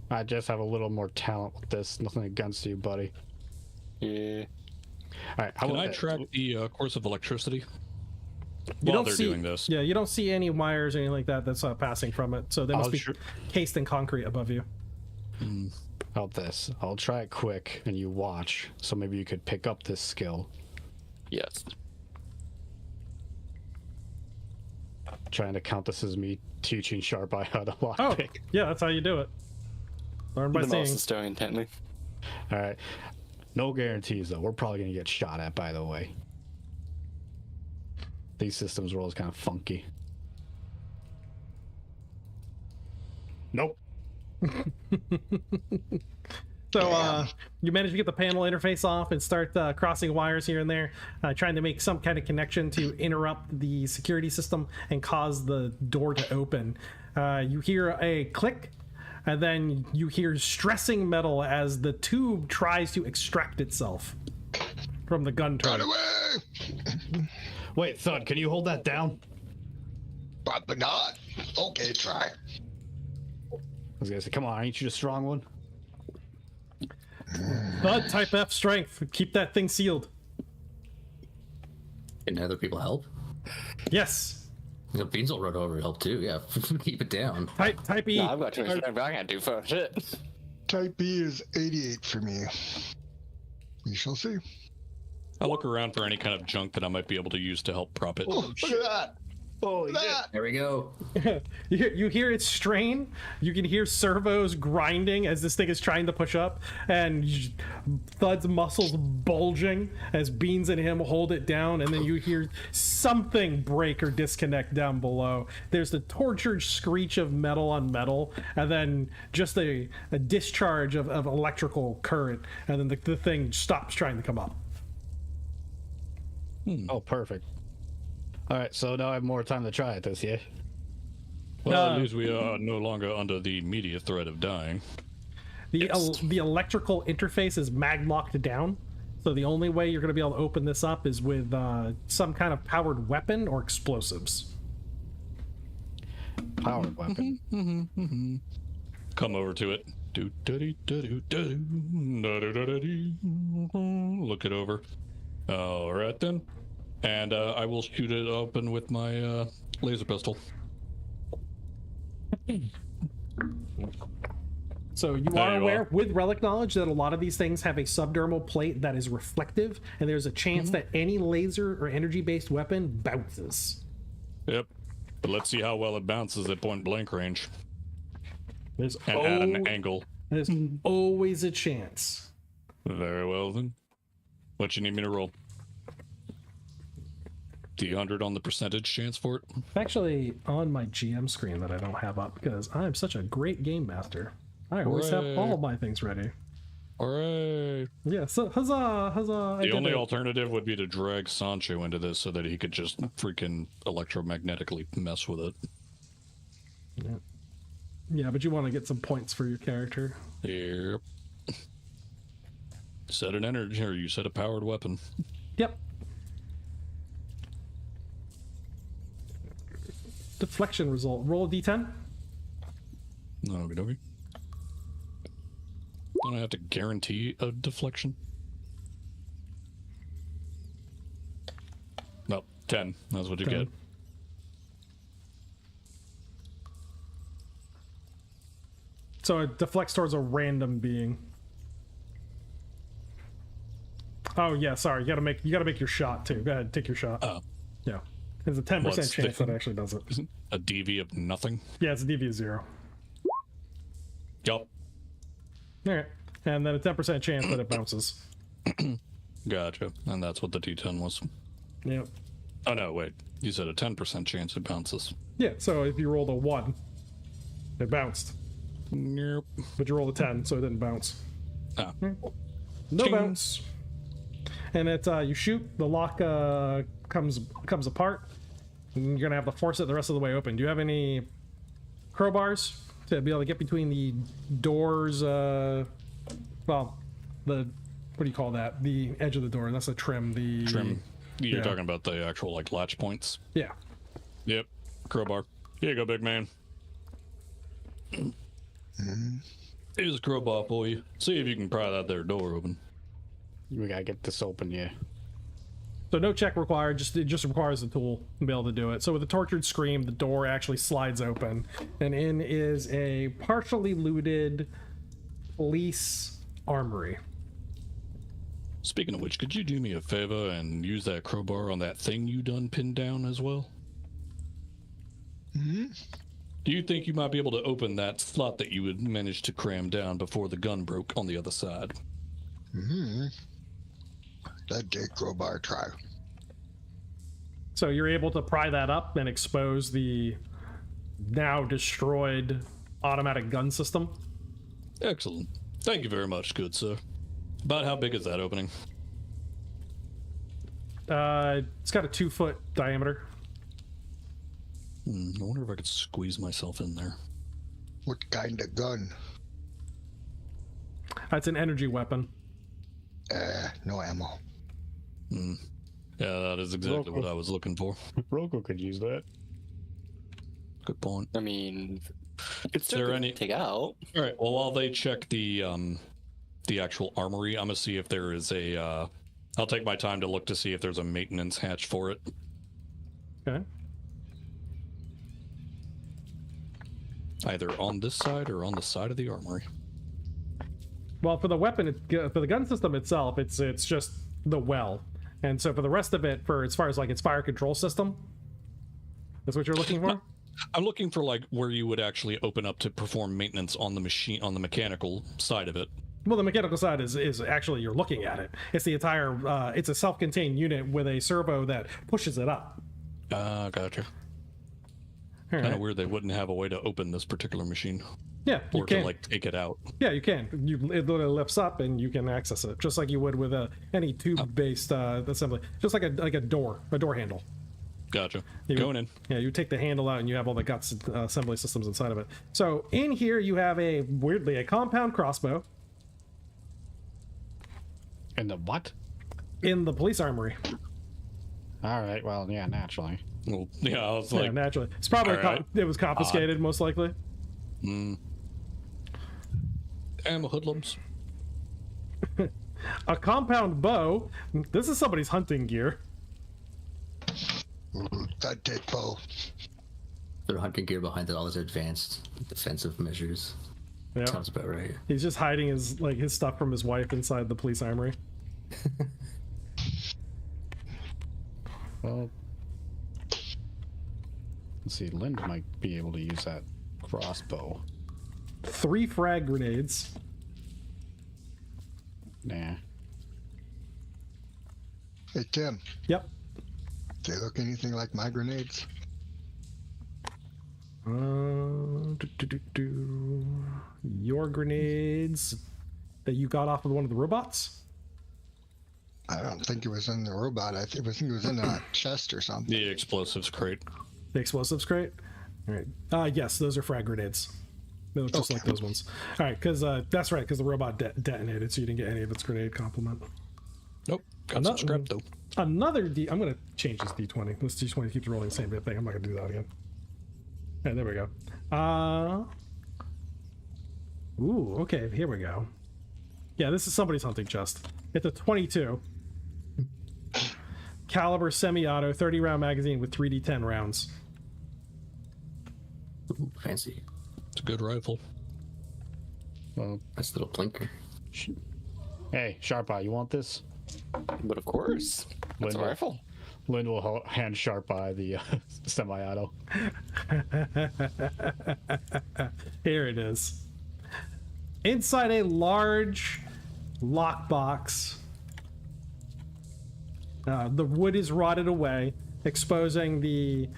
I just have a little more talent with this. Nothing against you, buddy. yeah. All right. How Can about I that? track the course of electricity You while don't they're see, doing this? Yeah, you don't see any wires or anything like that that's passing from it. So they must I'll be tr- cased in concrete above you. How about this? I'll try it quick, and you watch. So maybe you could pick up this skill. Yes. Trying to count this as me teaching Sharp Eye how to Oh, lockpick. yeah, that's how you do it. Learn by The mouse seeing. is staring intently. All right. No guarantees, though. We're probably gonna get shot at, by the way. These systems rolls kind of funky. Nope. So you manage to get the panel interface off and start crossing wires here and there, trying to make some kind of connection to interrupt the security system and cause the door to open. You hear a click, and then you hear stressing metal as the tube tries to extract itself from the gun Run turret. away! Wait, Thud, can you hold that down? But not. Okay, try. I was gonna say, come on, ain't you the strong one? Thud, type F strength. Keep that thing sealed. Can other people help? Yes. Beans will run over and help too. Yeah, keep it down. Type E. No, I've got too much strength. I can't do first shit. Type B is 88 for me. We shall see. I look around for any kind of junk that I might be able to use to help prop it. Oh, look at that! Oh, Look at that! There we go. You hear it strain. You can hear servos grinding as this thing is trying to push up, and Thud's muscles bulging as Beans and him hold it down, and then you hear something break or disconnect down below. There's the tortured screech of metal on metal, and then just a discharge of electrical current, and then the thing stops trying to come up. Oh, perfect. All right, so now I have more time to try at this, yeah? Well, at least we are no longer under the immediate threat of dying. The electrical interface is mag-locked down, so the only way you're going to be able to open this up is with some kind of powered weapon or explosives. Powered weapon. Come over to it. Look it over. All right then. And I will shoot it open with my laser pistol. So you There are you aware, are. with relic knowledge, that a lot of these things have a subdermal plate that is reflective, and there's a chance that any laser or energy-based weapon bounces. Yep. But let's see how well it bounces at point blank range. There's, And at an angle. there's always a chance. Very well then. What you need me to roll? The 100 on the percentage chance for it? It's actually on my GM screen that I don't have up because I'm such a great game master. I always have Hooray. all my things ready. Alright. Yeah, so huzzah, huzzah. The only alternative would be to drag Sancho into this so that he could just freaking electromagnetically mess with it. Yeah, but you want to get some points for your character. Yep. Set an energy, or you set a powered weapon. Yep. Deflection result. Roll a d10. Okie dokie. Don't I have to guarantee a deflection? No, 10. That's what you 10. get. So it deflects towards a random being. Oh yeah, sorry. You gotta make your shot too. Go ahead, take your shot. Oh. Yeah. There's a 10% What's chance the- that it actually does it. A DV of nothing? Yeah, it's a DV of 0. Yup. Alright. And then a 10% chance that it bounces. Gotcha. And that's what the D10 was. Yep. Oh no, wait. You said a 10% chance it bounces. Yeah, so if you rolled a 1, it bounced. Nope. But you rolled a 10, so it didn't bounce. Ah. No Ting. bounce. And it you shoot, the lock comes apart. And you're gonna have to force it the rest of the way open. Do you have any crowbars to be able to get between the doors? Well, the what do you call that? The edge of the door. That's a trim. The Trim. You're Yeah. talking about the actual, like, latch points? Yeah. Yep. Crowbar. Here you go, big man. Here's a crowbar for you. See if you can pry that there door open. We gotta get this open, yeah. So no check required. It just requires a tool to be able to do it. So with a tortured scream, the door actually slides open, and in is a partially looted police armory. Speaking of which, could you do me a favor and use that crowbar on that thing you done pinned down as well? Do you think you might be able to open that slot that you had managed to cram down before the gun broke on the other side? That Jake crowbar try. So you're able to pry that up and expose the now destroyed automatic gun system. Excellent. Thank you very much, good sir. About how big is that opening? It's got a 2-foot diameter. I wonder if I could squeeze myself in there. What kind of gun? That's an energy weapon. No ammo. Yeah, that is exactly what I was looking for. Roko could use that. Good point. I mean, it's there still any- take out. All right. Well, while they check the the actual armory. I'm gonna see if there is a. I'll take my time to look to see if there's a maintenance hatch for it. Okay. Either on this side or on the side of the armory. Well, for the weapon, for the gun system itself, it's just the well, and so for the rest of it, for as far as like its fire control system, that's what you're looking for. I'm looking for like where you would actually open up to perform maintenance on the machine, on the mechanical side of it. Well, the mechanical side is actually you're looking at it. It's the entire. It's a self-contained unit with a servo that pushes it up. Gotcha. All Kind of right. weird they wouldn't have a way to open this particular machine Yeah, you or to can. like take it out. Yeah, you can. It literally lifts up and you can access it, just like you would with any tube-based assembly, just like a door handle. Gotcha. You- Going in. Yeah, you take the handle out and you have all the guts assembly systems inside of it. So in here you have weirdly a compound crossbow And the what? in the police armory. All right. Well, yeah, naturally. Well, yeah, I was Yeah, like, naturally, it's probably all right. it was confiscated most likely. ammo hoodlums. A compound bow. This is somebody's hunting gear. Ooh, I'd take bow. Their hunting gear behind all his advanced defensive measures. Yeah, Sounds about right. he's just hiding his stuff from his wife inside the police armory. Well, let's see. Lind might be able to use that crossbow. 3 frag grenades. Nah. Hey, Tim, Yep. they look anything like my grenades? Your grenades that you got off of one of the robots? I don't think it was in the robot. I think it was in a chest or something. The explosives crate. The explosives crate? All right. Yes, those are frag grenades. They look just like those ones. All right, because that's right, because the robot detonated, so you didn't get any of its grenade complement. Nope. Got some scrap though. Another I'm going to change this D20. This D20 keeps rolling the same thing. I'm not going to do that again. All right, there we go. Ooh, okay, here we go. Yeah, this is somebody's hunting chest. It's a 22. Caliber semi-auto, 30-round magazine with 3D10 rounds. Ooh, fancy. It's a good rifle. Well, Nice little blinker. hey, Sharp Eye, you want this? But of course, that's a Linda. rifle. Lind will hand Sharp Eye the semi-auto. Here it is. Inside a large lockbox, the wood is rotted away, exposing the,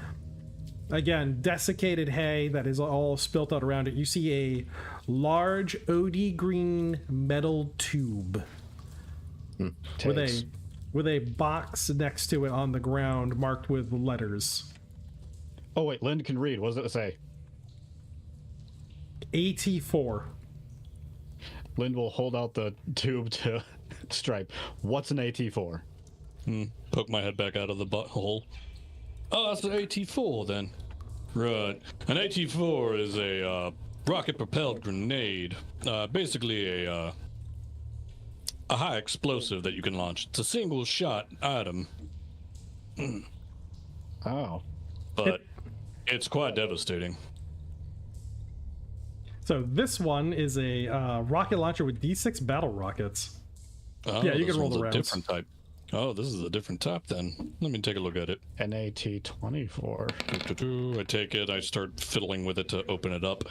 again, desiccated hay that is all spilt out around it. You see a large OD green metal tube with a box next to it on the ground marked with letters. Oh wait, Lind can read. What does it say? AT4. Lind will hold out the tube to Stripe. What's an AT4? Poke my head back out of the butthole. Oh, that's an AT-4 then. Right. An AT-4 is a rocket-propelled grenade. Basically a high explosive that you can launch. It's a single-shot item, Oh. but it's quite devastating. So this one is a rocket launcher with D6 battle rockets. Oh, Yeah, you this can roll one's the a rounds. different type. Oh, this is a different type then. Let me take a look at it. An AT-24. I take it, I start fiddling with it to open it up.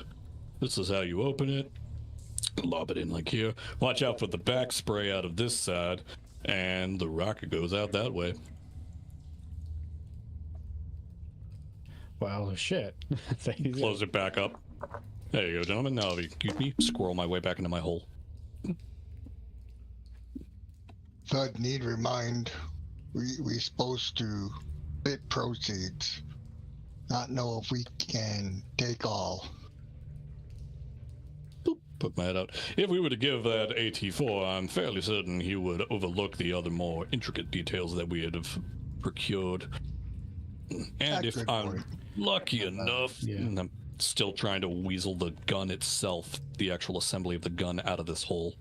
This is how you open it. Lob it in like here. Watch out for the back spray out of this side, and the rocket goes out that way. Well, shit. Close it back up. There you go, gentlemen. Now, if you excuse me, squirrel my way back into my hole. Thud need remind, we supposed to split proceeds. Not know if we can take all. Boop, poke my head out. If we were to give that AT4, I'm fairly certain he would overlook the other more intricate details that we had have procured. And if Good I'm point. lucky enough, Yeah. and I'm still trying to weasel the gun itself, the actual assembly of the gun, out of this hole.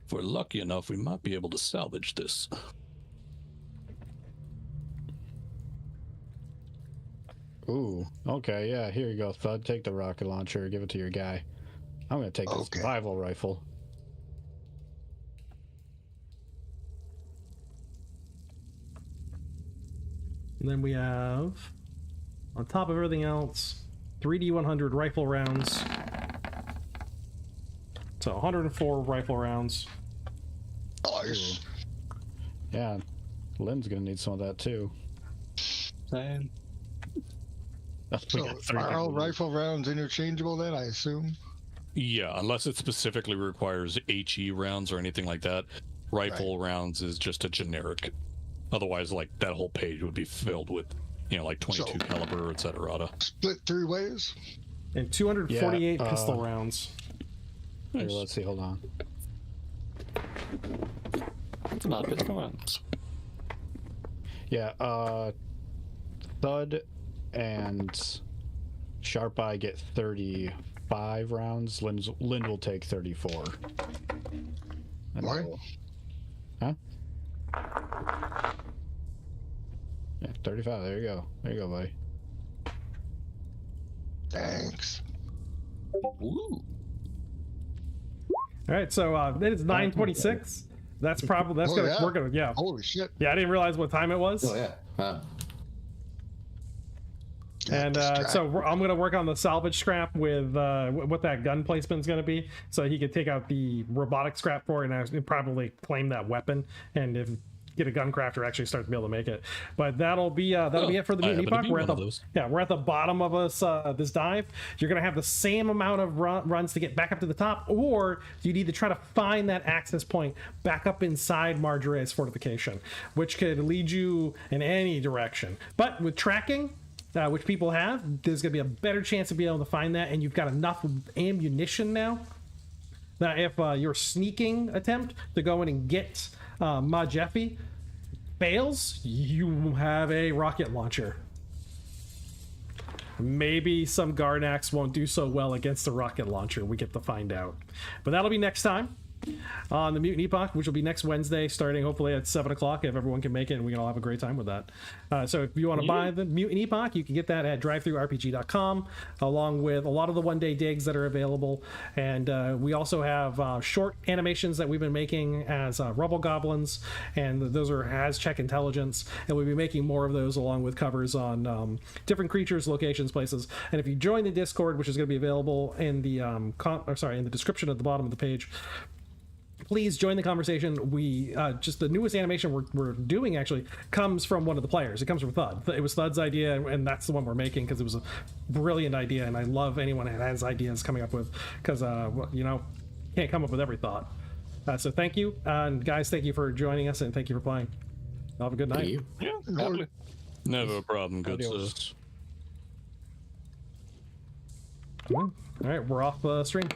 If we're lucky enough, we might be able to salvage this. Ooh, okay, yeah, here you go, Thud. Take the rocket launcher, give it to your guy. I'm gonna take the Okay. survival rifle. And then we have, on top of everything else, 3D100 rifle rounds. So 104 rifle rounds. Nice. Yeah, Lynn's gonna need some of that too. Same. We So got 3 are all people. rifle rounds interchangeable then, I assume? Yeah, unless it specifically requires HE rounds or anything like that. Rifle rounds is just a generic. Otherwise, like, that whole page would be filled with, you know, like 22 caliber, etc. Split 3 ways? And 248 Yeah, pistol rounds. Here, let's see, hold on. It's a lot of pistol rounds. Yeah, Thud and Sharp Eye get 35 rounds. Lynn will take 34. And What? Huh? Yeah, 35. There you go. There you go, buddy. Thanks. Ooh. All right, so it is 9:26. That's probably Oh, yeah. we're gonna Holy shit. yeah. I didn't realize what time it was. Oh yeah. And so I'm gonna work on the salvage scrap with what that gun placement's gonna be, so he could take out the robotic scrap for it and actually probably claim that weapon, and if get a gun crafter actually start to be able to make it. But that'll be it for the I Mutant happen to Epoch. be We're at one the of those. we're at the bottom of this dive. You're gonna have the same amount of runs to get back up to the top, or you need to try to find that access point back up inside Marjora's fortification, which could lead you in any direction. But with tracking, which people have, there's going to be a better chance to be able to find that, and you've got enough ammunition now. Now, if your sneaking attempt to go in and get Ma Jeffy fails, you have a rocket launcher. Maybe some Garnax won't do so well against the rocket launcher. We get to find out. But that'll be next time on the Mutant Epoch, which will be next Wednesday, starting hopefully at 7 o'clock if everyone can make it, and we can all have a great time with that. So if you want to buy the Mutant Epoch, you can get that at drivethrurpg.com, along with a lot of the one-day digs that are available. And we also have short animations that we've been making as Rubble Goblins, and those are Check Intelligence, and we'll be making more of those along with covers on different creatures, locations, places. And if you join the Discord, which is going to be available in the in the description at the bottom of the page, please join the conversation. We just the newest animation we're doing actually comes from one of the players. It comes from Thud. It was Thud's idea, and that's the one we're making because it was a brilliant idea, and I love anyone that has ideas coming up with, because can't come up with every thought. So thank you, and guys, thank you for joining us, and thank you for playing. Have a good night. Yeah, happily. Never a problem, good Adios. sir. All right, we're off the stream.